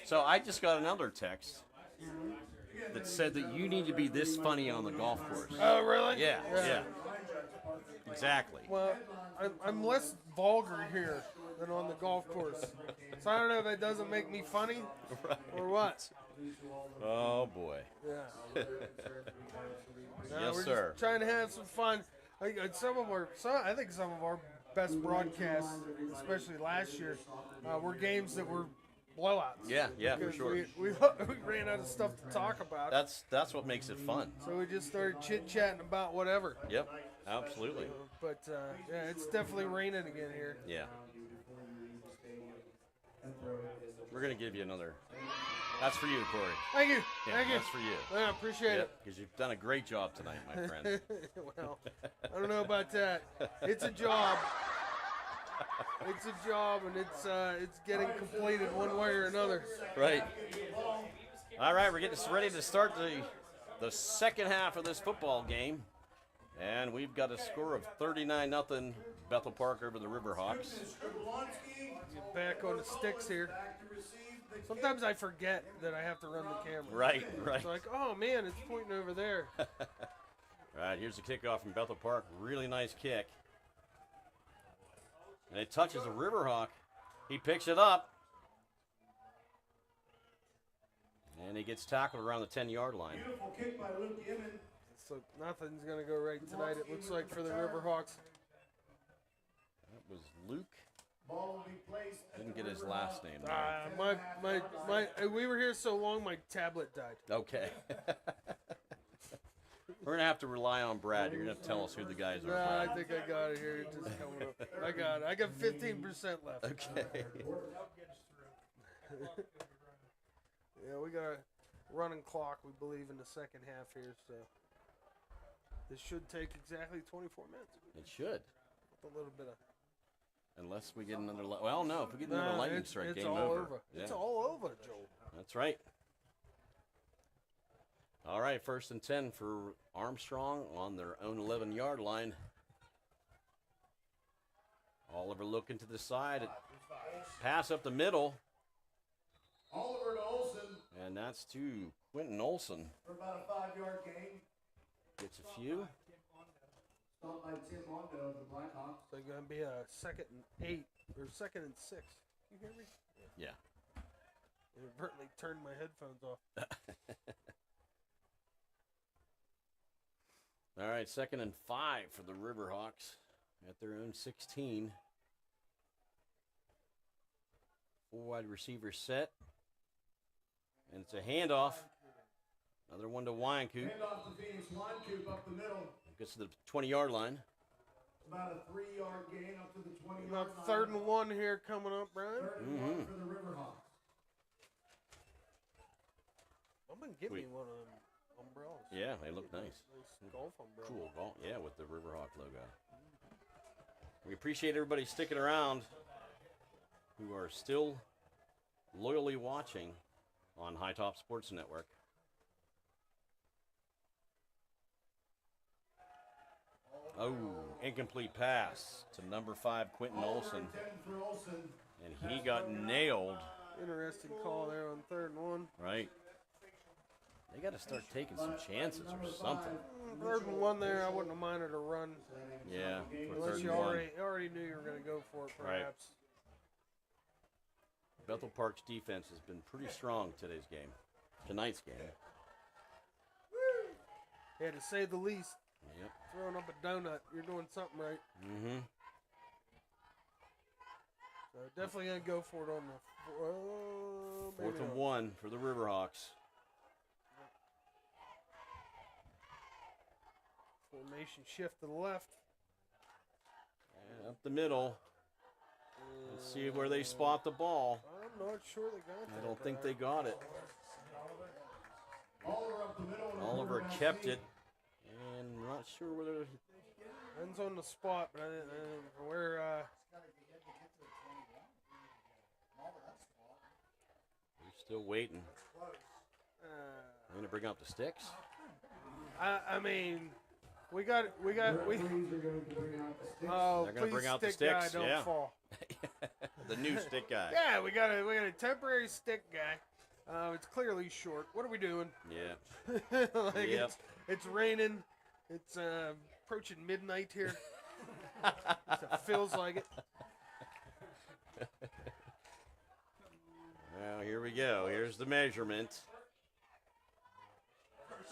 So I just got another text that said that you need to be this funny on the golf course. Oh, really? Yeah. Exactly. Well, I'm less vulgar here than on the golf course. So I don't know if that doesn't make me funny or what. Oh boy. Yeah. Yes, we're sir. Just trying to have some fun. I think some of our best broadcasts, especially last year, were games that were blowouts. Yeah, for Because sure. We ran out of stuff to talk about. That's what makes it fun. So we just started chit-chatting about whatever. Yep, absolutely. But yeah, it's definitely raining again here. Yeah. We're gonna give you another. That's for you, Corey. Thank you. Yeah, Thank you. that's for you. I appreciate it. Because you've done a great job tonight, my friend. Well, I don't know about that. It's a job. It's a job, and it's getting completed one way or another. Right. All right, we're getting ready to start the second half of this football game. And we've got a score of 39-0 Bethel Park over the Riverhawks. Get back on the sticks here. Sometimes I forget that I have to run the camera. Right. It's like, oh man, it's pointing over there. All right, here's the kickoff from Bethel Park. Really nice kick. And it touches the Riverhawk. He picks it up. And he gets tackled around the 10-yard line. Beautiful kick by Luke Gibbon. So nothing's going to go right tonight, it looks like, for the Riverhawks. That was Luke. Didn't get his last name there. We were here so long, my tablet died. Okay. We're going to have to rely on Brad. You're going to have to tell us who the guys are. Nah, Brad. I think I got it here. It's just coming up. I got it. I got 15% left. Okay. Yeah, we got a running clock, we believe, in the second half here, so this should take exactly 24 minutes. It should. With a little bit of... Unless we get another... Well, no, if we get another lightning strike, it's game all over. over. Yeah. It's all over, Joel. That's right. All right, 1st and 10 for Armstrong on their own 11-yard line. Oliver looking to the side. Pass up the middle. Oliver to Olsen. And that's to Quentin Olsen. For about a 5-yard gain. Gets a few. Stopped by Tim Mondo of the Blackhawks. So going to be a 2nd and 8, or 2nd and 6. You hear me? Yeah. I inadvertently turned my headphones off. All right, 2nd and 5 for the Riverhawks at their own 16. 4 wide receivers set. And it's a handoff. Another one to Wyankoop. Hand off to Phoenix Wyankoop up the middle. Gets to the 20-yard line. About a 3-yard gain up to the 20-yard About line. 3rd and 1 here coming up, Brian. 3rd and 1 for the Riverhawks. I'm going to give me one of them umbrellas. Yeah, they look nice. Nice golf umbrella. Cool golf. Yeah, with the Riverhawk logo. We appreciate everybody sticking around who are still loyally watching on High Top Sports Network. Oh, incomplete pass to number 5, Quentin Olson. And he got nailed. Interesting call there on 3rd and 1. Right. They got to start taking some chances or something. 3rd and 1 there, I wouldn't have minded a run. Yeah, for Unless 3rd you and 1. already knew you were going to go for it, Right. perhaps. Bethel Park's defense has been pretty strong tonight's game. Yeah, to say the least. Yep. Throwing up a donut, you're doing something right. Mm-hmm. So definitely going to go for it on the 4th and 1 for the Riverhawks. Formation shift to the left. And up the middle. Let's see where they spot the ball. I'm not sure they got it. I don't think they got it. Oliver up the middle. Oliver kept it. And not sure whether... Depends on the spot, but where... We're still waiting. We're going to bring out the sticks. I mean... We got. Oh, They're going to bring out the sticks. Guy, don't fall. The new stick guy. Yeah, we got a temporary stick guy. It's clearly short. What are we doing? Yeah. Like it's raining. It's approaching midnight here. It feels like it. Well, here we go. Here's the measurement.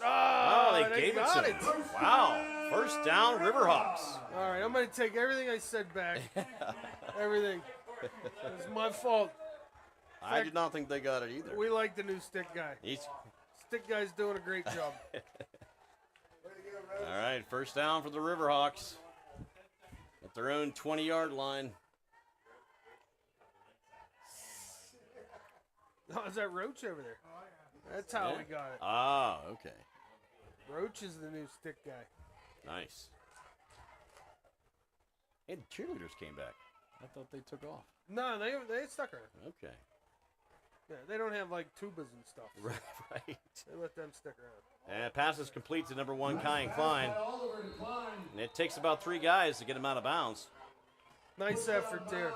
Oh, they gave it to him. Wow. First down, Riverhawks. All right, I'm going to take everything I said back. Everything. It's my fault. I did not think they got it either. We like the new stick guy. Stick guy's doing a great job. All right, first down for the Riverhawks at their own 20-yard line. Oh, is that Roach over there? That's how we got it. Ah, okay. Roach is the new stick guy. Nice. And cheerleaders came back. I thought they took off. No, they stuck around. Okay. Yeah, they don't have like tubas and stuff. Right. They let them stick around. And pass is complete to number 1, Kyan Klein. And it takes about 3 guys to get him out of bounds. Nice effort there.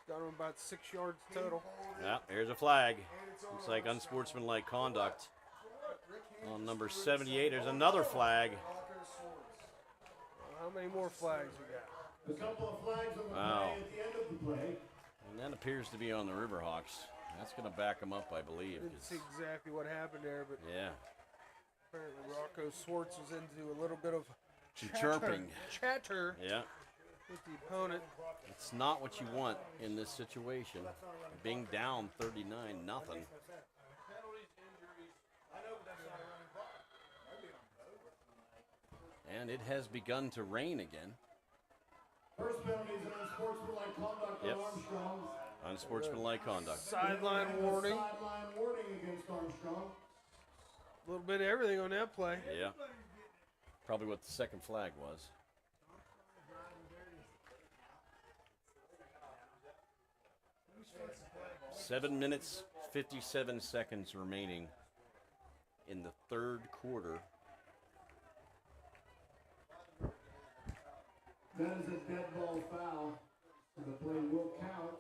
Got him about 6 yards total. Yeah, here's a flag. Looks like unsportsmanlike conduct on number 78. There's another flag. How many more flags we got? A couple of flags on the Wow. play at the end of the play. And that appears to be on the Riverhawks. That's going to back them up, I believe. Didn't see exactly what happened there, but Yeah. apparently Rocco Swartz was into a little bit of Some chirping. chatter Yeah. with the opponent. It's not what you want in this situation. Being down 39-0. And it has begun to rain again. First penalty is an unsportsmanlike conduct on Armstrong. Unsportsmanlike conduct. Sideline warning. Sideline warning against Armstrong. A little bit of everything on that play. Yeah. Probably what the second flag was. Seven minutes, 57 seconds remaining in the third quarter. That is a dead ball foul. So the play will count.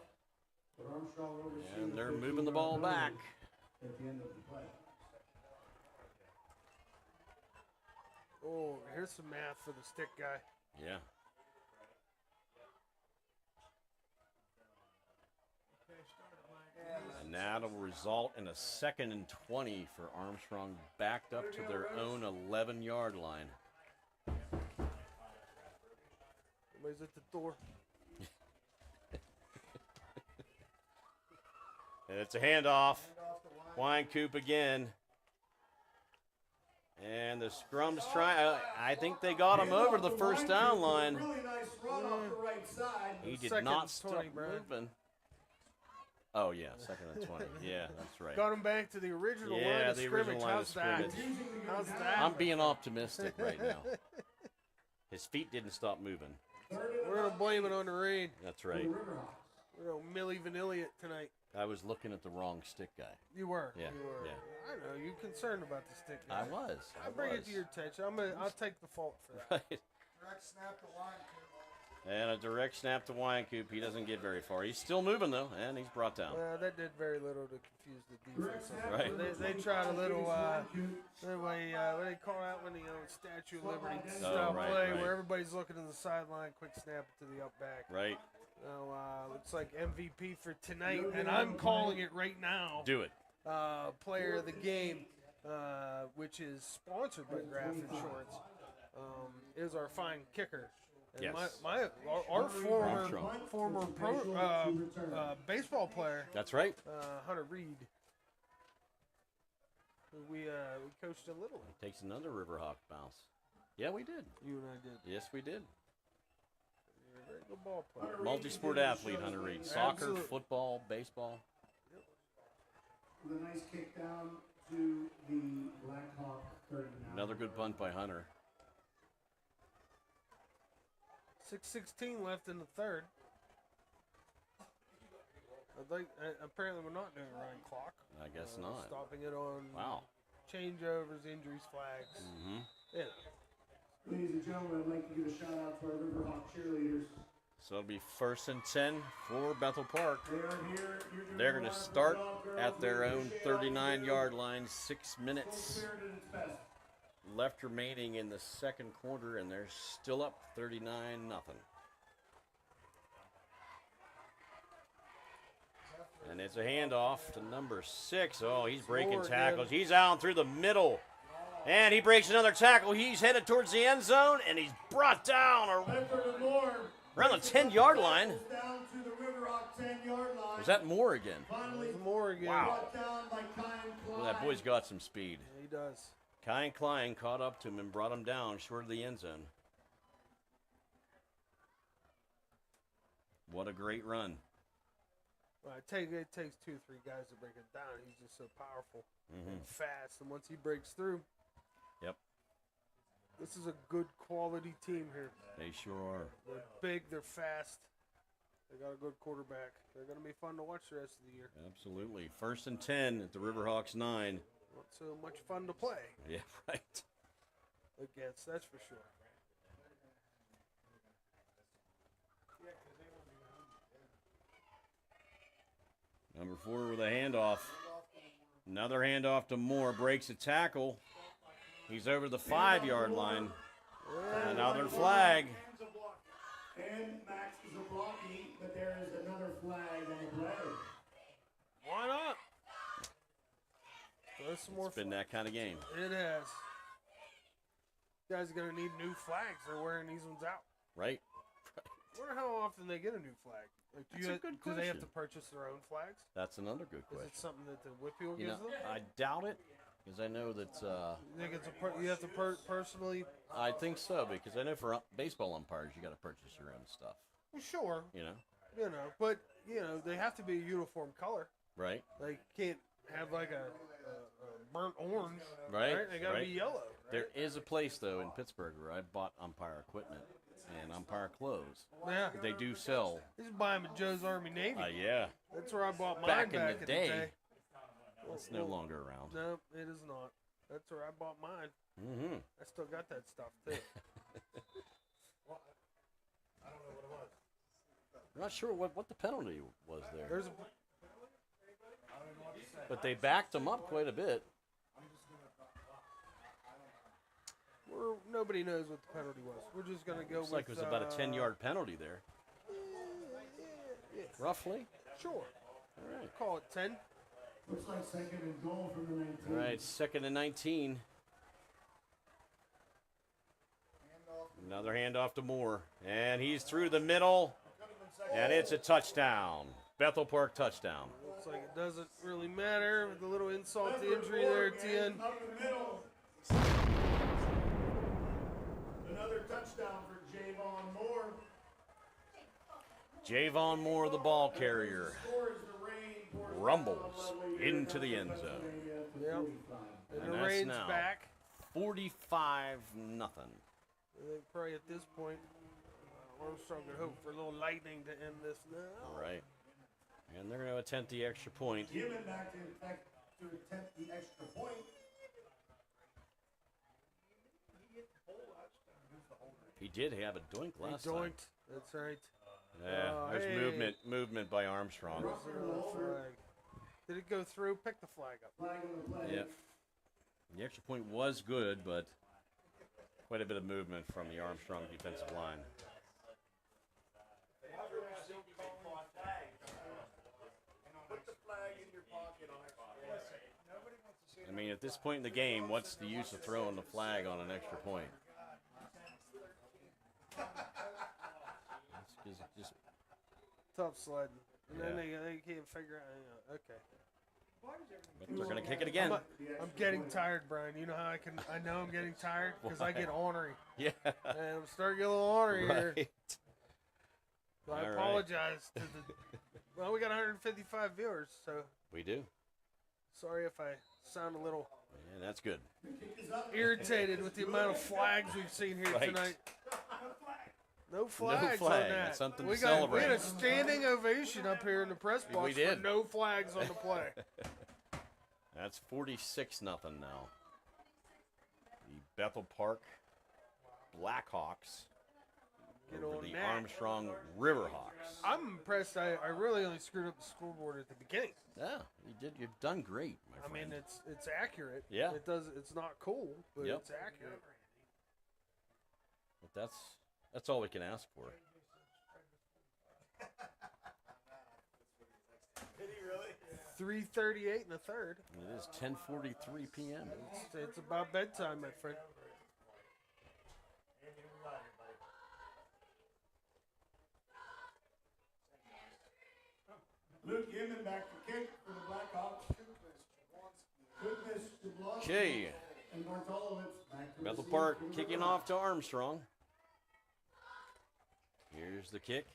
But Armstrong oversees. And they're moving the ball back. At the end of the play. Oh, here's some math for the stick guy. Yeah. And that'll result in a 2nd and 20 for Armstrong, backed up to their own 11-yard line. Somebody's at the door. And it's a handoff. Wynkoop again. And the scrum's trying. I think they got him over the first down line. Really nice run off the right side. He did Second not and stop 20, Brad. moving. Oh, yeah, second and 20. Yeah, that's right. Got him back to the original line Yeah, of the scrimmage. original line of How's that? scrimmage. How's that? I'm being optimistic right now. His feet didn't stop moving. We're going to blame it on the rain. That's right. We're going to Milli Vanilli it tonight. I was looking at the wrong stick guy. You were. Yeah, You were. yeah. I know. You're concerned about the stick. I was. I'll bring it to your attention. I'll take the fault for that. Right. And a direct snap to Wynkoop. He doesn't get very far. He's still moving, though, and he's brought down. That did very little to confuse the defense. Right. They tried a little, what do they call that when the Statue of Liberty style right, play right. where everybody's looking to the sideline, quick snap it to the up back. Right. Looks like MVP for tonight, and I'm calling it right now. Do it. Player of the game, which is sponsored by Graph Insurance, is our fine kicker. And Yes. our former pro baseball player. That's right. Hunter Reed. We coached in Little League. Takes another Riverhawk bounce. Yeah, we did. You and I did. Yes, we did. You're a very good ball player. Multi-sport athlete, Hunter Reed. Soccer, Absolutely. football, baseball. With a nice kick down to the Blackhawk 39. Another good punt by Hunter. 6:16 left in the third. Apparently we're not doing a running clock. I guess not. Stopping it on Wow. changeovers, injuries, flags. Mm-hmm. Yeah. Ladies and gentlemen, I'd like to give a shout out to our Riverhawk cheerleaders. So it'll be 1st and 10 for Bethel Park. They are here. They're going to start at their own 39-yard line. 6 minutes left remaining in the second quarter, and they're still up 39-0. And it's a handoff to number 6. Oh, he's breaking tackles. He's out through the middle. And he breaks another tackle. He's headed towards the end zone, and he's brought down around the 10-yard line. Was that Moore again? Moore again. Wow. Well, that boy's got some speed. Yeah, he does. Kyan Klein caught up to him and brought him down short of the end zone. What a great run. Well, it takes 2 or 3 guys to break it down. He's just so powerful and fast. And once he breaks through, yep. This is a good quality team here. They sure are. They're big, they're fast. They got a good quarterback. They're going to be fun to watch the rest of the year. Absolutely. 1st and 10 at the Riverhawks 9. Not so much fun to play Yeah, right. against, that's for sure. Number 4 with a handoff. Another handoff to Moore. Breaks a tackle. He's over the 5-yard line. Another flag. And Max is a blocking, but there is another flag on the play. Why not? There's some more. It's been that kind of game. It has. You guys are going to need new flags. They're wearing these ones out. Right? I wonder how often they get a new flag. Like, That's a good do they have question. to purchase their own flags? That's another good Is question. it something that the WPIAL You gives know, them? I doubt it, because I know that. You think it's you have to personally? I think so, because I know for baseball umpires, you got to purchase your own stuff. Well, sure. You know. But they have to be a uniform color. Right. They can't have like a burnt orange. Right. They got to be yellow. Right? There is a place though in Pittsburgh where I bought umpire equipment and umpire clothes. Yeah. They do sell. You just buy them at Joe's Army Navy. Yeah. That's where I bought mine Back in back the day. Well, It's no longer around. No, it is not. That's where I bought mine. Mm-hmm. I still got that stuff too. I'm not sure what the penalty was there. There's a. But they backed them up quite a bit. Nobody knows what the penalty was. We're just gonna go Looks with. like it was about a 10-yard penalty there. Yeah. Roughly. Sure. All right. Call it 10. Looks like 2nd and goal from the 19. All right, 2nd and 19. Another handoff to Moore. And he's through the middle. And it's a touchdown. Bethel Park touchdown. Looks Looks like it doesn't really matter with a little insult to injury there at the end. Another touchdown for Javon Moore. Javon Moore, the ball carrier, rumbles into the end zone. Yep. And the that's rain's now back. 45-0. I think probably at this point, Armstrong could hope for a little lightning to end this now. Right. And they're going to attempt the extra point. Given back to attempt the extra point. He did have a doink last He time. doinked. That's right. Yeah, there's movement by Armstrong. Flag. Did it go through? Pick the flag up. Yep. The extra point was good, but quite a bit of movement from the Armstrong defensive line. I mean, at this point in the game, what's the use of throwing the flag on an extra point? Just tough sledding. And then Yeah. they can't figure out. Okay. But they're going to kick it again. I'm getting tired, Brian. You know how I know I'm getting tired? Because I get ornery. Yeah. And I'm starting to get a little ornery here. Right. So I All right. apologize to the. Well, we got 155 viewers, so We do. sorry if I sound a little And that's good. irritated with the amount of flags we've seen here Right. tonight. No flags flag. on that. That's something we to We celebrate. had a standing ovation up here in the press box We did. for no flags on the play. That's 46-0 now. The Bethel Park Blackhawks Get over on the that. Armstrong Riverhawks. I'm impressed. I really only screwed up the scoreboard at the beginning. Yeah, you did. You've done great, my I friend. mean, it's accurate. Yeah. It does. It's not cool, but Yep. it's accurate. But that's all we can ask for. Did he really? 3:38 in the third. And it is 10:43 p.m. It's about bedtime, my friend. Luke Inman back to kick for the Blackhawks. Goodness to Blossom. Okay. And Bartolowicz back to Bethel receive Park for the kicking Riverhawks. off to Armstrong. Here's the kick.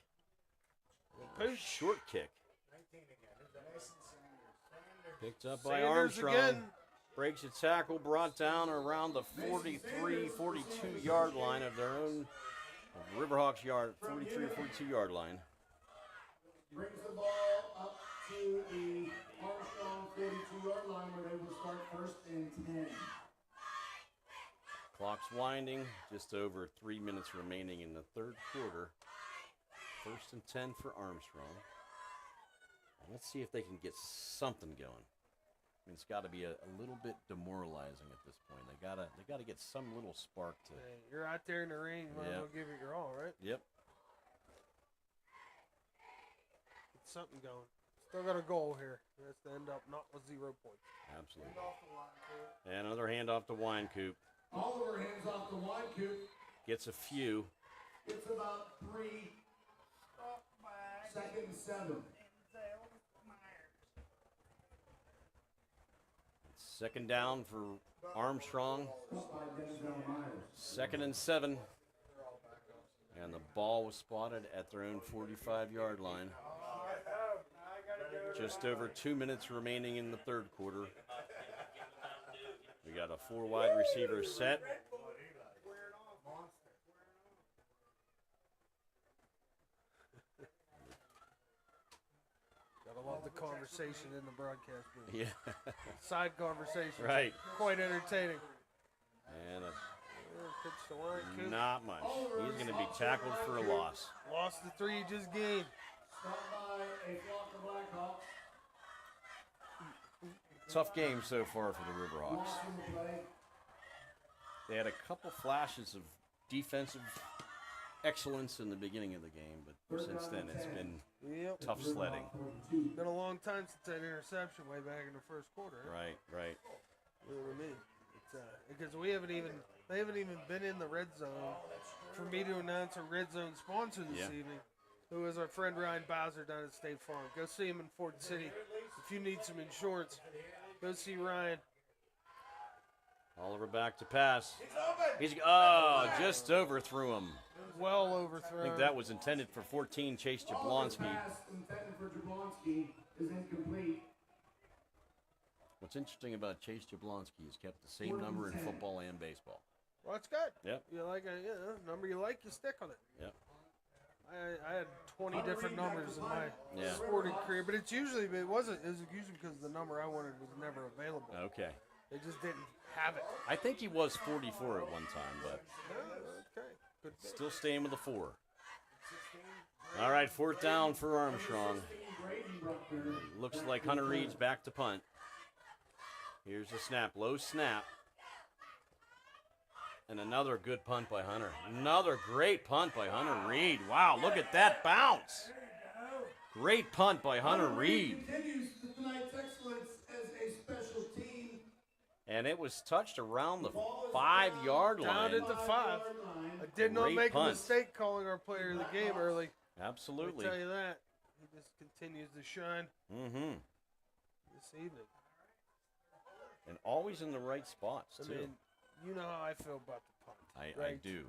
Short kick. Picked up by Sanders Armstrong. again. Breaks a tackle, brought down around the 43, 42-yard line of their own Riverhawks yard, 43, 42-yard line. Brings the ball up to the Armstrong 42-yard line where they will start first and 10. Clock's winding, just over 3 minutes remaining in the third quarter. First and 10 for Armstrong. Let's see if they can get something going. I mean, it's got to be a little bit demoralizing at this point. They gotta get some little spark to. Hey, you're out there in the ring. You might as Yeah. well give it your all, right? Yep. Get something going. Still got a goal here. It has to end up not with 0 points. Absolutely. And another handoff to Winecoop. Oliver hands off to Winecoop. Gets a few. It's about 3 second and 7. Second down for Armstrong. Second and 7. And the ball was spotted at their own 45-yard line. Just over 2 minutes remaining in the third quarter. We got a 4 wide receiver set. Gotta love the conversation in the broadcast booth. Yeah. Side conversation. Right. Quite entertaining. And Pitch to Winecoop. not much. He's going to be tackled for a loss. Lost the 3 he just gained. Stopped by a flock of Blackhawks. Tough game so far for the Riverhawks. Lost in the play. They had a couple flashes of defensive excellence in the beginning of the game, but since then it's been tough sledding. Been a long time since that interception way back in the first quarter. Right, right. You know what I mean? It's, because they haven't even been in the red zone for me to announce a red zone sponsor this evening, who is our friend Ryan Bowser down at State Farm. Go see him in Ford City if you need some insurance, go see Ryan. Oliver back to pass. He's just overthrew him. Well overthrown. I think that was intended for 14, Chase Jablonski. Intended for Jablonski is incomplete. What's interesting about Chase Jablonski is kept the same number in football and baseball. Well, that's good. Yep. You like a number you like, you stick on it. Yep. I had 20 different numbers in my sporting career, but it was usually because the number I wanted was never available. Okay. They just didn't have it. I think he was 44 at one time, but Okay. Good. still staying with the 4. All right, 4th down for Armstrong. Looks like Hunter Reed's back to punt. Here's the snap, low snap. And another good punt by Hunter. Another great punt by Hunter Reed. Wow, look at that bounce. Great punt by Hunter Reed. Continues tonight's excellence as a special team. And it was touched around the 5-yard line. Down at the 5. I did not Great make punt. a mistake calling our player of the game early. Absolutely. I tell you that. He just continues to shine Mm-hmm. this evening. And always in the right spots, I too. mean, you know how I feel about the punt. I right? do.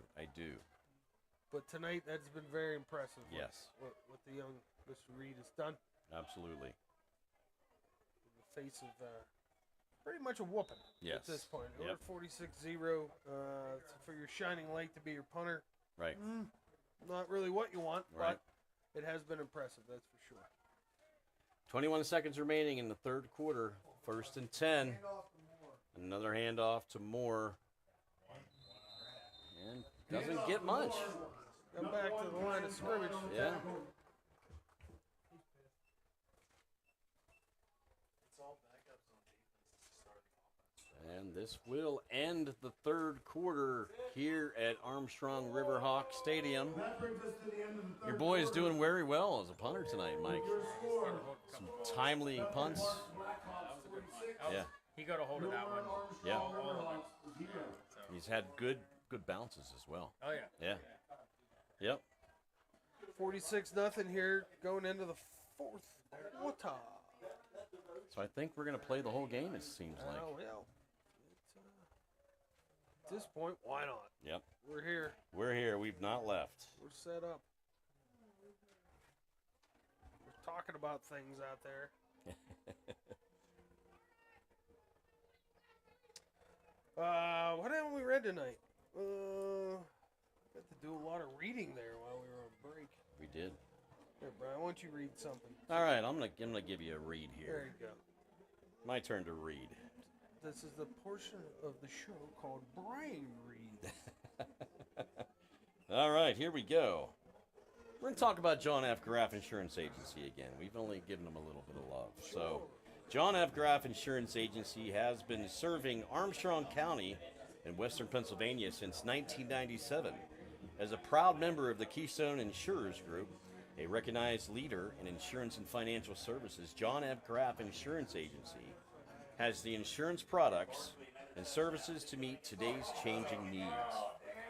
But tonight, that's been very impressive. Yes. What the young Mr. Reed has done Absolutely. in the face of pretty much a whooping Yes. at this point. Yep. We're 46-0 for your shining light to be your punter. Right. Not really what you want, Right. but it has been impressive, that's for sure. 21 seconds remaining in the 3rd quarter. 1st and 10. Another handoff to Moore. And doesn't get much. Come back to the line of scrimmage. Yeah. And this will end the 3rd quarter here at Armstrong Riverhawk Stadium. That brings us to the end of the Your third boy is quarter. doing very well as a punter tonight, Mike. Some timely punts. Yeah. He got a hold of that one. Yeah. All of it. He's had good bounces as well. Oh, yeah. Yeah. Yep. 46-0 here going into the 4th quarter. So I think we're going to play the whole game, it seems like. Oh, well. At this point, why not? Yep. We're here. We're here. We've not left. We're set up. We're talking about things out there. What haven't we read tonight? Got to do a lot of reading there while we were on break. We did. Here, Brian, why don't you read something? All right, I'm gonna give you a read There here. you go. My turn to read. This is the portion of the show called Brian Reads. All right, here we go. We're going to talk about John F. Graff Insurance Agency again. We've only given them a little bit of love. So, John F. Graff Insurance Agency has been serving Armstrong County in western Pennsylvania since 1997. As a proud member of the Keystone Insurers Group, a recognized leader in insurance and financial services, John F. Graff Insurance Agency has the insurance products and services to meet today's changing needs.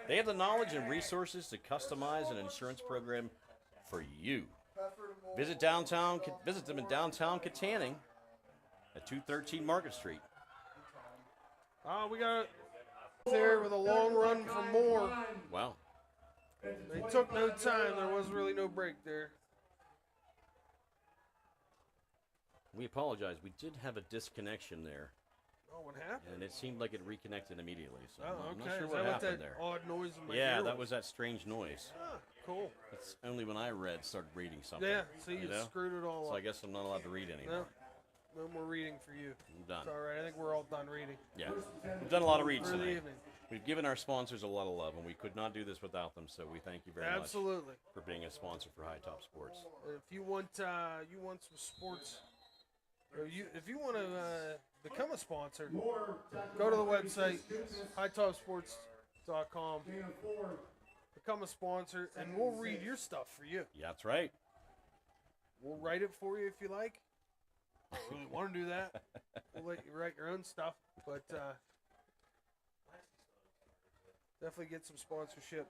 They have the knowledge and resources to customize an insurance program for you. Visit them in downtown Katanning at 213 Market Street. We got there with a long run from Moore. Wow. They took no time. There was really no break there. We apologize. We did have a disconnection there, Oh, what happened? and it seemed like it reconnected immediately. So Oh, I'm okay. not sure Is what that happened that there. odd noise in my Yeah, ear that was that strange noise. Ah, cool. That's only when I started reading something. Yeah, see, you know? screwed it all So up. I guess I'm not allowed to read anymore. No more reading for you. I'm done. It's all right. I think we're all done reading. Yeah, we've done a lot of reads For the tonight. evening. We've given our sponsors a lot of love, and we could not do this without them. So we thank you very Absolutely. much for being a sponsor for High Top Sports. If you want some sports, or if you want to become a sponsor, go to the website hightopsports.com. Become a sponsor, and we'll read your stuff for you. Yeah, that's right. We'll write it for you if you like. I don't really want to do that. We'll let you write your own stuff, but definitely get some sponsorship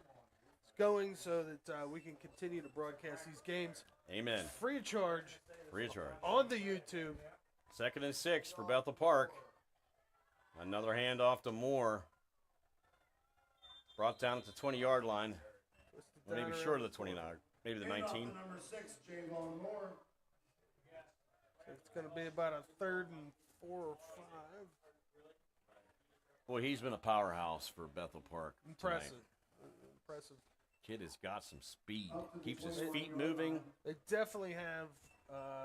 going so that we can continue to broadcast these games. Amen. Free of charge. Free of charge. On the YouTube. 2nd and 6 for Bethel Park. Another handoff to Moore. Brought down at the 20-yard line. Maybe short of the 29, maybe the 19. Number 6, Javon Moore. It's going to be about a 3rd and 4 or 5. Boy, he's been a powerhouse for Bethel Park. Impressive. Tonight. Impressive. Kid has got some speed. Keeps his feet moving. They definitely have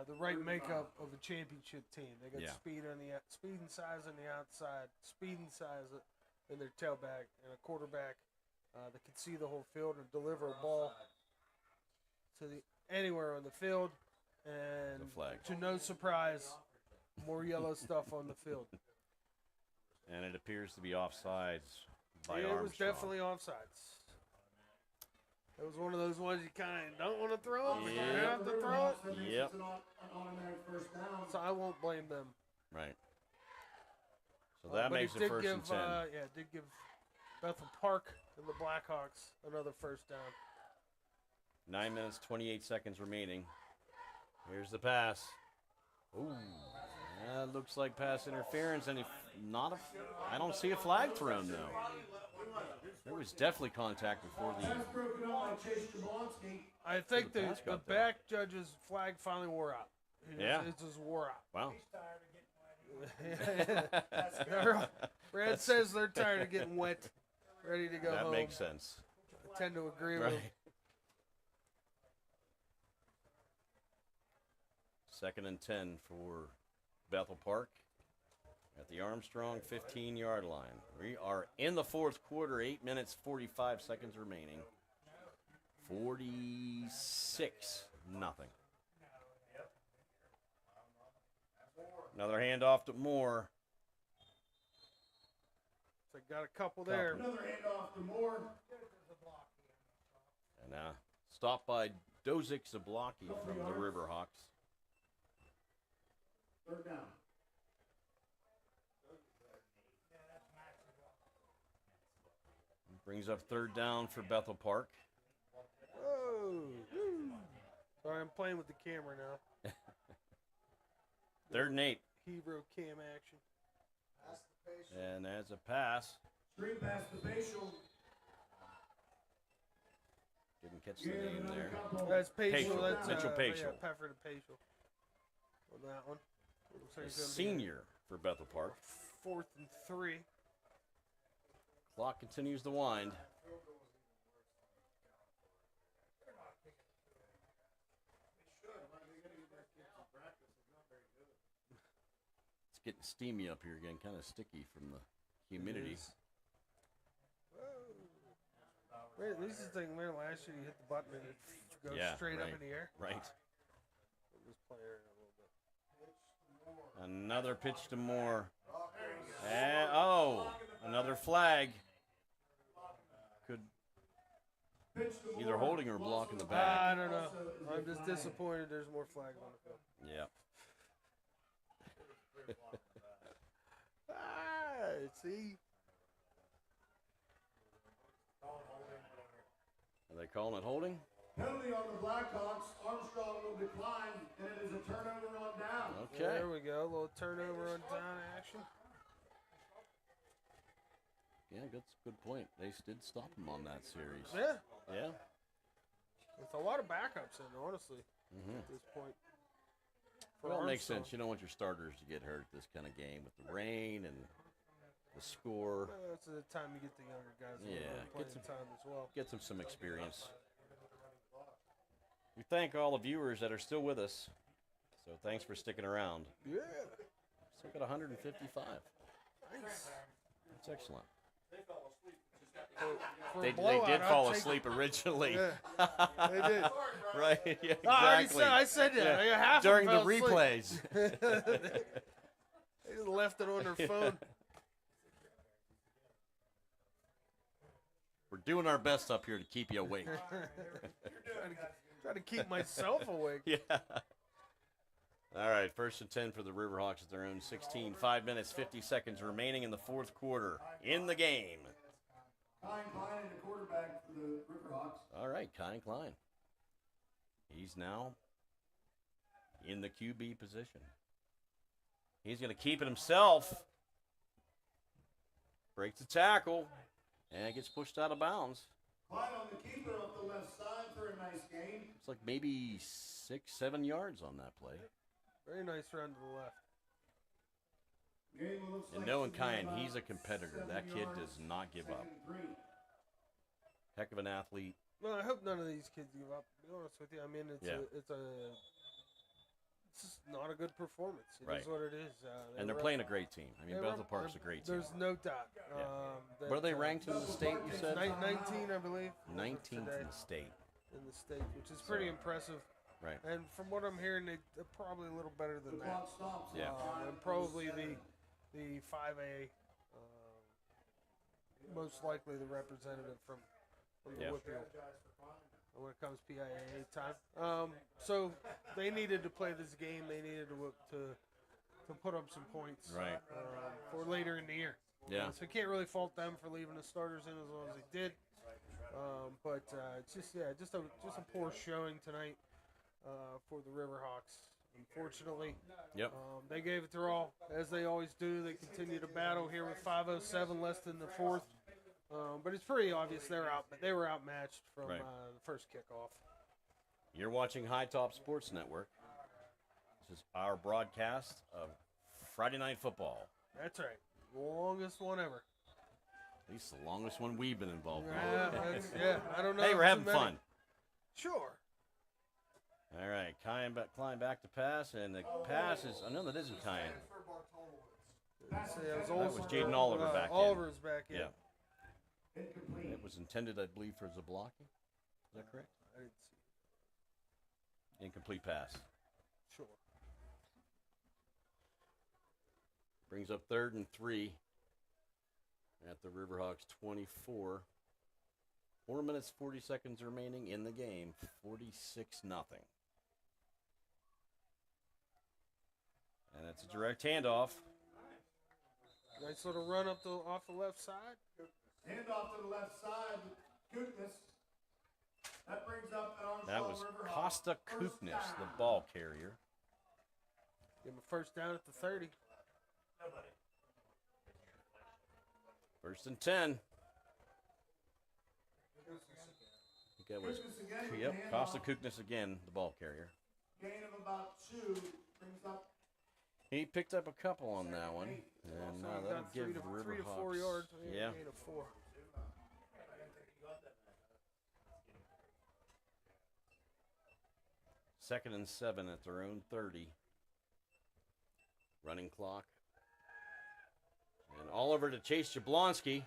the right makeup of a championship team. They got speed and size on the outside, speed and size in their tailback, and a quarterback that can see the whole field and deliver a ball to anywhere on the field. And to no surprise, more yellow stuff on the field. And it appears to be offsides by Armstrong. It was definitely offsides. It was one of those ones you kind of don't want to throw it, but you have to throw it. Yep. So I won't blame them. Right. So that makes it 1st and 10. It did give Bethel Park and the Blackhawks another first down. 9 minutes, 28 seconds remaining. Here's the pass. Ooh. Looks like pass interference, and I don't see a flag thrown, though. There was definitely contact before the... I think the back judge's flag finally wore out. It just wore out. Wow. Brad says they're tired of getting wet, ready to go home. That makes sense. I tend to agree with him. 2nd and 10 for Bethel Park at the Armstrong 15-yard line. We are in the 4th quarter, 8 minutes, 45 seconds remaining. 46-0. Another handoff to Moore. So got a couple there. Another handoff to Moore. And stopped by Dozik Zablocki from the Riverhawks. 3rd down. Brings up 3rd down for Bethel Park. Whoa. Sorry, I'm playing with the camera now. 3rd and 8. Hero cam action. And as a pass. Screen pass to Bethel. Didn't catch the name there. That's Paschal. That's Mitchell Paschal. Yeah, Pefford and Paschal on that one. A senior for Bethel Park. 4th and 3. Clock continues to wind. It's getting steamy up here again, kind of sticky from the humidity. Wait, at least the thing, man, last year you hit the button and it goes straight up in the air. Right. We'll just play air a little bit. Another pitch to Moore. And, another flag. Could either holding or blocking the back. I don't know. I'm just disappointed there's more flags on the field. Yep. See? Are they calling it holding? Penalty on the Blackhawks. Armstrong will decline, and it is a turnover on down. Okay. There we go. A little turnover on down action. Yeah, good point. They did stop him on that series. Yeah. Yeah. With a lot of backups in, honestly, at this point. Well, it makes sense. You don't want your starters to get hurt this kind of game with the rain and the score. Well, that's the time you get the younger guys playing time as well. Get them some experience. We thank all the viewers that are still with us. So thanks for sticking around. Yeah. Still got 155. Nice. That's excellent. They did fall asleep originally. Yeah, they did. Right, yeah, exactly. I said that. Yeah. Half During the asleep. replays. They just left it on their phone. We're doing our best up here to keep you awake. Try to keep myself awake. Yeah. All right, 1st and 10 for the Riverhawks at their own 16. 5 minutes, 50 seconds remaining in the 4th quarter in the game. Klein and the quarterback for the Riverhawks. All right, Klein. He's now in the QB position. He's going to keep it himself. Breaks the tackle and gets pushed out of bounds. Clyde on the keeper off the left side for a nice game. It's like maybe 6-7 yards on that play. Very nice run to the left. And knowing Kyan, he's a competitor. That kid does not give up. Heck of an athlete. No, I hope none of these kids give up. To be honest with you, I mean it's just not a good performance. It is what it is. And they're playing a great team. I mean, Bethel Park's a great team. There's no doubt. What are they ranked in the state, you said? 19, I believe. 19th in the state. In the state, which is pretty impressive. Right. And from what I'm hearing, they're probably a little better than that. Yeah. And probably the 5A, most likely the representative from the WPIAL when it comes PIAA time. So they needed to play this game. They needed to put up some points for later in the year. Yeah. So you can't really fault them for leaving the starters in as long as they did. But it's just a poor showing tonight for the Riverhawks. Unfortunately, they gave it their all, as they always do. They continue to battle here with 5:07 less than the fourth. But it's pretty obvious they were outmatched from the first kickoff. You're watching High Top Sports Network. This is our broadcast of Friday Night Football. That's right. Longest one ever. At least the longest one we've been involved in. I don't know. Hey, we're having fun. Sure. All right, Klein back to pass, and the pass is, no, that isn't Kyan. That was Jaden Oliver back in. Oliver's back in. Yeah. It was intended, I believe, for Zablocki. Is that correct? I didn't see. Incomplete pass. Sure. Brings up 3rd and 3 at the Riverhawks 24. 4 minutes, 40 seconds remaining in the game. 46-0. And it's a direct handoff. Nice little run off the left side. Handoff to the left side. Kuknis. That brings up an Armstrong. That was Costa Kuknis, the ball carrier. Give him a first down at the 30. 1st and 10. I think that was Costa Kuknis again, the ball carrier. Gain of about 2 brings up. He picked up a couple on that one, and that'll give the Riverhawks 3 to 4 yards. Yeah. Gain of 4. Second and 7 at their own 30. Running clock. And all over to Chase Jablonski.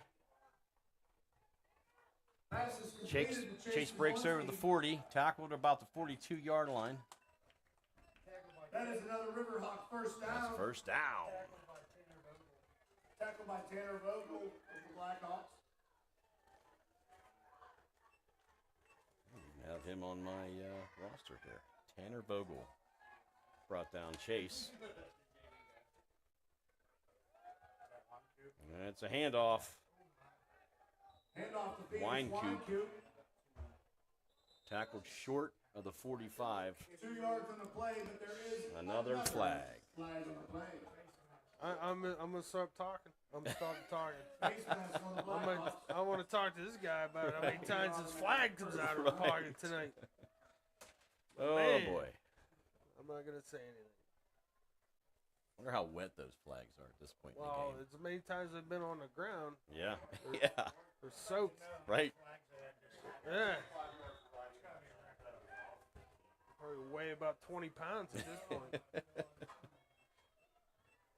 Chase breaks over the 40, tackled about the 42-yard line. That is another Riverhawk first down. That's first down. Tackled by Tanner Vogel of the Blackhawks. I have him on my roster here. Tanner Vogel brought down Chase. And it's a handoff. Handoff to Winecoop. Tackled short of the 45. 2 yards on the play, but there is another flag. Flag on the play. I'm gonna start talking. I'm gonna stop talking. I want to talk to this guy about how many times his flag comes out of the pocket tonight. Oh Man, boy! I'm not gonna say anything. Wonder how wet those flags are at this point in the game. As many times they've been on the ground. Yeah, They're soaked. Right. Yeah. Probably weigh about 20 pounds at this point.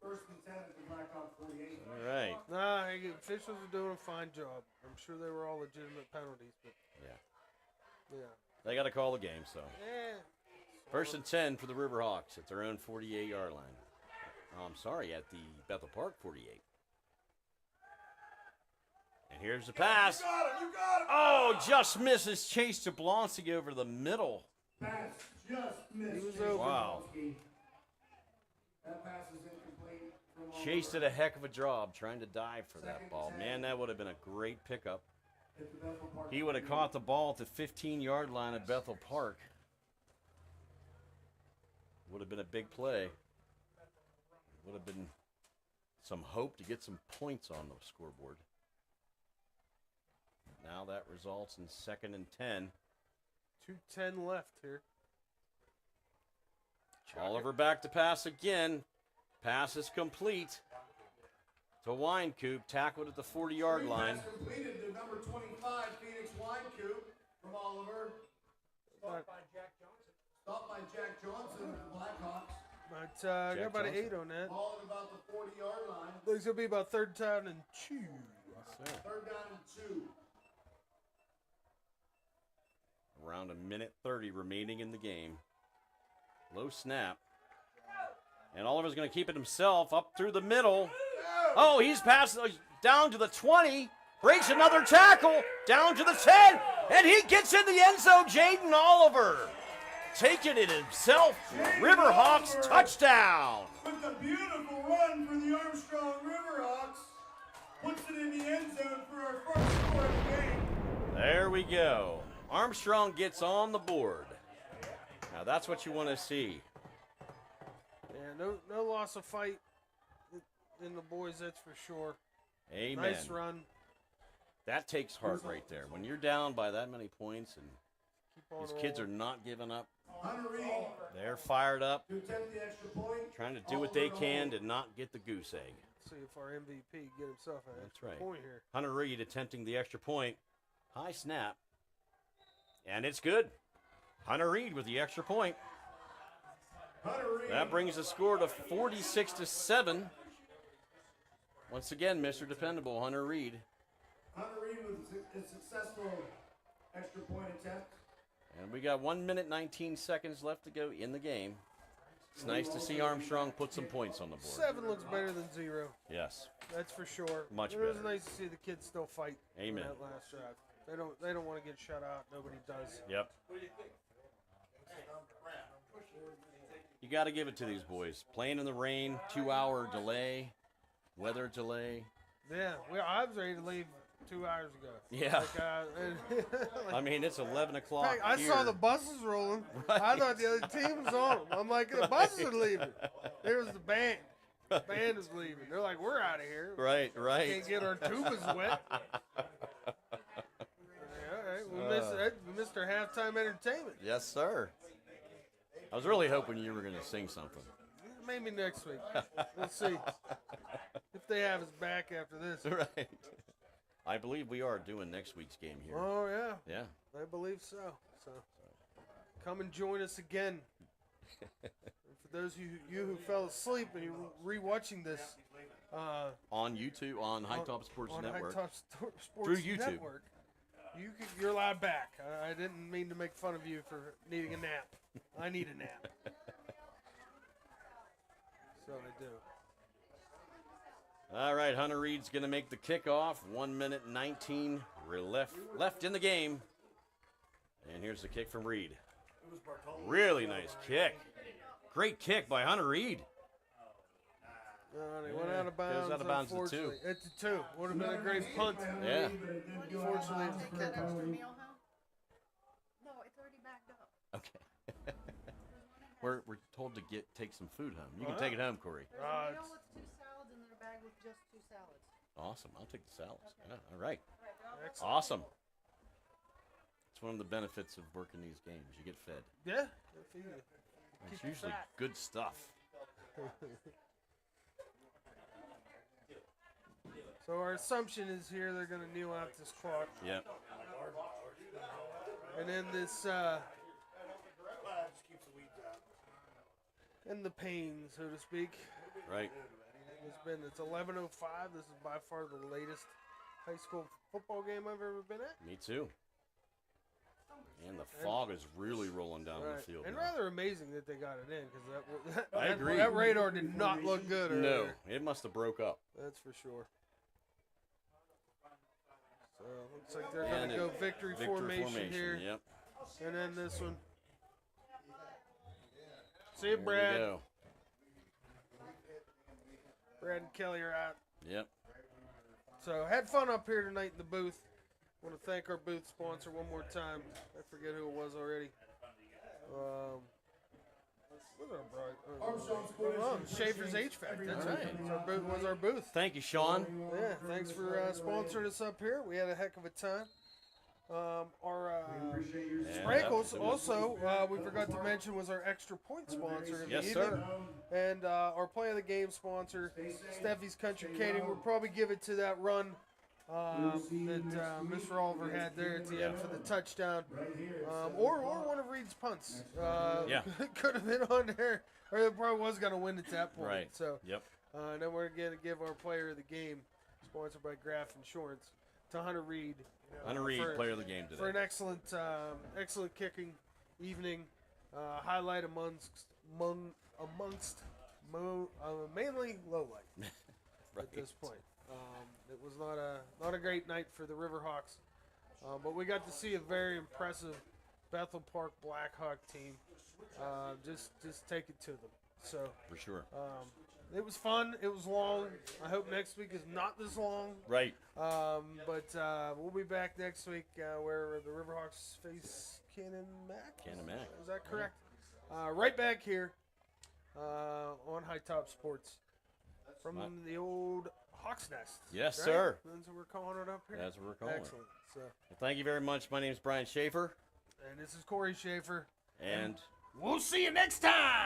First and 10 at the Blackhawk 48. All right. Nah, officials are doing a fine job. I'm sure they were all legitimate penalties, but yeah. They got to call the game, so. Yeah. First and 10 for the Riverhawks at their own 48-yard line. Oh, I'm sorry, at the Bethel Park 48. And here's the pass. You got him. Oh, just misses Chase Jablonski over the middle. Pass just missed. He was Chase open. Wow. Jablonski. That pass is incomplete. From Chase did a heck of a job trying to dive for that ball. Man, that would have been a great pickup. He would have caught the ball at the 15-yard line at Bethel Park. Would have been a big play. Would have been some hope to get some points on the scoreboard. Now that results in 2nd and 10. 2:10 left here. Oliver back to pass again. Pass is complete to Winecoop, tackled at the 40-yard line. Pass completed to number 25, Phoenix Winecoop from Oliver. Stopped by Jack Johnson, Blackhawks. But got about an 8 on that. Ball at about the 40-yard line. Looks going to be about 3rd down and 2. Yes, sir. 3rd down and 2. Around a minute 30 remaining in the game. Low snap. And Oliver's going to keep it himself up through the middle. Oh, he's passed down to the 20. Breaks another tackle. Down to the 10. And he gets in the end zone. Jaden Oliver taking it himself. Riverhawks touchdown. With a beautiful run for the Armstrong Riverhawks. Puts it in the end zone for our first score of the game. There we go. Armstrong gets on the board. Now that's what you want to see. Yeah, no loss of fight in the boys, that's for sure. Amen. Nice run. That takes heart right there. When you're down by that many points and these kids are not giving up. They're fired up, trying to do what they can to not get the goose egg. See if our MVP get himself an extra right. point here. Hunter Reed attempting the extra point. High snap. And it's good. Hunter Reed with the extra point. That brings the score to 46-7. Once again, Mr. Dependable, Hunter Reed. Hunter Reed with a successful extra point attempt. And we got 1 minute, 19 seconds left to go in the game. It's nice to see Armstrong put some points on the board. 7 looks better than 0. Yes. That's for sure. Much It was better. nice to see the kids still fight. Amen. In that last drive. They don't want to get shut out. Nobody does. Yep. You got to give it to these boys. Playing in the rain, 2-hour delay, weather delay. Yeah, I was ready to leave 2 hours ago. Yeah. Like, I mean, it's 11 o'clock heck, I saw here. the buses rolling. Right. I thought the other team was on them. I'm like, the buses are leaving. There was the band. The band is leaving. They're like, we're out of here. Right. Can't get our tubas wet. All right, we missed our halftime entertainment. Yes, sir. I was really hoping you were going to sing something. Maybe next week. We'll see if they have us back after this. Right. I believe we are doing next week's game here. Oh, yeah. Yeah. I believe so. So come and join us again. And for those of you who fell asleep and you're rewatching this on YouTube, on High Top Sports Network. High Top Sports through YouTube. Network, you're allowed back. I didn't mean to make fun of you for needing a nap. I need a nap. So I do. All right, Hunter Reed's going to make the kickoff. 1 minute 19 left in the game. And here's the kick from Reed. Really nice kick. Great kick by Hunter Reed. They went out of bounds. Goes out of bounds at 2. At the 2. Would have been a great punt. Yeah. Unfortunately, Okay. We're told to take some food home. You can take it home, Corey. There's a meal with 2 salads and then a bag with just 2 salads. Awesome. I'll take the salads. Yeah, all right. Excellent. Awesome. It's one of the benefits of working these games. You get fed. Yeah. It's usually good stuff. So our assumption is here they're going to kneel out this clock. Yep. And then this, and the pain, so to speak. Right. It's 11:05. This is by far the latest high school football game I've ever been at. Me too. And the fog is really rolling down the field. And now. rather amazing that they got it in, because I agree. That radar did not look good earlier. No, it must have broke up. That's for sure. So looks like they're going to go victory formation here. Yep. And then this one. See you, There Brad. we go. Brad and Kelly are out. Yep. So had fun up here tonight in the booth. Want to thank our booth sponsor one more time. I forget who it was already. Schaefer's HVAC. That's right. Was our booth. Thank you, Sean. Yeah, thanks for sponsoring us up here. We had a heck of a time. Our Sprinkles also, we forgot to mention, was our extra point sponsor of the evening. Sir. And our play of the game sponsor, Steffi's Country Catering. We'll probably give it to that run that Mr. Oliver had there at the end for the touchdown. Or one of Reed's punts. Could have been on there. Or it probably was going to win at that point. Right. So, yep. And then we're going to give our player of the game, sponsored by Graf Insurance, to Hunter Reed. Hunter Reed, player of the game today. For an excellent kicking evening. Highlight amongst mainly low light right. at this point. It was not a great night for the Riverhawks, but we got to see a very impressive Bethel Park Blackhawk team. Just take it to them. So for sure. It was fun. It was long. I hope next week is not this long. Right. But we'll be back next week where the Riverhawks face Cannon Mac. Is that correct? Right back here on High Top Sports from the old Hawks Nest. Yes, right? sir. That's what we're calling it up here. That's what we're calling Excellent. it. So, well, thank you very much. My name is Brian Schaefer. And this is Corey Schaefer. And we'll see you next time.